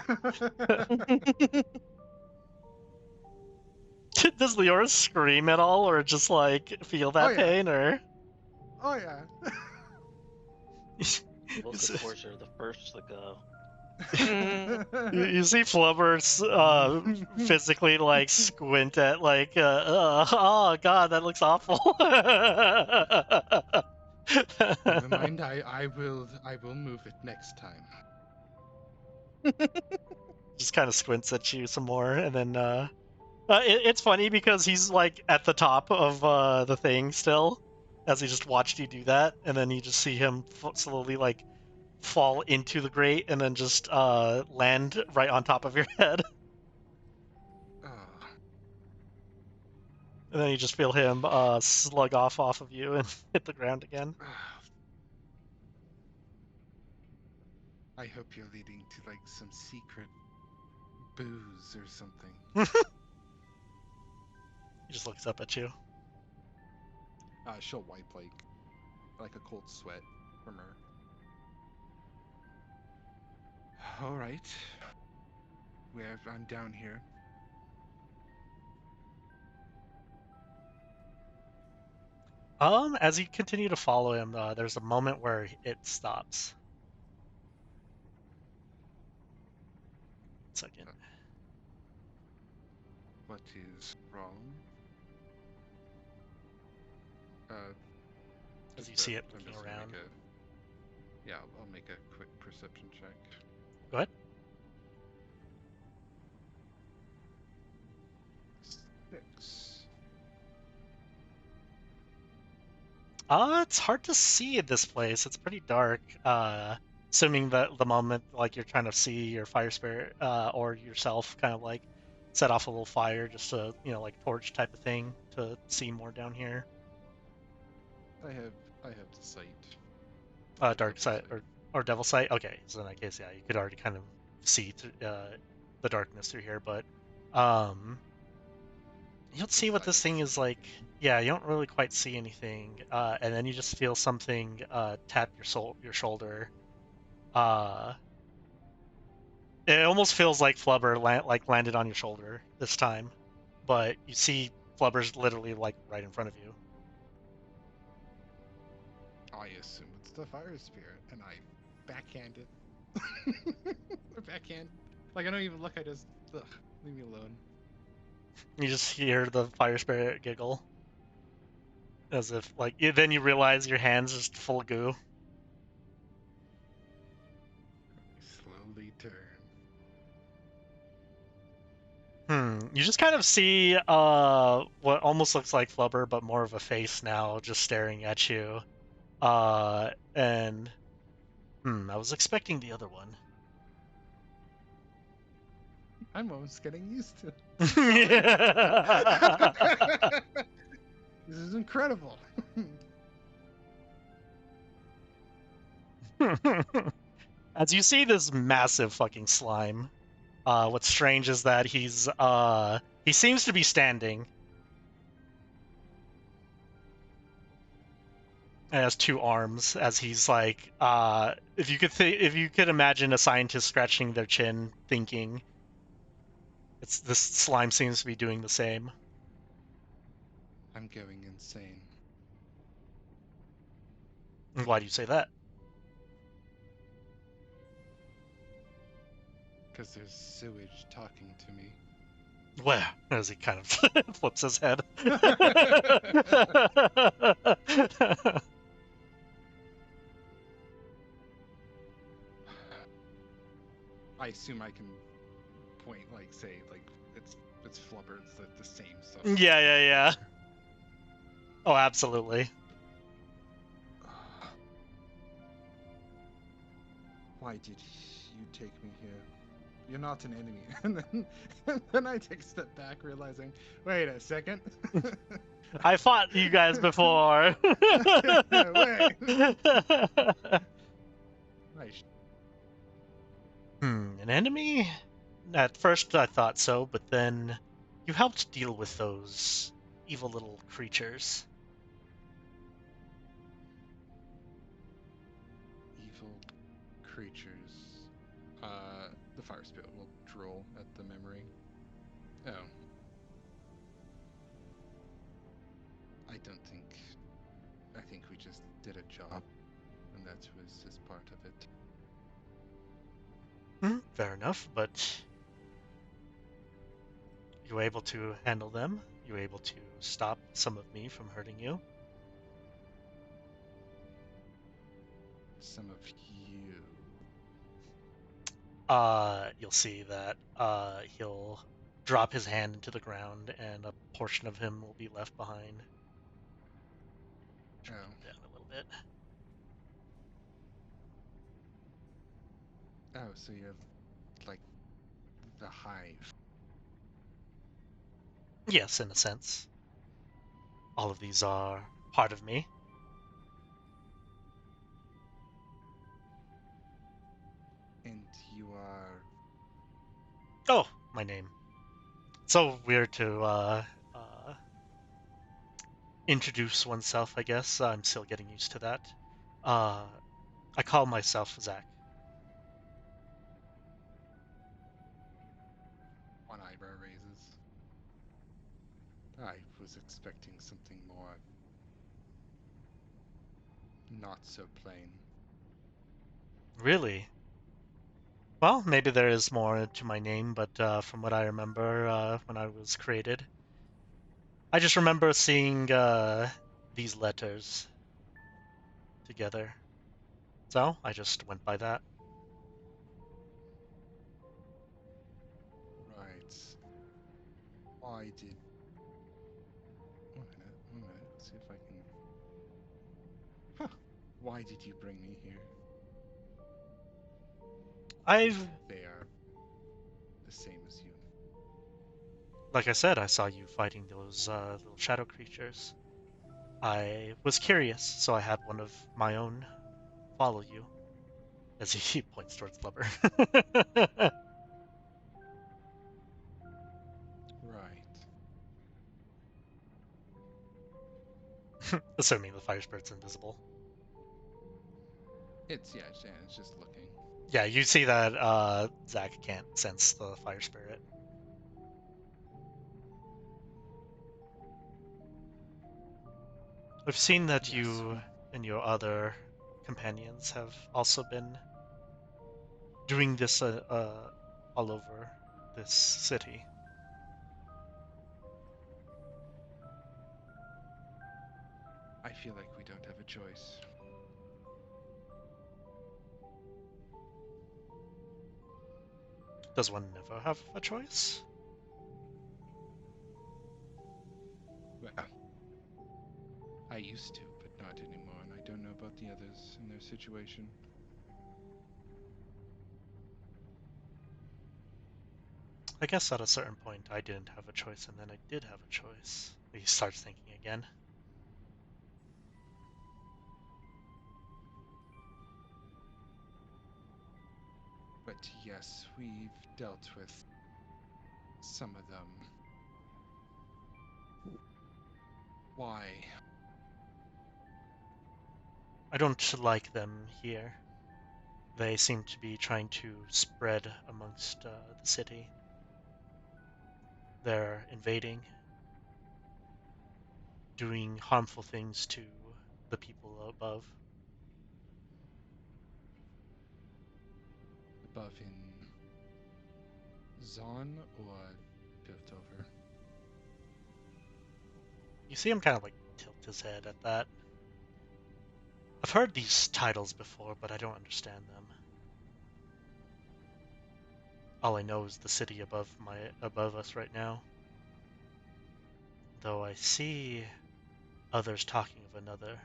Does Leora scream at all, or just like feel that yeah. pain, or? Oh yeah. Look of torture, the first to go. You see Flubber physically like squint at like oh god, that looks awful. Never mind, I will move it next time. Just kind of squints at you some more, and then it's funny because he's like at the top of the thing still, as he just watched you do that, and then you just see him slowly like fall into the grate, and then just land right on top of your head. Oh, And then you just feel him slug off of you and hit the ground again. I hope you're leading to like some secret booze or something. He just looks up at you. She'll wipe like a cold sweat from her. All right, I'm down here. As you continue to follow him, there's a moment where it stops. 1 second. What is wrong? As you see it I'm looking just gonna around. I'll make a quick perception check. Go ahead. 6. It's hard to see in this place. It's pretty dark. Assuming that the moment like you're trying to see your fire spirit, or yourself kind of like set off a little fire just to, like torch type of thing to see more down here. I have the sight. The Dark devil sight or devil sight. Okay, so in that case, yeah, you could already kind of see through, the darkness through here, but you don't see what this thing is like. Yeah, you don't really quite see anything, and then you just feel something tap your shoulder. Uh, it almost feels like Flubber landed on your shoulder this time, but you see Flubber's literally like right in front of you. I assume it's the fire spirit, and I backhand it. Backhand. Like I don't even look. I just leave me alone. You just hear the fire spirit giggle, as if like then you realize your hand's just full of goo. Slowly turn. You just kind of see what almost looks like Flubber, but more of a face now, just staring at you. And I was expecting the other one. I'm almost getting used to Yeah. This is incredible. As you see this massive fucking slime, what's strange is that he seems to be standing. And has two arms, as he's like, if you could imagine a scientist scratching their chin, thinking, this slime seems to be doing the same. I'm going insane. Why do you say that? Because there's sewage talking to me. Where? As he kind of flips his head. I assume I can point, like, say, like, it's Flubber, it's the same stuff. Yeah. Oh, absolutely. Why did you take me here? You're not an enemy. And then I take a step back, realizing, wait a second. I fought you guys before. Wait. Nice. An enemy? At first I thought so, but then you helped deal with those evil little creatures. Evil creatures. The fire spirit will drool at the memory. Oh. I think we just did a job, and that was just part of it. Fair enough, but you were able to handle them. You were able to stop some of me from hurting you. Some of you. You'll see that he'll drop his hand into the ground, and a portion of him will be left behind. Oh. Down a little bit. Oh, so you have, like, the hive. Yes, in a sense. All of these are part of me. And you are... Oh, my name. So weird to introduce oneself, I guess. I'm still getting used to that. I call myself Zach. One eyebrow raises. I was expecting something more... not so plain. Really? Well, maybe there is more to my name, but from what I remember when I was created, I just remember seeing these letters together. So I just went by that. Right. Why did... One minute. Let's see if I can... Why did you bring me here? I've, They are the same as you. like I said, I saw you fighting those little shadow creatures. I was curious, so I had one of my own follow you. As he points towards Flubber. Right. Assuming the fire spirit's invisible. It's just looking. Yeah, you see that Zach can't sense the fire spirit. I've seen that Yes, you and your other companions have also been doing this all over this city. I feel like we don't have a choice. Does one never have a choice? Well, I used to, but not anymore, and I don't know about the others and their situation. I guess at a certain point I didn't have a choice, and then I did have a choice. He starts thinking again. But yes, we've dealt with some of them. Why? I don't like them here. They seem to be trying to spread amongst the city. They're invading, doing harmful things to the people above. Above in Zon or Piltover? You see him kind of like tilt his head at that. I've heard these titles before, but I don't understand them. All I know is the city above us right now. Though I see others talking of another.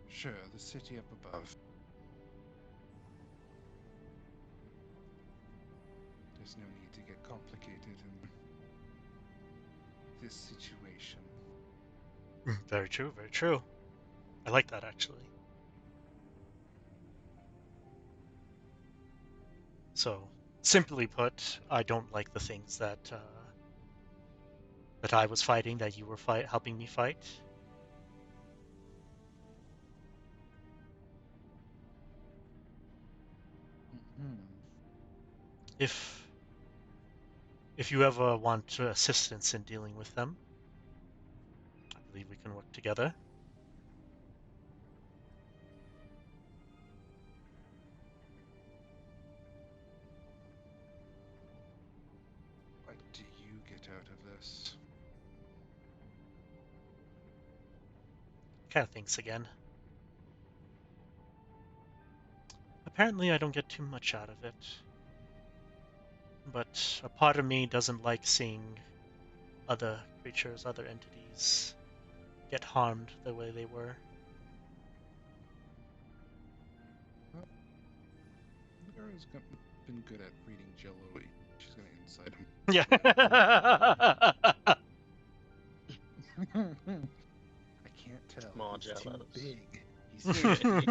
Sure, the city up above. There's no need to get complicated in this situation. Very true, very true. I like that actually. So, simply put, I don't like the things that that I was fighting, that you were helping me fight. Mm-hmm. If if you ever want assistance in dealing with them, I believe we can work together. What do you get out of this? Kind of thinks again. Apparently, I don't get too much out of it. But a part of me doesn't like seeing other creatures, other entities get harmed the way they were. Well, Laura's been good at reading Jello. She's gonna insight him. Yeah. I can't tell. Small He's too jellos. big. He's too big.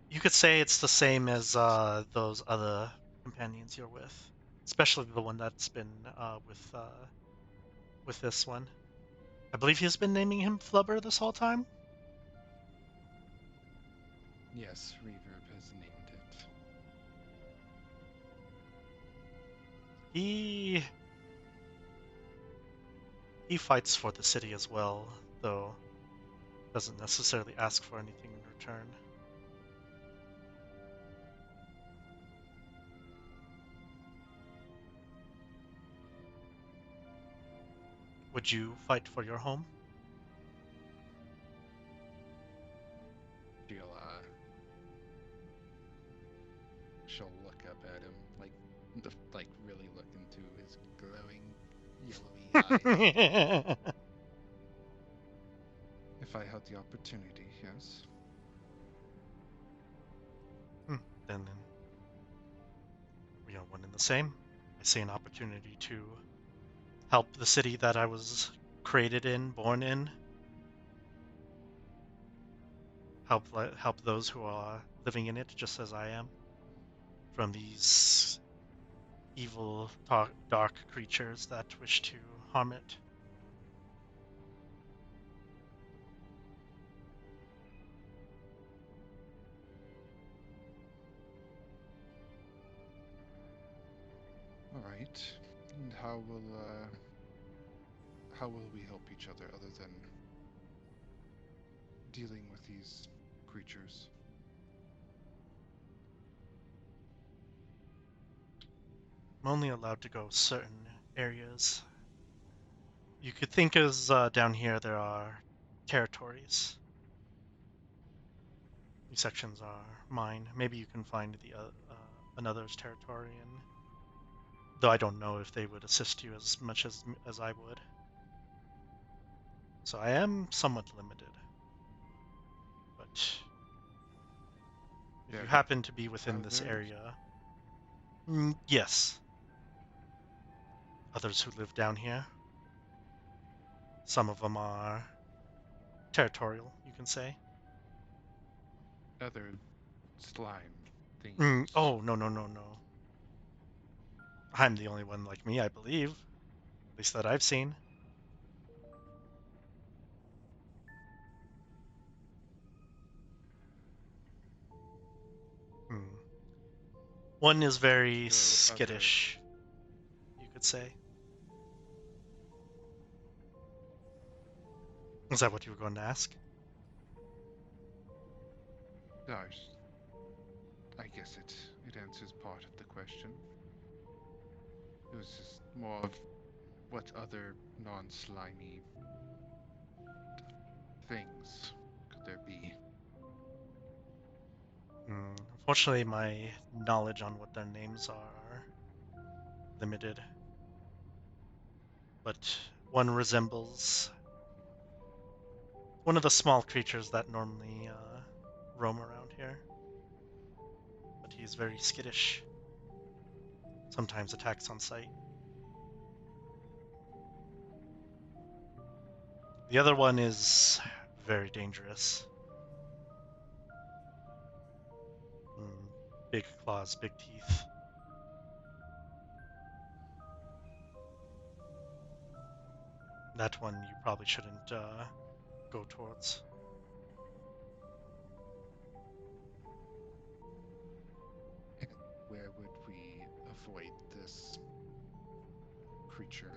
You could say it's the same as those other companions you're with, especially the one that's been with this one. I believe he's been naming him Flubber this whole time. Yes, Reverb has named it. He fights for the city as well, though doesn't necessarily ask for anything in return. Would you fight for your home? she'll look up at him, like really look into his glowing yellowy eyes. If I had the opportunity, yes. Then we are one and the same. I see an opportunity to help the city that I was created in, born in. Help those who are living in it, just as I am, from these evil, dark creatures that wish to harm it. All right. And how will we help each other other than dealing with these creatures? I'm only allowed to go certain areas. You could think as down here there are territories. These sections are mine. Maybe you can find another's territory, and though I don't know if they would assist you as much as I would. So I am somewhat limited. But if There you are happen to be within this others? area, yes, others who live down here. Some of them are territorial, you can say. Other slime things. Oh, no, no, no, no. I'm the only one like me, I believe. At least that I've seen. Hmm. One is very So other skittish, you could say. Is that what you were going to ask? gosh, I guess it answers part of the question. It was just more of what other non-slimy things could there be? Unfortunately, my knowledge on what their names are limited. But one resembles one of the small creatures that normally roam around here. But he's very skittish. Sometimes attacks on sight. The other one is very dangerous. Big claws, big teeth. That one you probably shouldn't go towards. And where would we avoid this creature?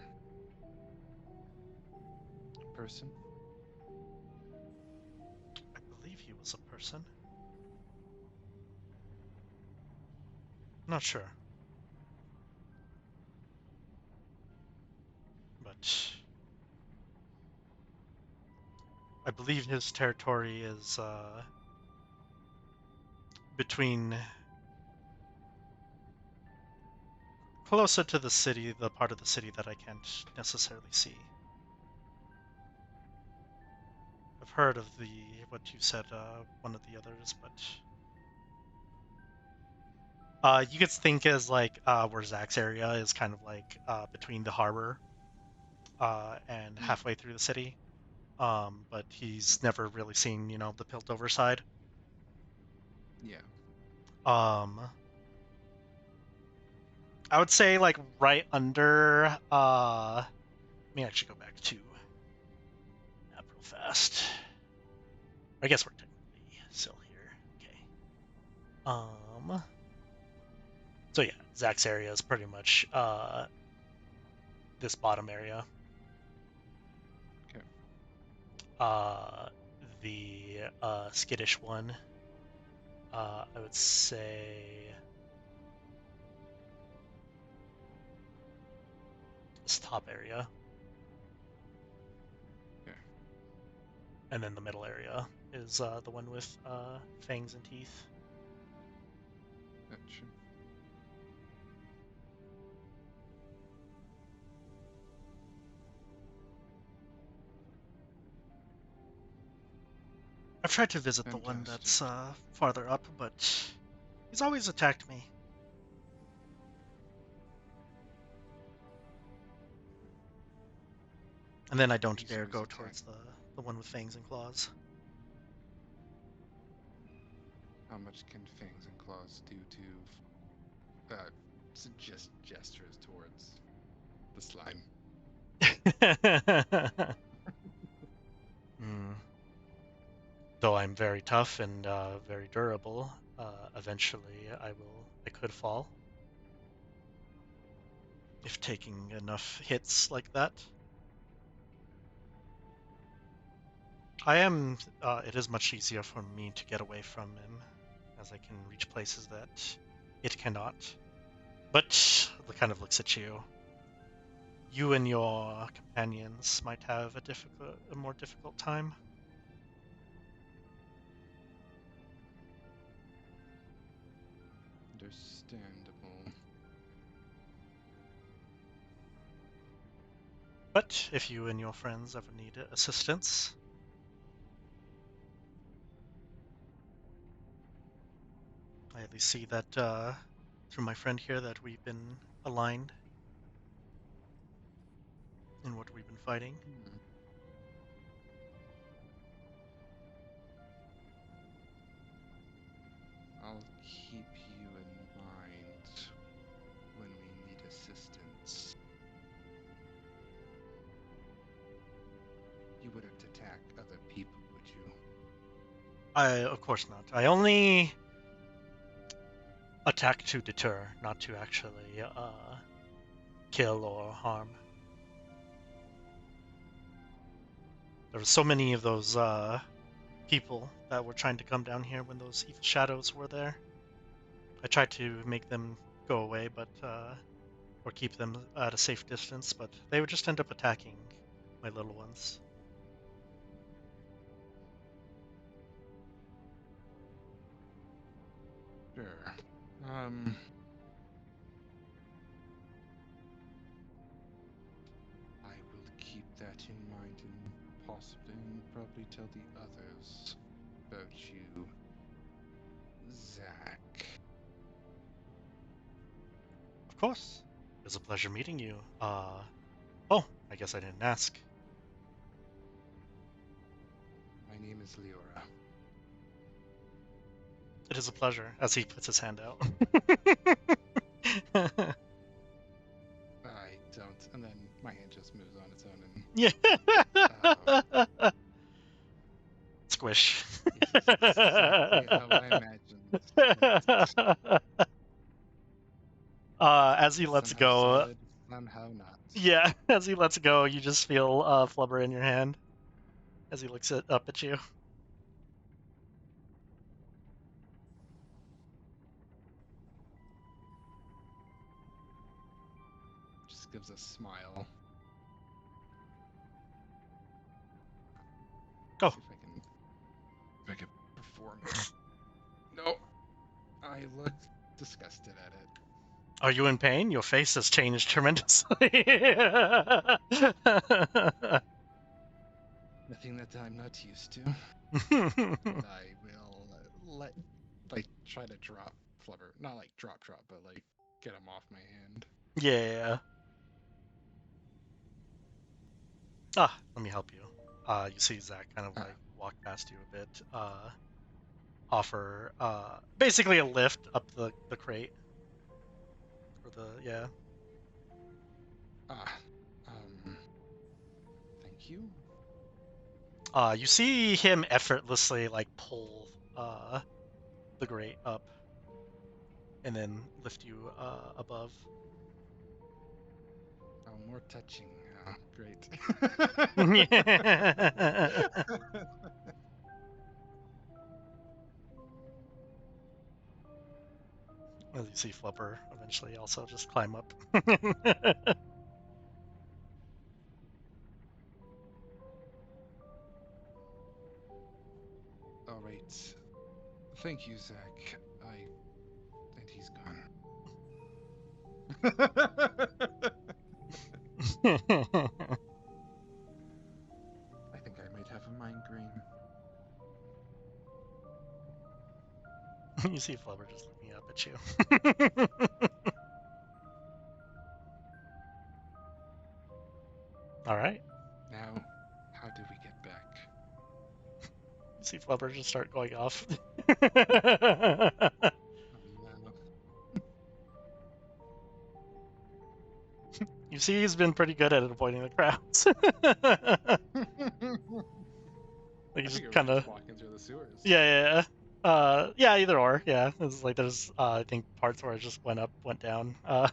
Person? I believe he was a person. Not sure. But I believe his territory is between closer to the city, the part of the city that I can't necessarily see. I've heard of what you said, one of the others, but you could think as like where Zach's area is kind of like between the harbor and halfway through the city. But he's never really seen, the Piltover side. Yeah. Um, I would say like right under. Let me actually go back to map real fast. I guess we're technically still here. Okay. So yeah, Zach's area is pretty much this bottom area. Okay. The skittish one, I would say this top area. Okay. And then the middle area. is the one with fangs and teeth. Gotcha. I've tried to visit the one that's Fantastic. farther up, but he's always attacked me. And then I don't He's dare always go attacked. towards the one with fangs and claws. How much can fangs and claws do to suggest gestures towards the slime? Hmm. Though I'm very tough and very durable, eventually I could fall if taking enough hits like that. It is much easier for me to get away from him, as I can reach places that it cannot. But it kind of looks at you. You and your companions might have a more difficult time. Understandable. But if you and your friends ever need assistance, I at least see that through my friend here that we've been aligned in what we've been fighting. I'll keep you in mind when we need assistance. You wouldn't attack other people, would you? Of course not. I only attack to deter, not to actually kill or harm. There were so many of those people that were trying to come down here when those evil shadows were there. I tried to make them go away, but or keep them at a safe distance, but they would just end up attacking my little ones. Sure. I will keep that in mind and probably tell the others about you, Zach. Of course. It was a pleasure meeting you. Oh, I guess I didn't ask. My name is Leora. It is a pleasure, as he puts his hand out. I don't, and then my hand just moves on its own and Yeah. Squish. it's exactly how I imagined. As he lets Somehow go, solid, somehow not. yeah, as he lets go, you just feel flubber in your hand as he looks up at you. Just gives a smile. Go. See if I can perform it. No, I look disgusted at it. Are you in pain? Your face has changed tremendously. Nothing that I'm not used to. But I will try to drop Flubber. Not like drop, but like get him off my hand. Yeah. Let me help you. You see Zach kind of like walk past you a bit. Offer basically a lift up the crate. Or yeah. Thank you. You see him effortlessly like pull the grate up and then lift you above. Oh, more touching. Oh, great. As you see Flubber eventually also just climb up. Thank you, Zach. And he's gone. I think I might have a migraine. You see Flubber just looking up at you. All right. Now, how do we get back? You see Flubber just start going off. No. You see, he's been pretty good at avoiding the crowds. Like I he's just figure we're kind of, just walking through the sewers. yeah. Yeah, either or, yeah. It's like there's, I think parts where it just went up, went down. All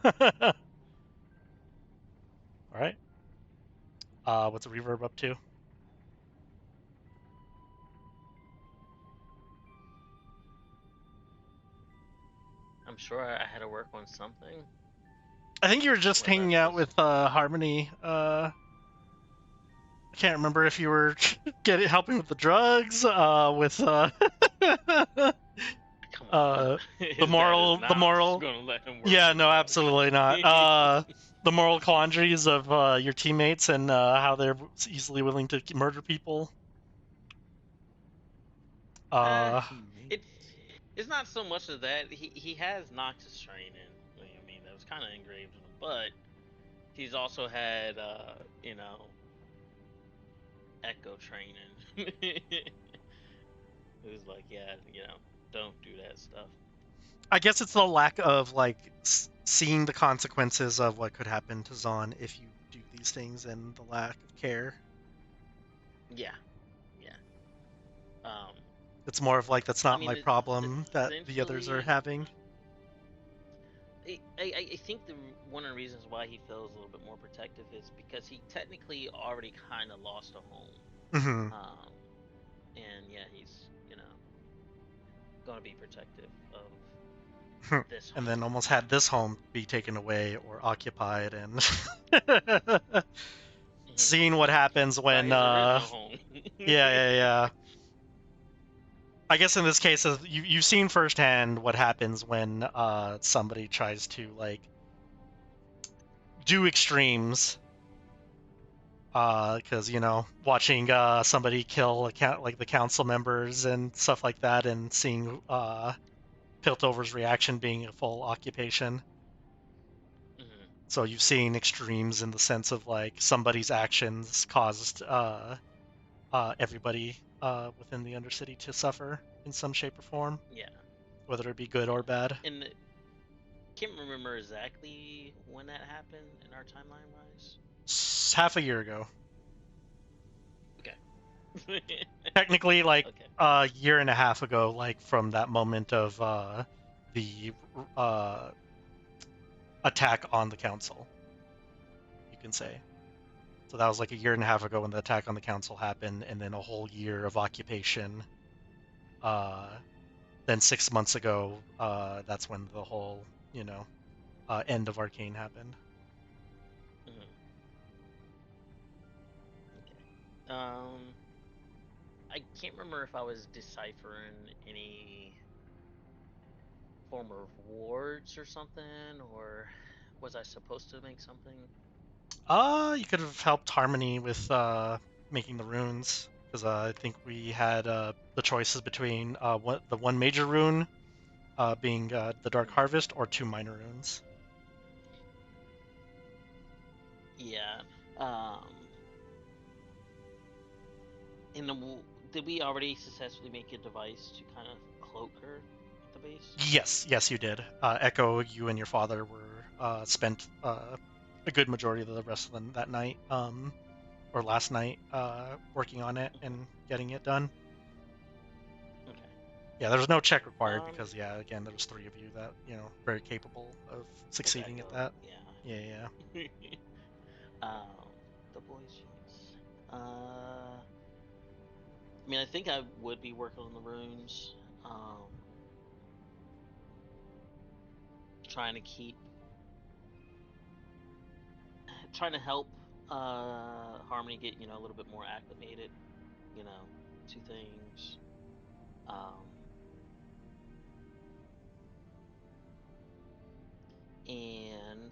right. What's the reverb up to? I'm sure I had to work on something. I think you were just What that hanging out is. with Harmony. I can't remember if you were helping with the drugs, with Come on. the His dad is moral, the not moral. going to let him work Yeah, the no, drugs. absolutely not. The moral quandaries of your teammates and how they're easily willing to murder people. uh, Teammates. it's it's not so much of that. He has Noxus training. I mean, that was kind of engraved in him, but he's also had Echo training. Who's like, yeah, don't do that stuff. I guess it's the lack of like seeing the consequences of what could happen to Zon if you do these things, and the lack of care. Yeah, yeah. It's more of like that's I not mean, my problem that the others are essentially, having. I think one of the reasons why he feels a little bit more protective is because he technically already kind of lost a home. Hmm. And yeah, he's gonna be protective of this And home. then almost had this home be taken away or occupied, and seeing what happens By when his original home. yeah. I guess in this case, you've seen firsthand what happens when somebody tries to like do extremes. Because watching somebody kill like the council members and stuff like that, and seeing Piltover's reaction being a full occupation. Mhm. So you've seen extremes in the sense of like somebody's actions caused everybody within the Undercity to suffer in some shape or form, Yeah. whether it be good or bad. And can't remember exactly when that happened in our timeline wise. Half a year ago. Okay. Technically, like Okay. a year and a half ago, like from that moment of the uh, attack on the council, you can say. So that was like a year and a half ago when the attack on the council happened, and then a whole year of occupation. Then 6 months ago, that's when the whole, end of Arcane happened. Mhm. Okay. I can't remember if I was deciphering any form of wards or something, or was I supposed to make something? You could have helped Harmony with making the runes, because I think we had the choices between the one major rune being the Dark Harvest, or two minor runes. Yeah. Um. And did we already successfully make a device to kind of cloak her at the base? Yes, you did. Echo, you and your father were spent a good majority of the rest of that night, or last night, working on it Mhm. and getting it done. Okay. Yeah, there's no check required Um. because again, there's three of you that very capable of With succeeding at Echo, that. yeah. Yeah. um. The boys' sheets. I mean, I think I would be working on the runes. Um. Trying to keep, trying to help Harmony get a little bit more acclimated, to things. Um, and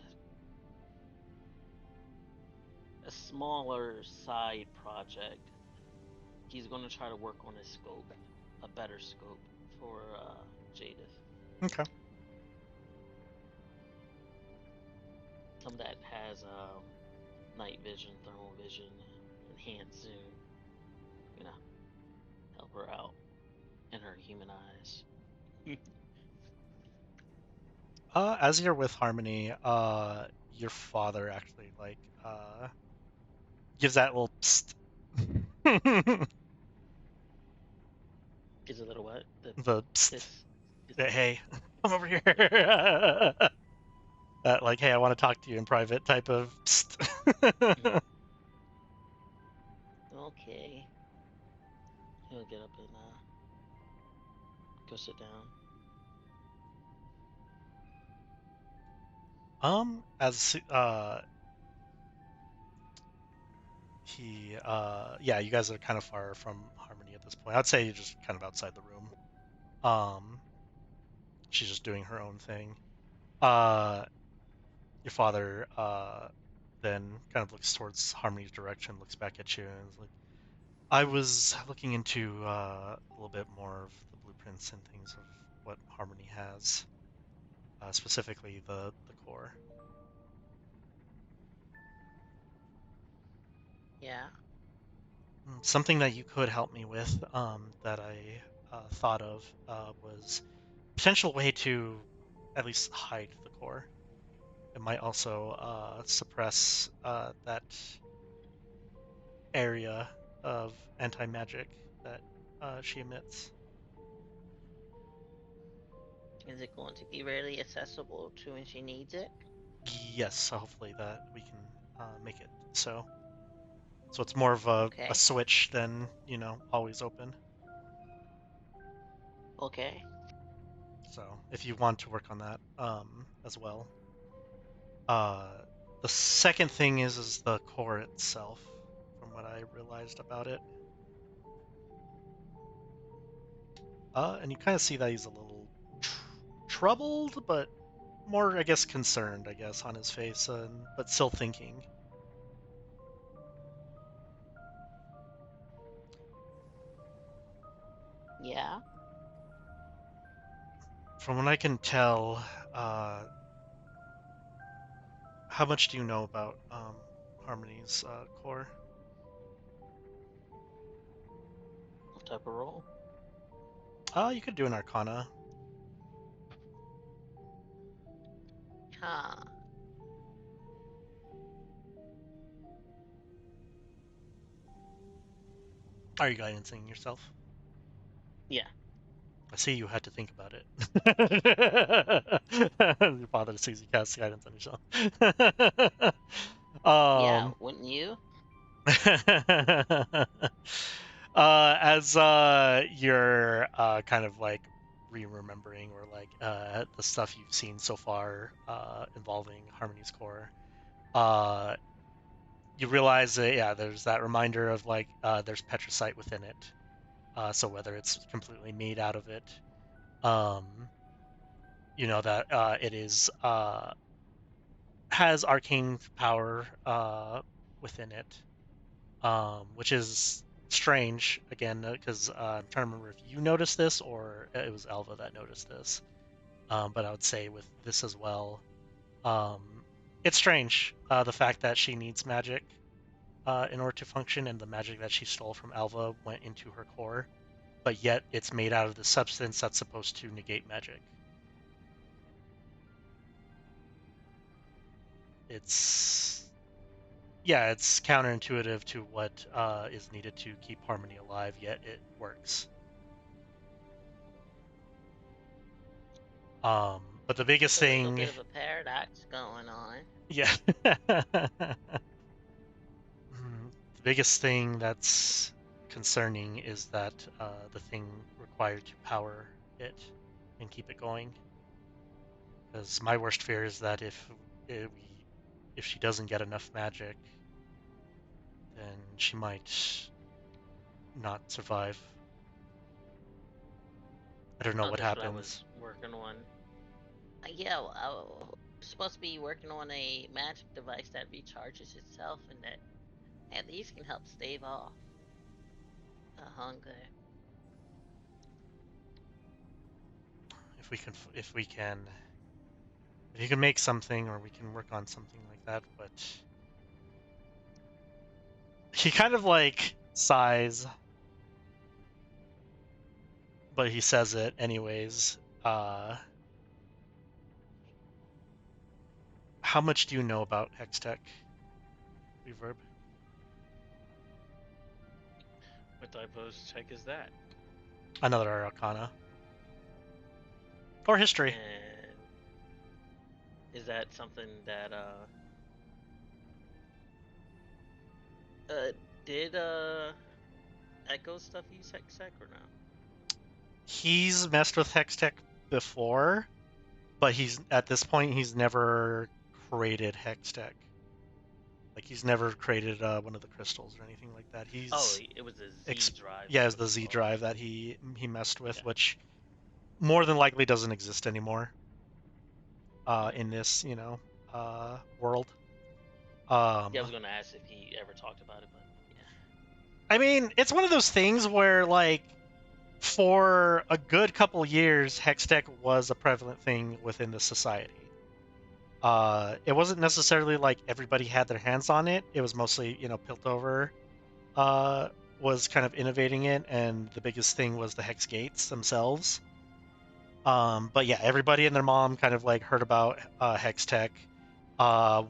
a smaller side project. He's going to try to work on his scope, a better scope for Jadith. Okay. Some that has night vision, thermal vision, enhanced zoom. You know, help her out in her human eyes. As you're with Harmony, your father actually gives that little psst. Is a little what? The psst. This. Hey, come over here. Like, hey, I want to talk to you in private type of psst. Okay. He'll get up and go sit down. As yeah, you guys are kind of far from Harmony at this point. I'd say you're just kind of outside the room. Um, she's just doing her own thing. Uh, your father then kind of looks towards Harmony's direction, looks back at you, and is like, I was looking into a little bit more of the blueprints and things of what Harmony has, specifically the core. Yeah. Something that you could help me with, that I thought of, was potential way to at least hide the core. It might also suppress that area of anti-magic that she emits. Is it going to be readily accessible to when she needs it? Yes, so hopefully that we can make it so. So it's more of a Okay. switch than, always open. Okay. So if you want to work on that as well. Uh, the second thing is the core itself, from what I realized about it. And you kind of see that he's a little troubled, but more, I guess, concerned, I guess, on his face, but still thinking. Yeah. From what I can tell, how much do you know about Harmony's core? What type of role? You could do an Arcana. Huh. Are you guidancing yourself? Yeah. I see you had to think about it. Your father sees you cast guidance on yourself. Yeah. um, Wouldn't you? as you're kind of like re-remembering or like the stuff you've seen so far involving Harmony's core, uh, you realize that yeah, there's that reminder of like there's petricite within it. So whether it's completely made out of it, um, that it is has arcane power within it, which is strange again because I'm trying to remember if you noticed this or it was Elva that noticed this. But I would say with this as well, um, it's strange the fact that she needs magic in order to function, and the magic that she stole from Alva went into her core, but yet it's made out of the substance that's supposed to negate magic. It's yeah, it's counterintuitive to what is needed to keep Harmony alive, yet it works. But the biggest It's a little thing, bit of a paradox going on. yeah, the biggest thing that's concerning is that the thing required to power it and keep it going. Because my worst fear is that if she doesn't get enough magic, then she might not survive. I don't know Oh, what that's what I happens. was working on. Yeah, we're supposed to be working on a magic device that recharges itself and that at least can help stave off hunger. If we can, if you can make something, or we can work on something like that. But he kind of like sighs, but he says it anyways. How much do you know about Hextech, Reverb? What type of tech is that? Another Arcana or history? And is that something that uh did Echo stuff use Hextech or no? He's messed with Hextech before, but he's at this point he's never created Hextech. Like he's never created one of the crystals or anything like that. Oh, He's it was a Z drive. yeah, Is it's what the it's Z called. drive that he messed with, Okay. which more than likely doesn't exist anymore Hmm. in this world. Yeah, I was gonna ask if he ever talked about it, but yeah. I mean, it's one of those things where like for a good couple years, Hextech was a prevalent thing within the society. It wasn't necessarily like everybody had their hands on it. It was mostly, Piltover uh, was kind of innovating it, and the biggest thing was the hex gates themselves. But yeah, everybody and their mom kind of like heard about Hex Tech.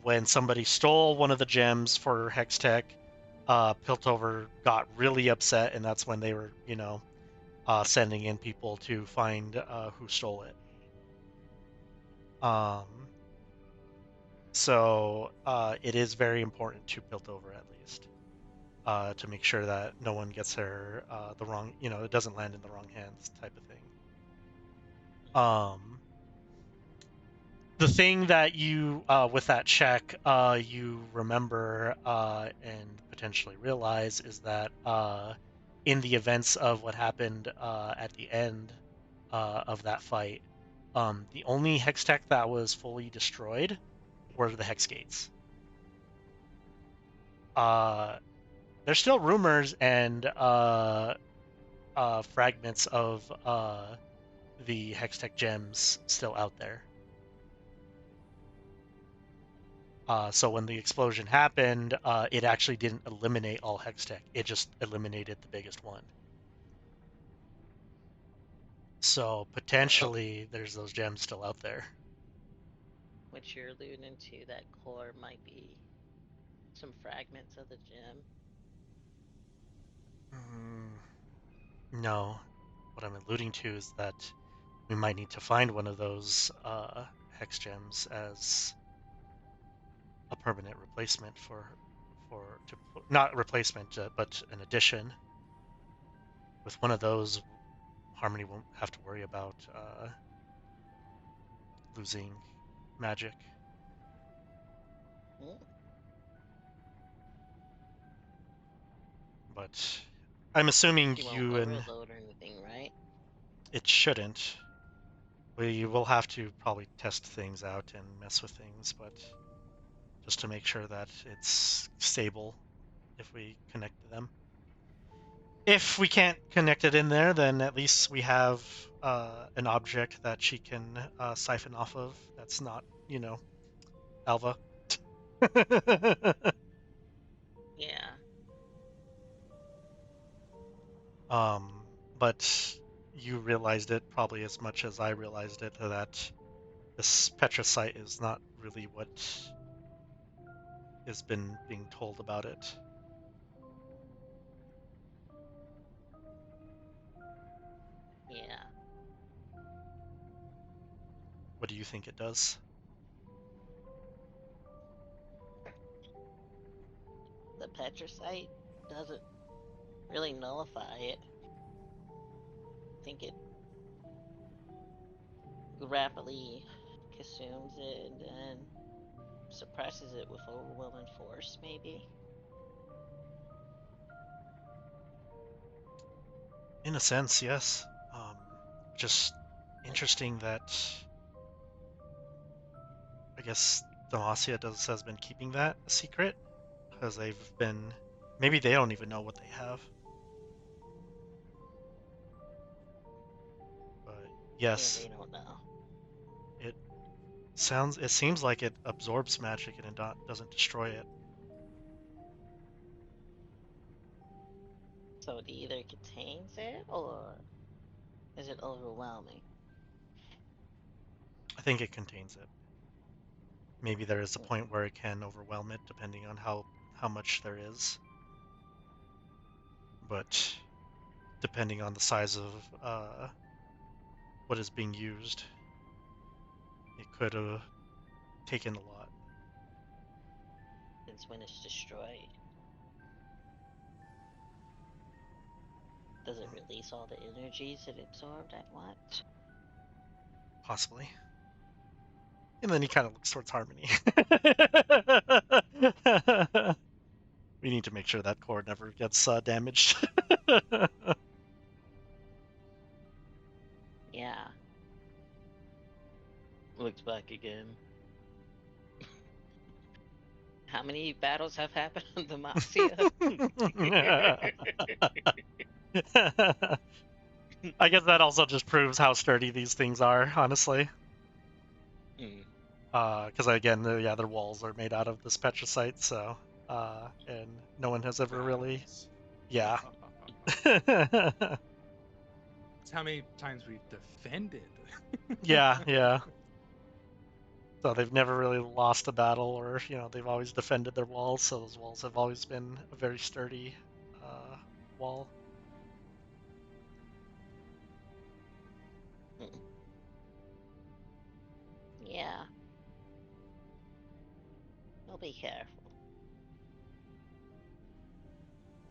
When somebody stole one of the gems for Hex Tech, Piltover got really upset, and that's when they were, sending in people to find who stole it. Um, so it is very important to Piltover at least. To make sure that no one gets the wrong, it doesn't land in the wrong hands, type of thing. The thing that you, with that check, you remember and potentially realize is that in the events of what happened at the end of that fight, the only hex tech that was fully destroyed were the hex gates. Uh, there's still rumors and fragments of the Hextech gems still out there. So when the explosion happened, it actually didn't eliminate all Hextech. It just eliminated the biggest one. So potentially there's those gems still out there. What you're alluding to, that core might be some fragments of the gem. Mm, no. What I'm alluding to is that we might need to find one of those hex gems as a permanent replacement not replacement, but an addition. With one of those, Harmony won't have to worry about losing magic. Mm. But I'm assuming She won't you and overload or anything, right? it shouldn't. We will have to probably test things out and mess with things, but just to make sure that it's stable if we connect to them. If we can't connect it in there, then at least we have an object that she can siphon off of that's not, Alva. Yeah. But you realized it probably as much as I realized it that this Petra site is not really what has been being told about it. Yeah. What do you think it does? The petricite doesn't really nullify it. I think it rapidly consumes it and then suppresses it with overwhelming force, maybe. In a sense, yes. just interesting that I guess Demacia has been keeping that a secret because they've been maybe they don't even know what they have. But Yeah, yes, they don't know. it seems like it absorbs magic and it doesn't destroy it. So it either contains it or is it overwhelming? I think it contains it. Maybe there is a point where it can overwhelm it depending on how much there is. But depending on the size of what is being used, it could have taken a lot. Since when it's destroyed, does it release all the energies it absorbed at once? Possibly. And then he kind of looks towards Harmony. We need to make sure that core never gets damaged. Yeah. Looks back again. How many battles have happened on Demacia? I guess that also just proves how sturdy these things are, honestly. Mm. Because again, their walls are made out of this petricite, so and no one has ever really, Battles. yeah. It's how many times we've defended. Yeah. So they've never really lost a battle, or they've always defended their walls. So those walls have always been a very sturdy wall. Mm. Yeah. We'll be careful.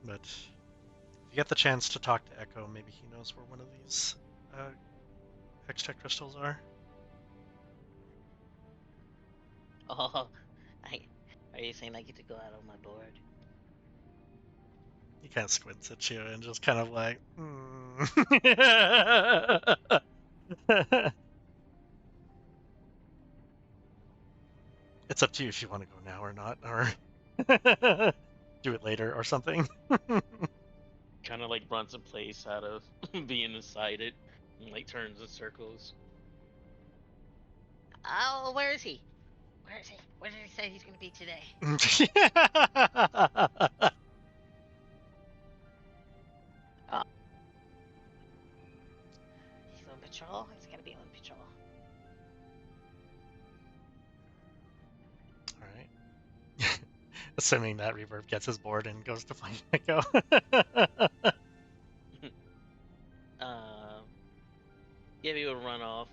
But if you get the chance to talk to Echo, maybe he knows where one of these Hextech crystals are. Oh, are you saying I get to go out on my board? He kind of squints at you and just kind of like, It's up to you if you want to go now or not, or do it later or something. Kind of like runs in place out of being inside it, and like turns in circles. Oh, where is he? Where is he? Where did he say he's gonna be today? Oh, he's on patrol. He's gotta be on patrol. All right. Assuming that Reverb gets his board and goes to find Echo. Yeah, we would run off.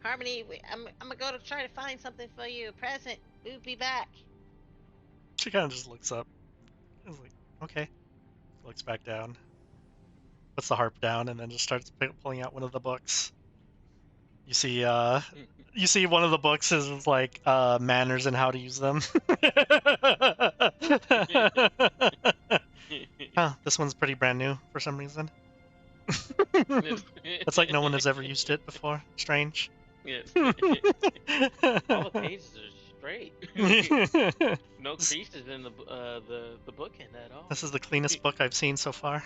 Harmony, I'm gonna go to try to find something for you. A present. We'll be back. She kind of just looks up. I was like, okay. Looks back down. Puts the harp down and then just starts pulling out one of the books. You see, one of the books is like manners and how to use them. Huh, this one's pretty brand new for some reason. It's like no one has ever used it before. Strange. Yes. All the pages are straight. No creases in the bookend at all. This is the cleanest book I've seen so far.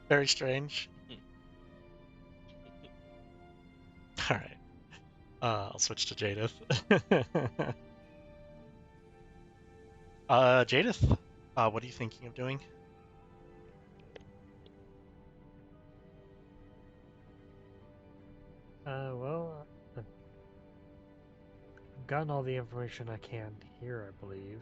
Very strange. All right. I'll switch to Jadith. Jadith, what are you thinking of doing? Well, I've gotten all the information I can here, I believe.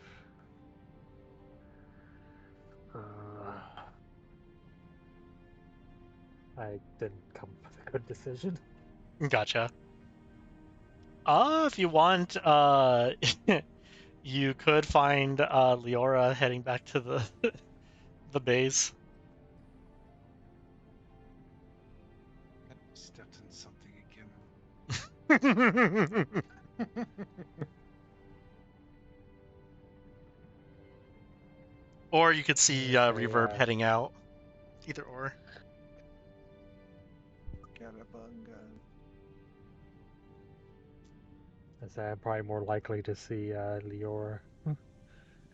I didn't come up with a good decision. Gotcha. If you want, you could find Leora heading back to the the base. I stepped in something again. Or you could see Okay, Reverb yeah. heading out. Either or. Cowabunga. I say I'm probably more likely to see Lior.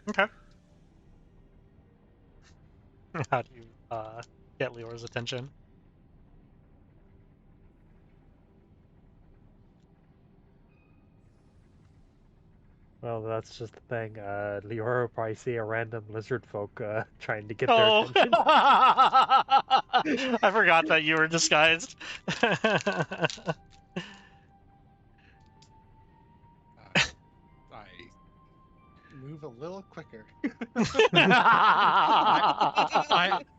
Okay. How do you get Lior's attention? Well, that's just the thing. Lior will probably see a random lizard folk trying to get their Oh, attention. I forgot that you were disguised. I move a little quicker.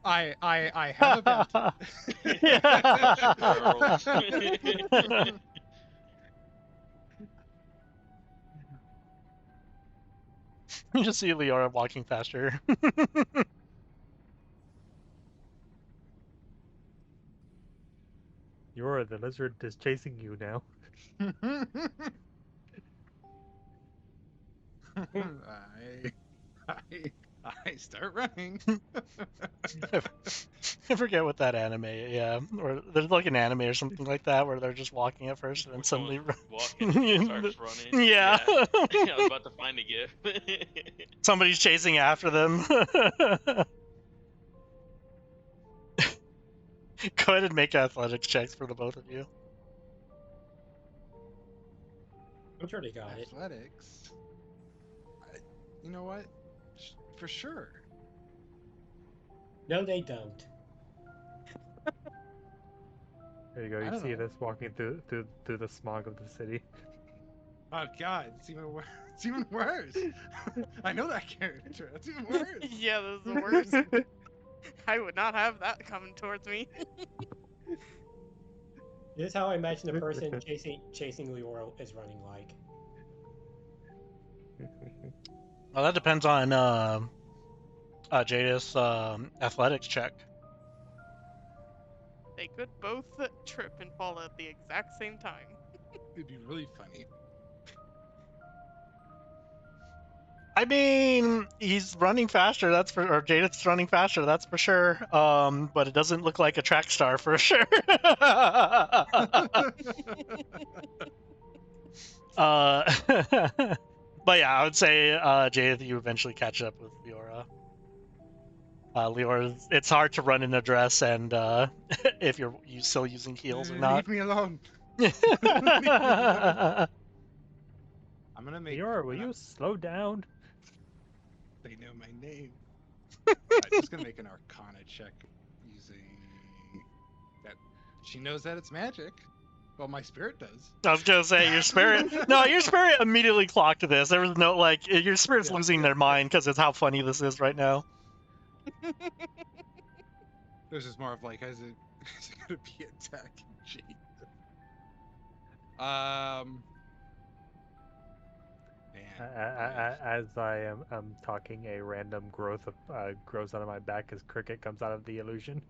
I I have a bounty. You just see Leora walking faster. Lior, the lizard is chasing you now. I start running. I forget what that anime, yeah, or there's like an anime or something like that where they're just walking at first and then Which one suddenly was walking and then starts running? Yeah. I was about to find a gif. Somebody's chasing after them. Go ahead and make athletics checks for the both of you. I'm sure they got it. Athletics. You know what? For sure. No, they don't. There you go. I You don't see know. this walking through the smog of the city. Oh God, it's even worse. It's even worse. I know that character. That's even worse. Yeah, that's the worst. I would not have that coming towards me. This is how I imagine the person chasing Leora is running like. Well, that depends on Jadis' athletics check. They could both trip and fall at the exact same time. It'd be really funny. I mean, he's running faster. That's for, or Jadis running faster. That's for sure. But it doesn't look like a track star for sure. But yeah, I would say Jadis, you eventually catch up with Leora. Leora, it's hard to run in a dress, and if you're still using heels or not. Leave me alone. Leave me alone. I'm gonna make. Lior, will you slow down? They know my name. I'm just gonna make an Arcana check using that. She knows that it's magic. Well, my spirit does. I was gonna say your spirit. No, your spirit immediately clocked this. There was no like your spirit's Yeah, losing their mind because it's how funny this is right now. This is more of like, is it gonna be attacking Jesus? Man, As I am talking, a random growth grows out of my back as Cricket comes out of the illusion.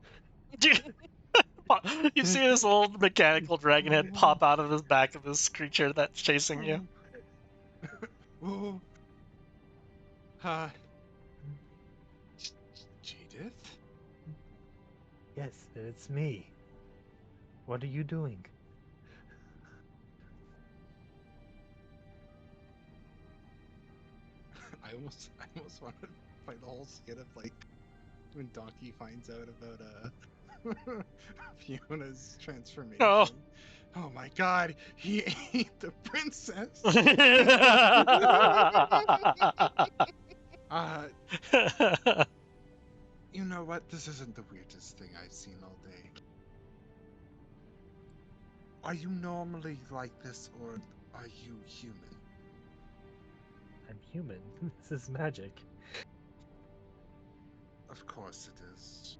You see this old mechanical dragon head pop out of the back of this creature that's chasing you. Whoa. Judith? Yes, it's me. What are you doing? I almost wanted to play the whole skit of like when Donkey finds out about Fiona's transformation. Oh. Oh my God, he ate the princess. You know what? This isn't the weirdest thing I've seen all day. Are you normally like this, or are you human? I'm human. This is magic. Of course it is.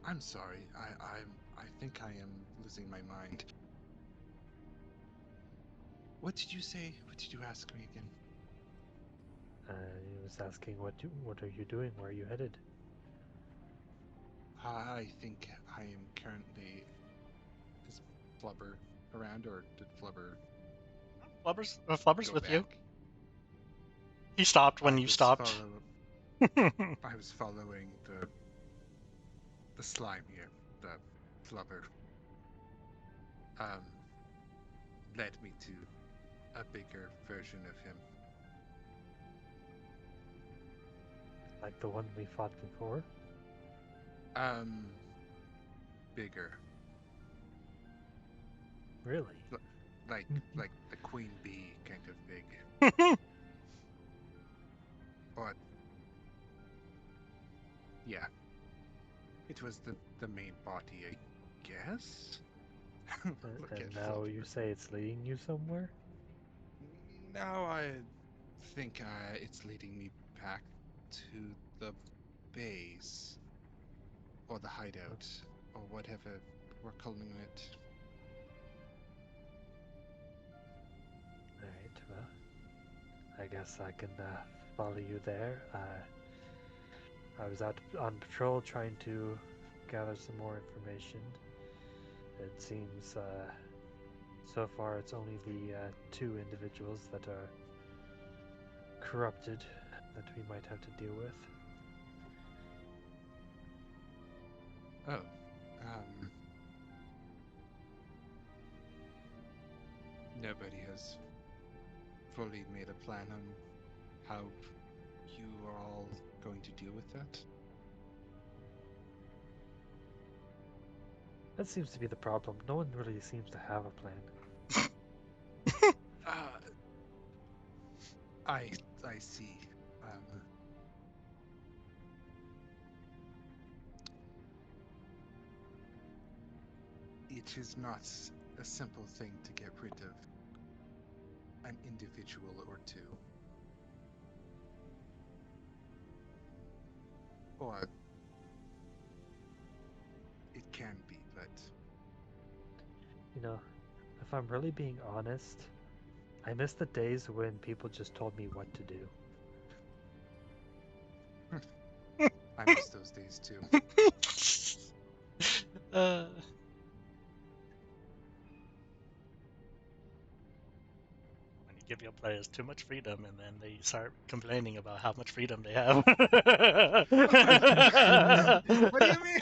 I'm sorry. I think I am losing my mind. What did you say? What did you ask me again? I was asking what are you doing? Where are you headed? I think I am currently, as Flubber around, or did Flubber Flubber's go with you. back? He stopped when I you was stopped. I was following the slime here. The Flubber led me to a bigger version of him. Like the one we fought before? Bigger. Really? Like the queen bee kind of big. But yeah, it was the main body, I guess. Look And at now you Flubber. say it's leading you somewhere? Now I think it's leading me back to the base or the hideout or whatever we're calling it. Alright, well, I guess I can follow you there. I was out on patrol trying to gather some more information. It seems so far it's only the two individuals that are corrupted that we might have to deal with. Oh, nobody has fully made a plan on how you are all going to deal with that. That seems to be the problem. No one really seems to have a plan. I see. It is not a simple thing to get rid of an individual or two. Or it can be, but You know, if I'm really being honest, I miss the days when people just told me what to do. I miss those days too. When you give your players too much freedom and then they start complaining about how much freedom they have. What do you mean?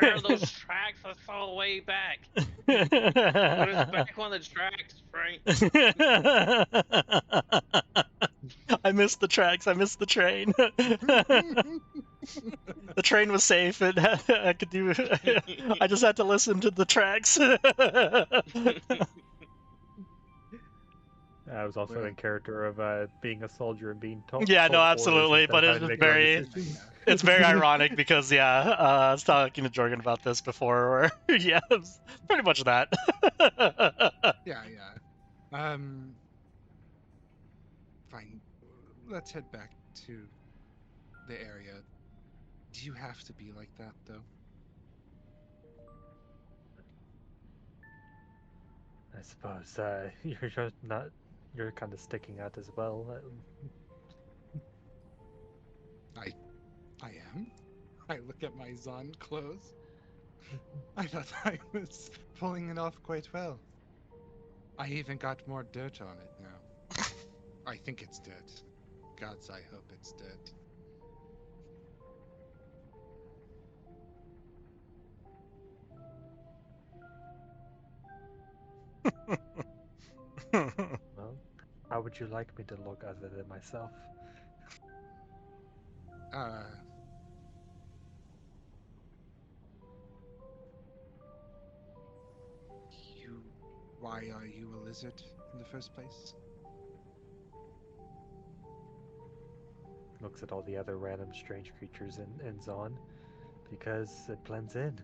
Where are those tracks I saw way back? Put us back on the tracks, Frank. I missed the tracks. I missed the train. The train was safe, and I could do. I just had to listen to the tracks. I was also Well, in character of being a soldier and being told Yeah, no, orders absolutely, and then but it's having to just make my own very, decisions. it's very ironic because yeah, I was talking to Jorgen about this before. Where yeah, it was pretty much that. yeah. Fine. Let's head back to the area. Do you have to be like that, though? I suppose you're just not. You're kind of sticking out as well. I am. I look at my Zon clothes. I thought I was pulling it off quite well. I even got more dirt on it now. I think it's dirt. Gods, I hope it's dirt. Well, how would you like me to look other than myself? Uh, you. Why are you a lizard in the first place? Looks at all the other random strange creatures in Zon, because it blends in.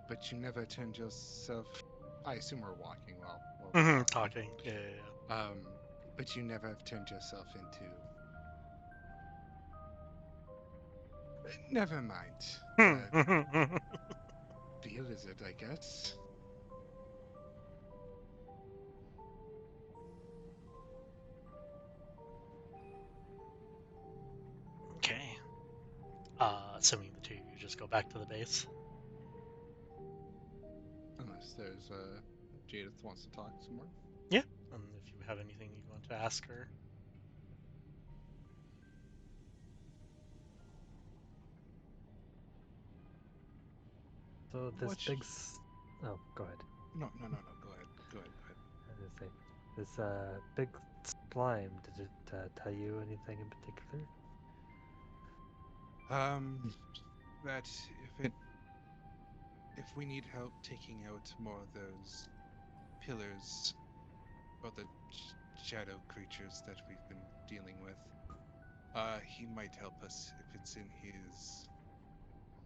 But you never turned yourself. I assume we're walking while we're talking. Talking, yeah. But you never have turned yourself into. Never mind. Be a lizard, I guess. Okay. Assuming the two of you just go back to the base. unless there's Jadith wants to talk some more. Yeah, and if you have anything you want to ask her. So this What? big. Oh, go ahead. No. Go ahead. Go ahead. I was gonna say, this big slime. Did it tell you anything in particular? That if we need help taking out more of those pillars or the shadow creatures that we've been dealing with, he might help us if it's in his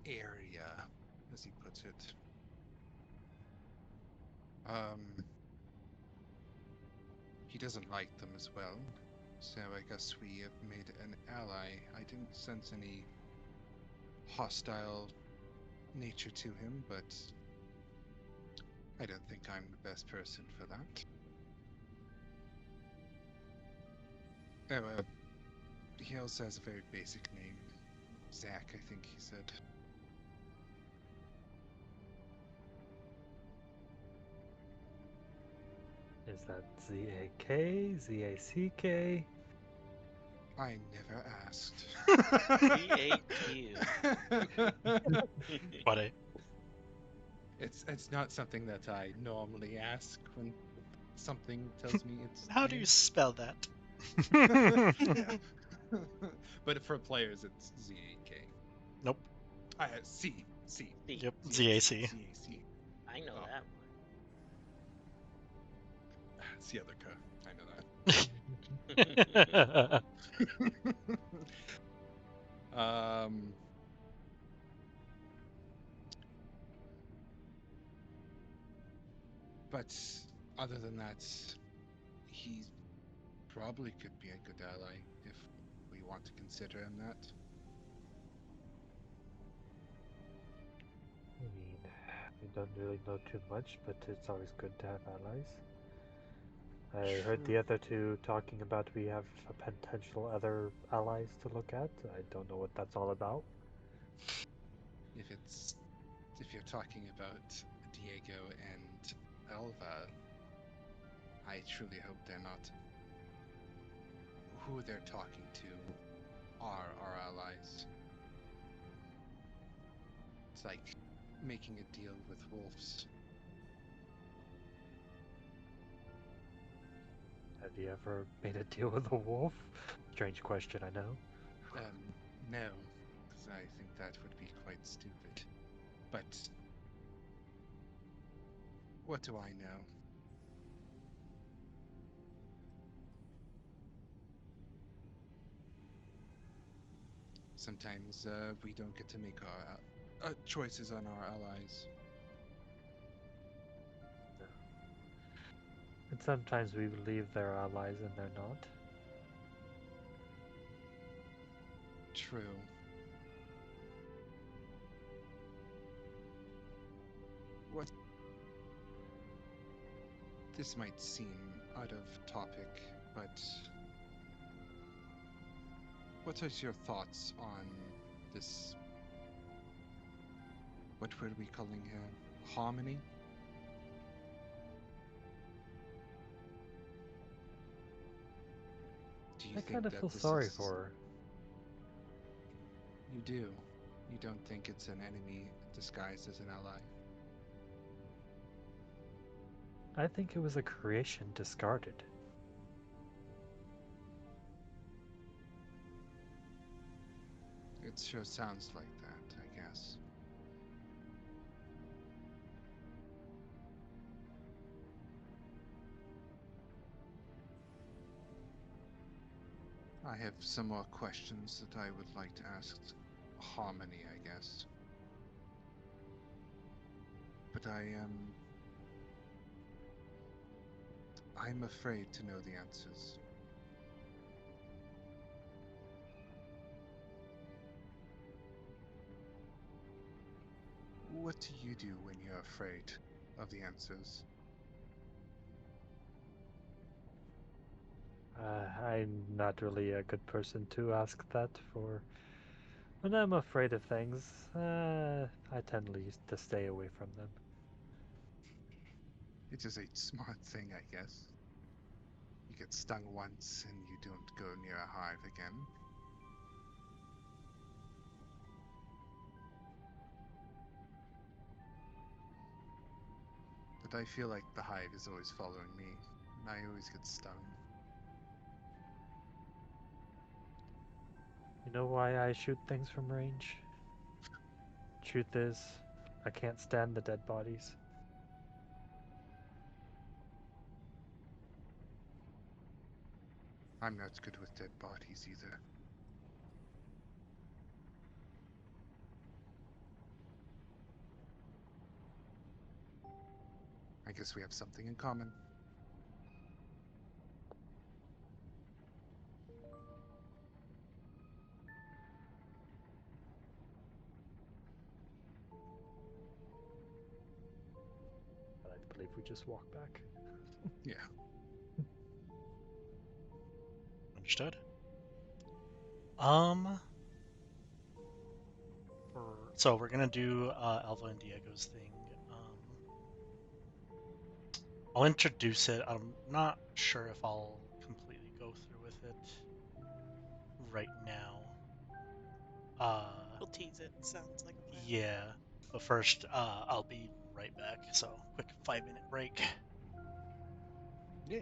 area, as he puts it. Um, he doesn't like them as well, so I guess we have made an ally. I didn't sense any hostile nature to him, but I don't think I'm the best person for that. Oh, he also has a very basic name. Zach, I think he said. Is that Z-A-K? Z-A-C-K? I never asked. CAQ. Buddy. It's not something that I normally ask when something tells me its How do you name. spell that? But for players, it's Z-A-K. Nope. C. Yep. Z-A-C. ZAC. Z-A-C. I know Oh. that It's the other K. I know that. But other than that, he probably could be a good ally if we want to consider him that. I mean, we don't really know too much, but it's always good to have allies. I heard the True. other two talking about we have potential other allies to look at. I don't know what that's all about. If you're talking about Diego and Elva, I truly hope they're not. Who they're talking to are our allies. It's like making a deal with wolves. Have you ever made a deal with a wolf? Strange question, I know. No, because I think that would be quite stupid. But what do I know? Sometimes we don't get to make our choices on our allies. And sometimes we believe they're allies and they're not. True. What? This might seem out of topic, but what are your thoughts on this? What were we calling her? Harmony? Do you I think kind of that feel this sorry is. for her. You do? You don't think it's an enemy disguised as an ally? I think it was a creation discarded. It sure sounds like that, I guess. I have some more questions that I would like to ask Harmony, I guess. But I'm afraid to know the answers. What do you do when you're afraid of the answers? I'm not really a good person to ask that for. When I'm afraid of things, I tend to stay away from them. It is a smart thing, I guess. You get stung once and you don't go near a hive again. But I feel like the hive is always following me, and I always get stung. You know why I shoot things from range? Truth is, I can't stand the dead bodies. I'm not good with dead bodies either. I guess we have something in common. But I believe we just walk back. Yeah. Understood. Um, so we're gonna do Alva and Diego's thing. I'll introduce it. I'm not sure if I'll completely go through with it right now. We'll tease it. Sounds like a plan. Yeah, but first, I'll be right back. So, quick 5-minute break. Yeah.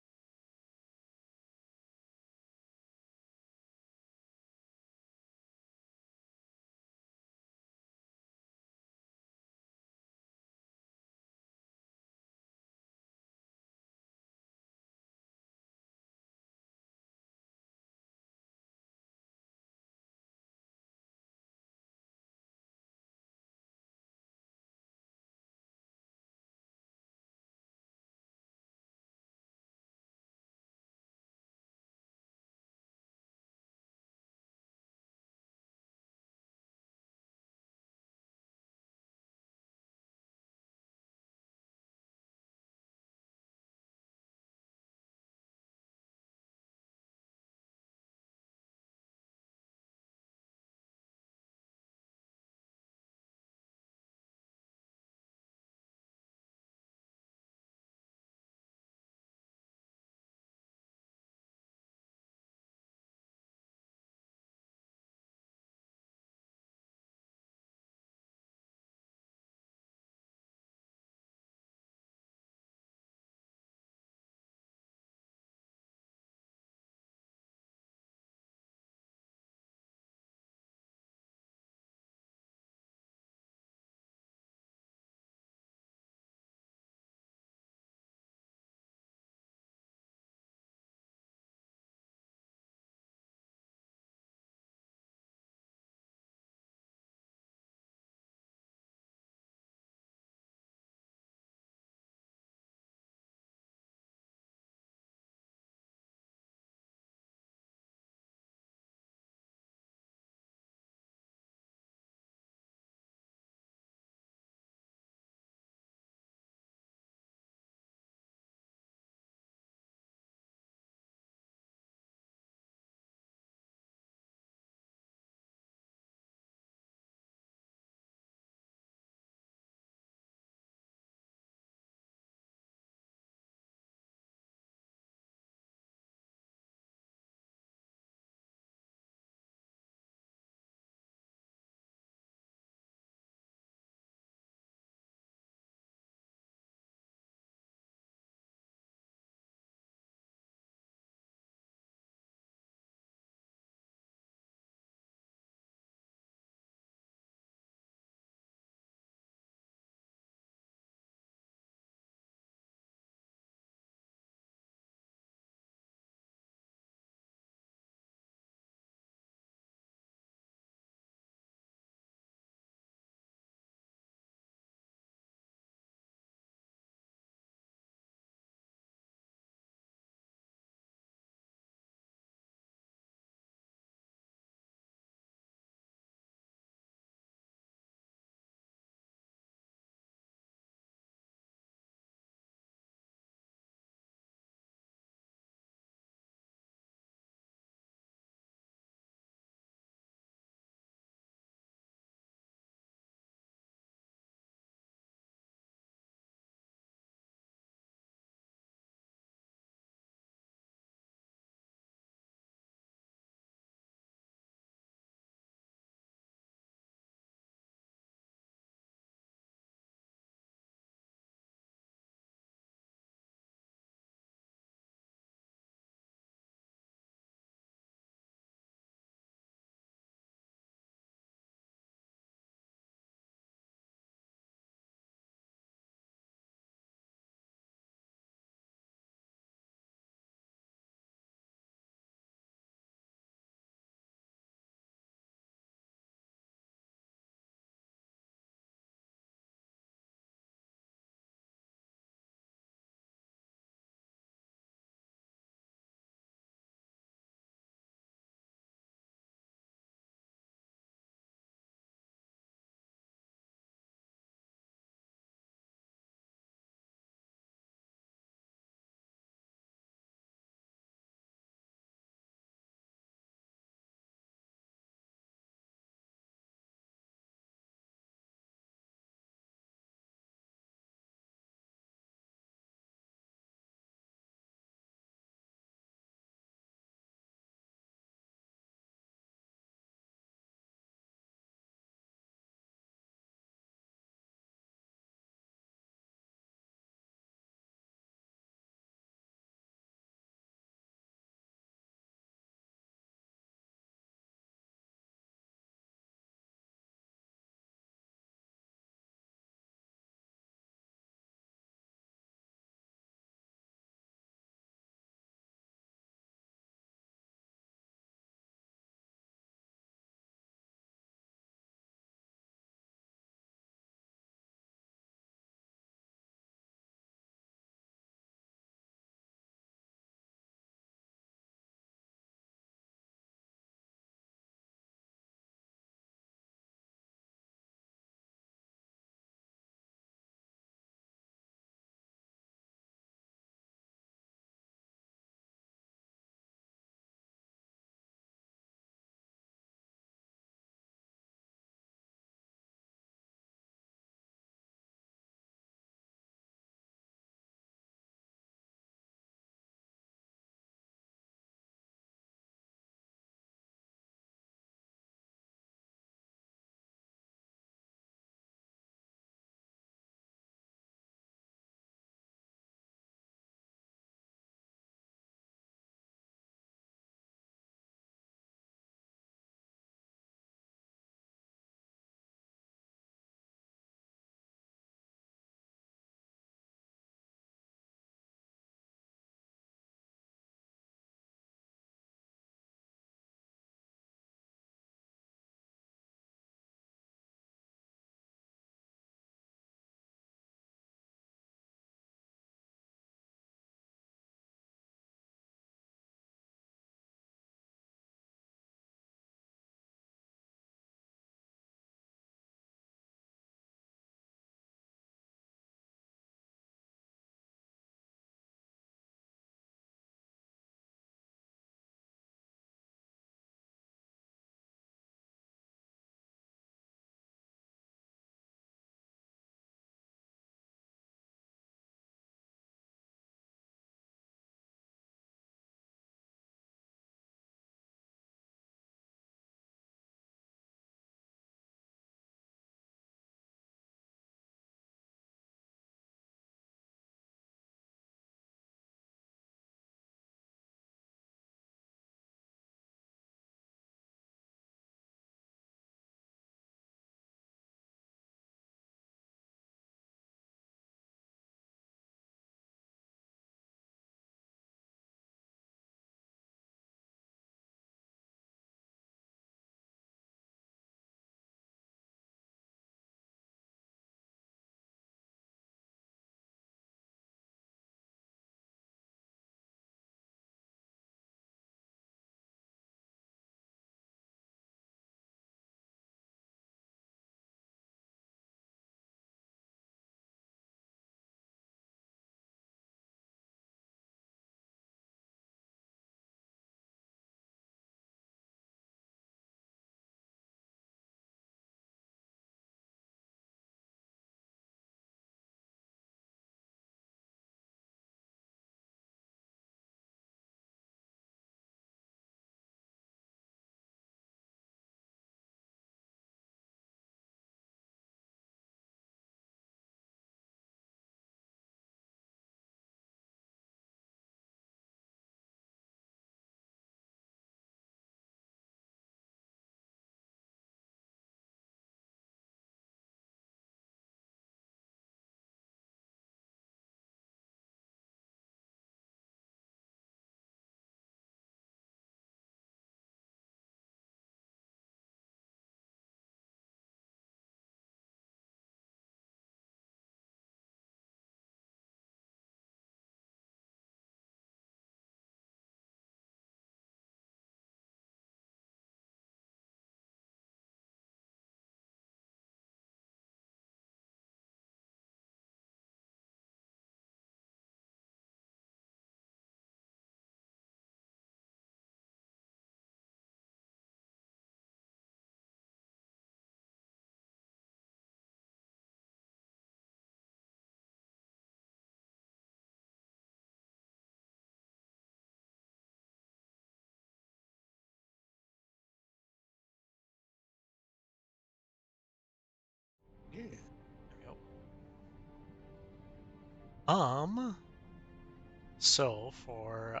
So for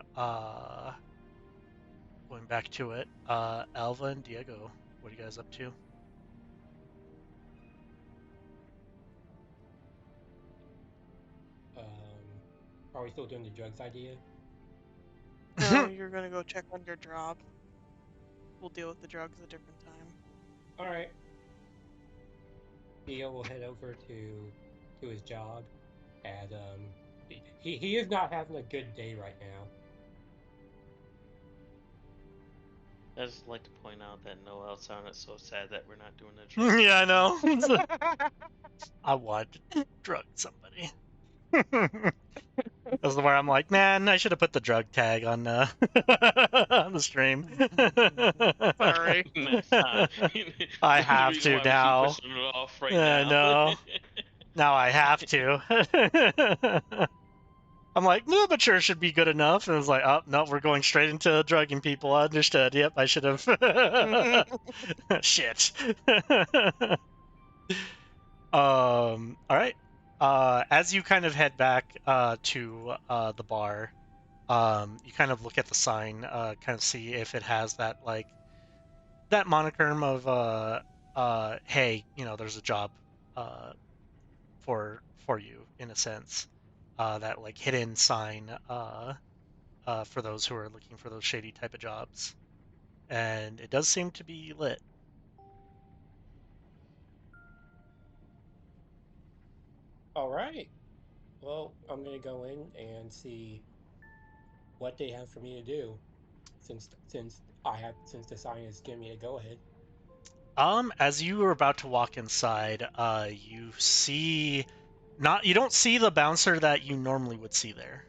going back to it, Alva and Diego, what are you guys up to? Are we still doing the drugs idea? No, you're gonna go check on your job. We'll deal with the drugs a different time. All right. Theo will head over to his job, and he is not having a good day right now. I just like to point out that Noel sounded so sad that we're not doing the drugs. Yeah, I know. I wanted to drug somebody. That's where I'm like, man, I should have put the drug tag on on the stream. Sorry. Next time. I The only have reason to why we keep now. pushing it off right now. No, now I have to. I'm like, no, but sure should be good enough. And it's like, oh no, we're going straight into drugging people. Understood. Yep, I should have. Shit. All right. As you kind of head back to the bar, you kind of look at the sign, kind of see if it has that like that monogram of hey, you know, there's a job uh for you in a sense. That like hidden sign for those who are looking for those shady type of jobs. And it does seem to be lit. All right. Well, I'm gonna go in and see what they have for me to do, since the sign is giving me a go ahead. As you were about to walk inside, you see not you don't see the bouncer that you normally would see there.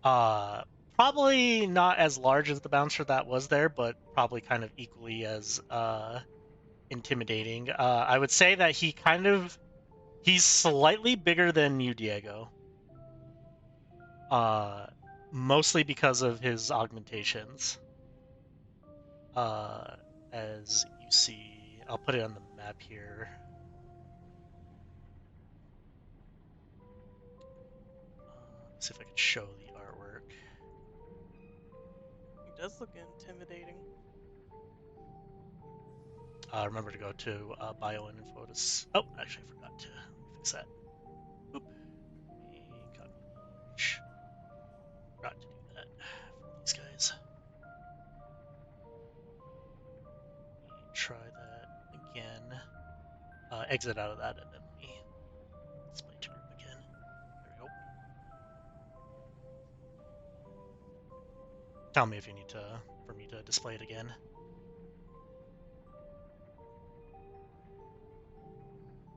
Uh, Probably not as large as the bouncer that was there, but probably kind of equally as intimidating. I would say that he's slightly bigger than you, Diego. Uh, Mostly because of his augmentations. Uh, as you see, I'll put it on the map here. Let's see if I can show the artwork. It does look intimidating. Remember to go to bio and info to. Oh, actually, I forgot to fix that. Oop. Copy image. Forgot to do that for these guys. Try that again. Exit out of that and then let me display to group again. There we go. Tell me if you need for me to display it again.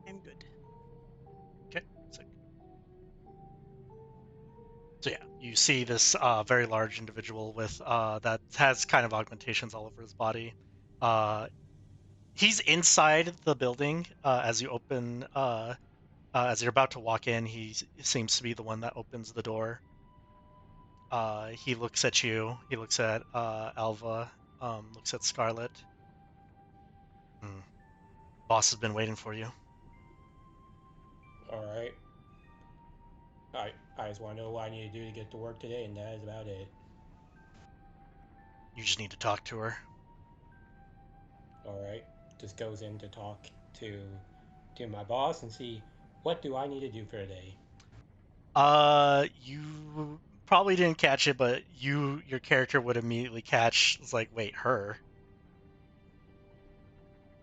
I'm good. Okay, sick. So yeah, you see this very large individual with that has kind of augmentations all over his body. He's inside the building as you open. As you're about to walk in, he seems to be the one that opens the door. He looks at you. He looks at Alva. Looks at Scarlet. Hmm. Boss has been waiting for you. All right. I just want to know what I need to do to get to work today, and that is about it. You just need to talk to her. All right. Just goes in to talk to my boss and see what do I need to do for today. You probably didn't catch it, but your character would immediately catch. It's like, wait, her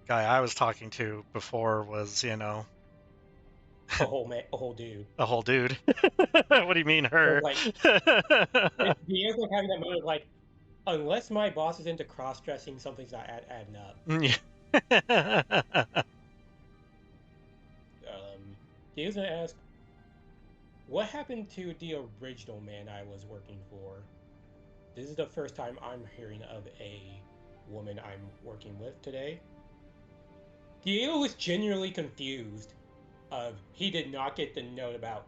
guy I was talking to before was, you know, A whole dude. a whole dude. What do you mean, So her? like, Diego's like having that moment like, unless my boss is into cross dressing, something's not adding up. Diego's gonna ask, what happened to the original man I was working for? This is the first time I'm hearing of a woman I'm working with today. Diego was genuinely confused. He did not get the note about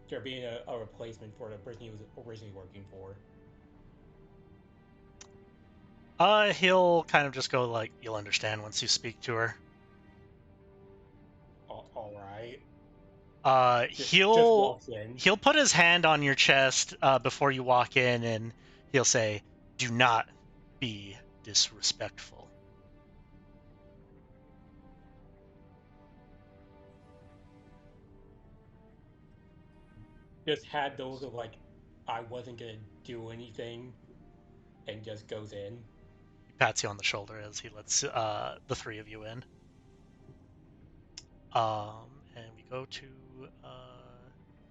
there being a replacement for the person he was originally working for. He'll kind of just go like, you'll understand once you speak to her. All right. Just He'll walks in. put his hand on your chest before you walk in, and he'll say, "Do not be disrespectful." Just had those of like, I wasn't gonna do anything, and just goes in. He pats you on the shoulder as he lets the three of you in. And we go to oh,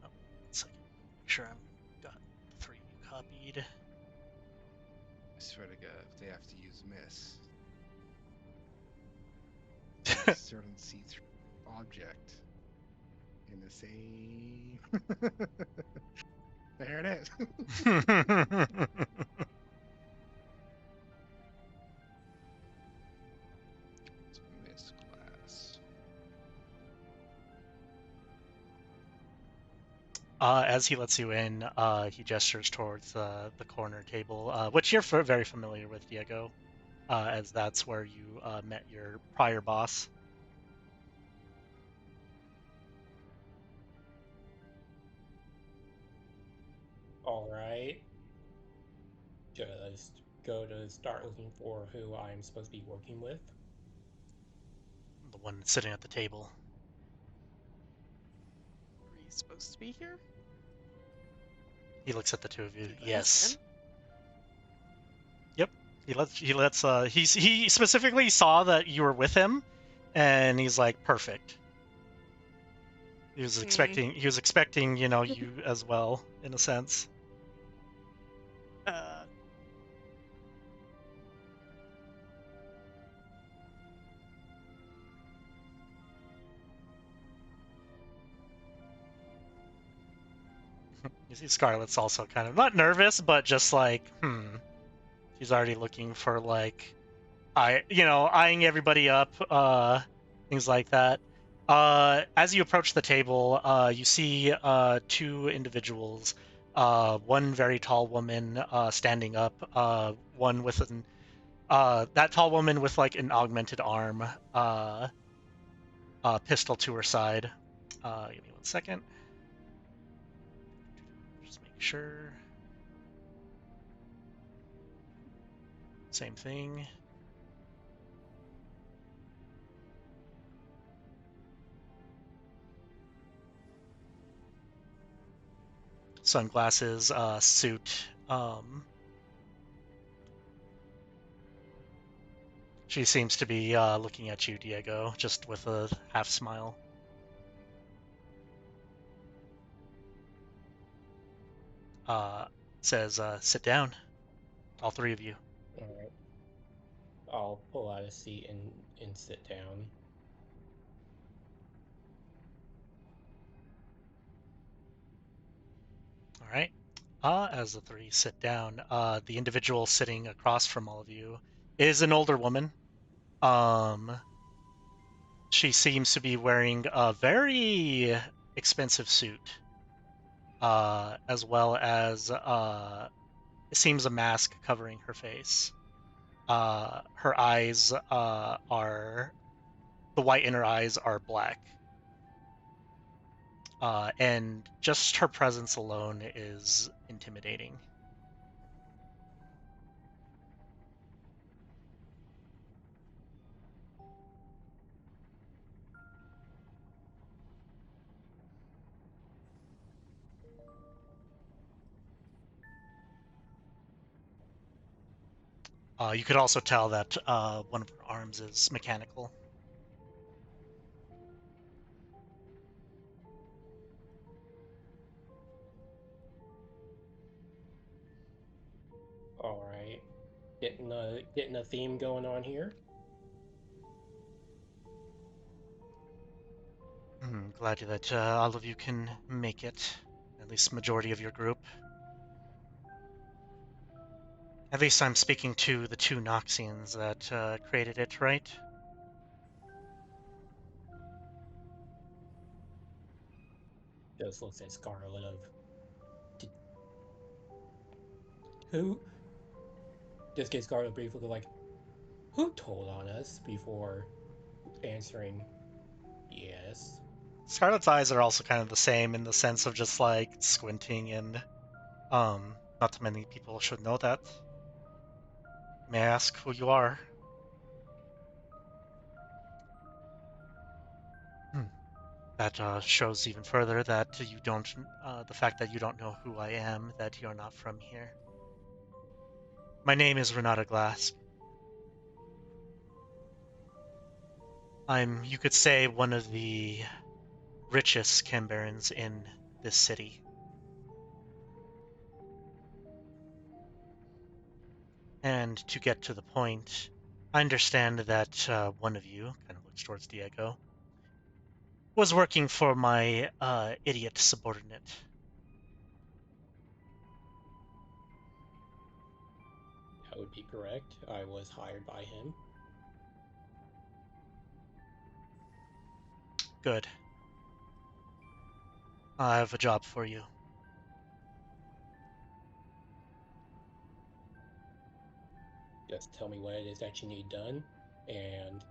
1 second. Make sure I'm got the three of you copied. I swear to God, if they have to use miss, a certain see-through object in the same. There it is. It's miss class. As he lets you in, he gestures towards the corner table, which you're very familiar with, Diego, as that's where you met your prior boss. All right. Just go to start looking for who I'm supposed to be working with. The one sitting at the table. Are you supposed to be here? He looks at the two of you. Let us Yes. in? Yep. He specifically saw that you were with him, and he's like, perfect. He was expecting, you as well, in a sense. Uh, You see Scarlett's also kind of not nervous, but just like, She's already looking for like eyeing everybody up, things like that. As you approach the table, you see two individuals. One very tall woman standing up. One with that tall woman with like an augmented arm, pistol to her side. Give me 1 second. Just make sure. Same thing. Sunglasses, suit. She seems to be looking at you, Diego, just with a half smile. Says, sit down, all three of you. All right. I'll pull out a seat and sit down. All right. As the three sit down, the individual sitting across from all of you is an older woman. She seems to be wearing a very expensive suit, as well as it seems a mask covering her face. Her eyes are the white inner eyes are black, and just her presence alone is intimidating. You could also tell that one of her arms is mechanical. All right. Getting a theme going on here. Glad that all of you can make it, at least majority of your group. At least I'm speaking to the two Noxians that created it, right? Just looks at Scarlet of did, who. Just gives Scarlet a brief look of like, who told on us before answering yes. Scarlet's eyes are also kind of the same in the sense of just like squinting and not too many people should know that. May I ask who you are? That shows even further that you don't, the fact that you don't know who I am, that you're not from here. My name is Renata Glass. I'm, you could say, one of the richest Cambarans in this city. And to get to the point, I understand that one of you, kind of looks towards Diego, was working for my idiot subordinate. That would be correct. I was hired by him. Good. I have a job for you. Just tell me what it is that you need done, and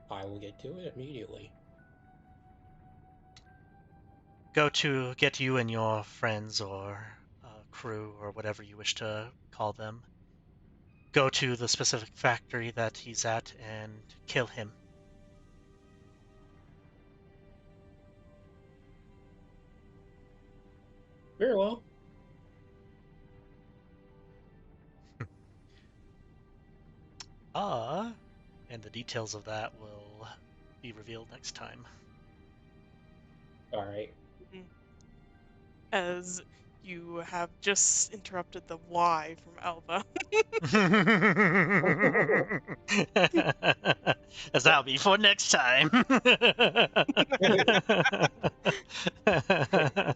I will get to it immediately. Go to get you and your friends or crew or whatever you wish to call them. Go to the specific factory that he's at and kill him. Very well. And the details of that will be revealed next time. All right. As you have just interrupted the Y from Alva. As that'll be for next time.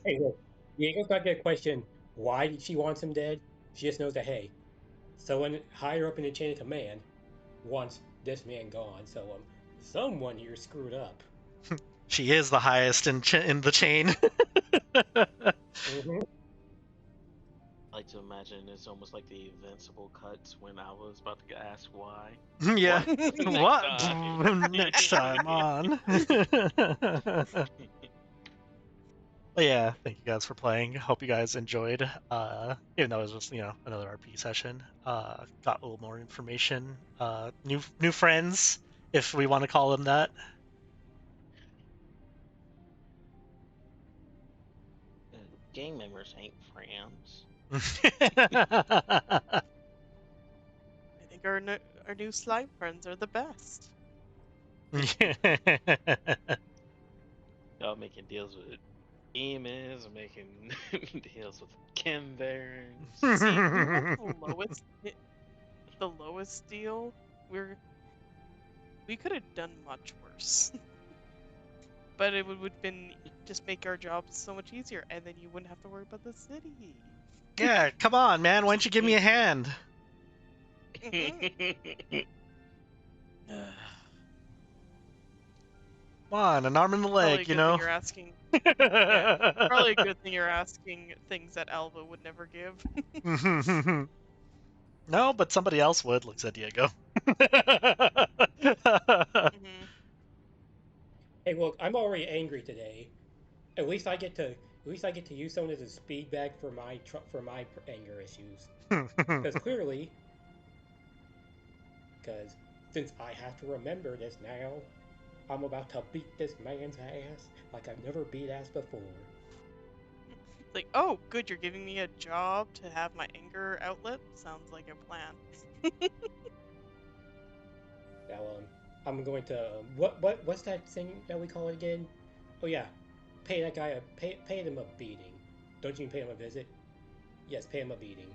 Hey, look, Diego's not gonna question why she wants him dead. She just knows that, hey, someone higher up in the chain of command wants this man gone. So someone here screwed up. She is the highest in the chain. Mm-hmm. I like to imagine it's almost like the Invincible cuts when I was about to ask why. Yeah. What? What? Next time on. But yeah, thank you guys for playing. Hope you guys enjoyed. Even though it was just, another RP session. Got a little more information. New friends, if we want to call them that. Game members ain't friends. I think our new slime friends are the best. Y'all making deals with demons, making deals with Kim Barons. See, we had the lowest deal. We could have done much worse. But it would been just make our jobs so much easier, and then you wouldn't have to worry about the city. Yeah, come on, man. Why don't you give me a hand? Come on, an arm and a leg, Probably a good thing you're asking. Yeah, probably a good thing you're asking things that Alva would never give. No, but somebody else would. Looks at Diego. Hey, look, I'm already angry today. At least I get to use someone as a speed bag for my anger issues. Because clearly, since I have to remember this now, I'm about to beat this man's ass like I've never beat ass before. Like, oh, good, you're giving me a job to have my anger outlet? Sounds like a plan. Now, I'm going to what's that thing that we call it again? Oh yeah, pay that guy pay them a beating. Don't you mean pay him a visit? Yes, pay him a beating.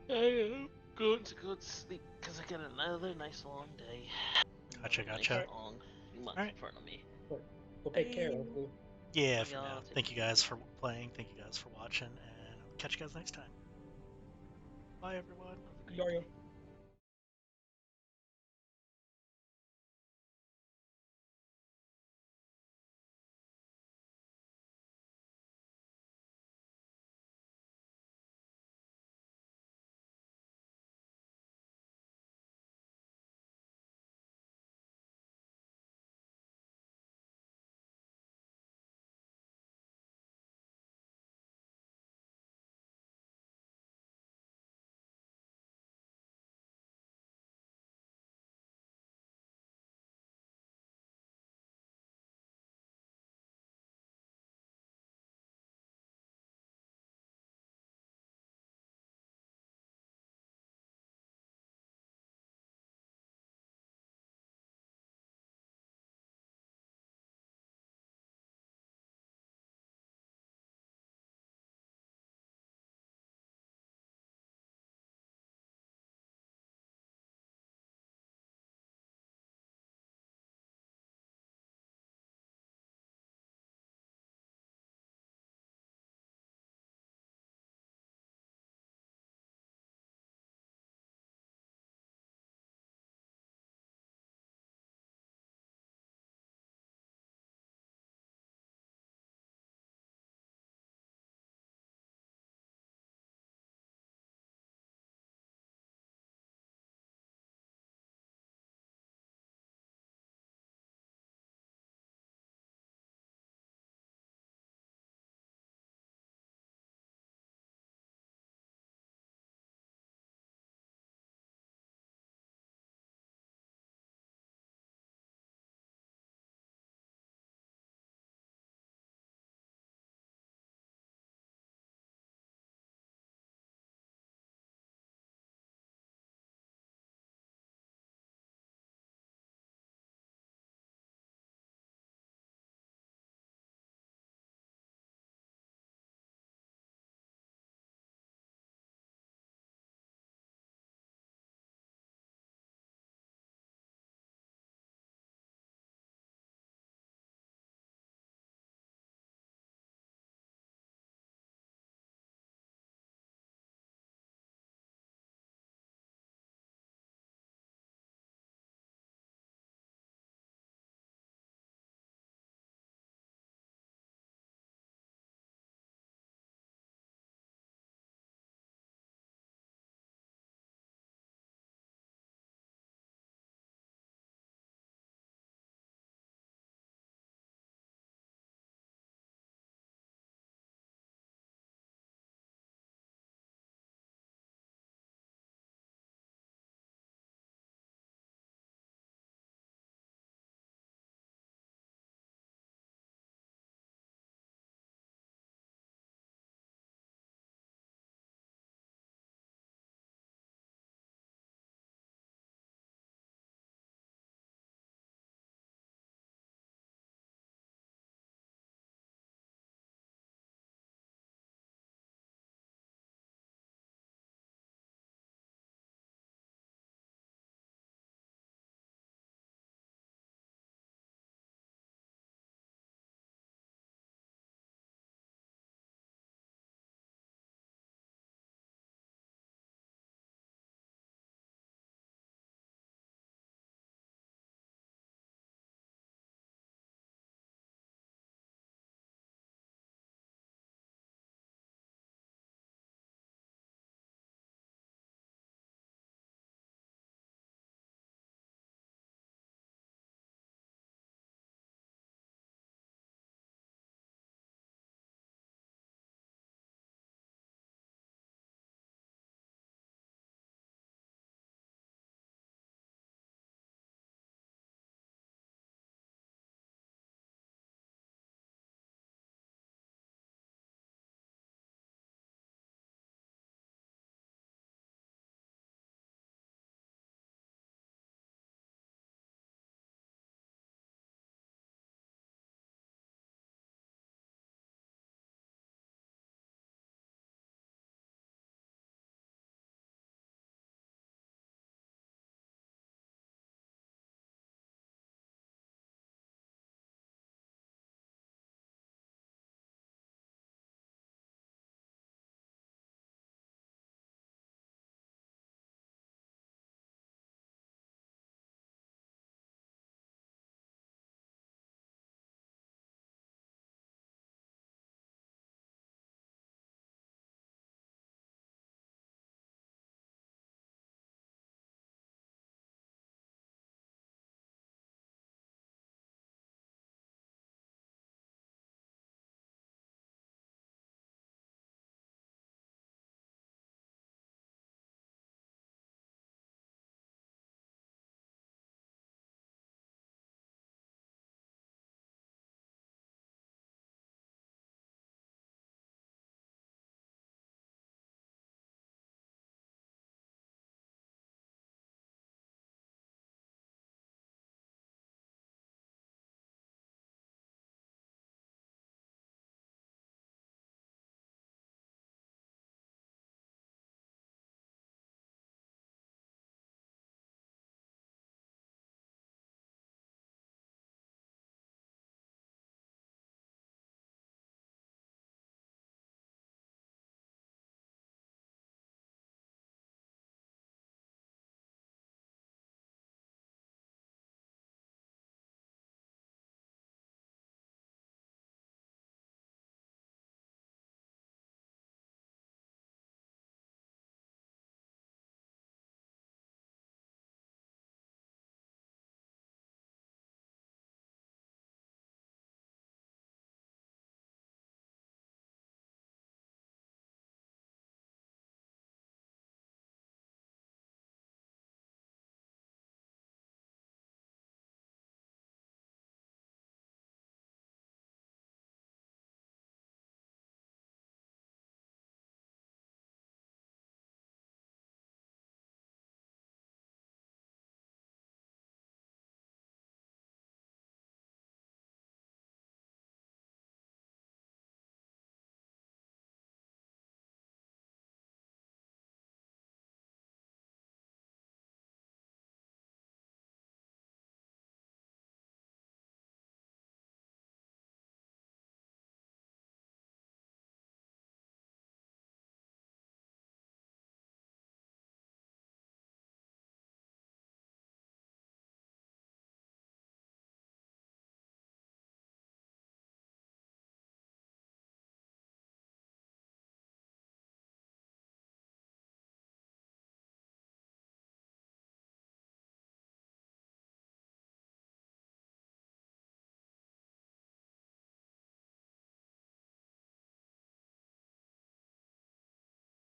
I'm going to go to sleep because I got another nice long day. Gotcha. Nice long month in front of me. We'll take care of you. Yeah, for now. Thank you guys for playing. Thank you guys for watching, and I'll catch you guys next time. Bye, everyone. Yo.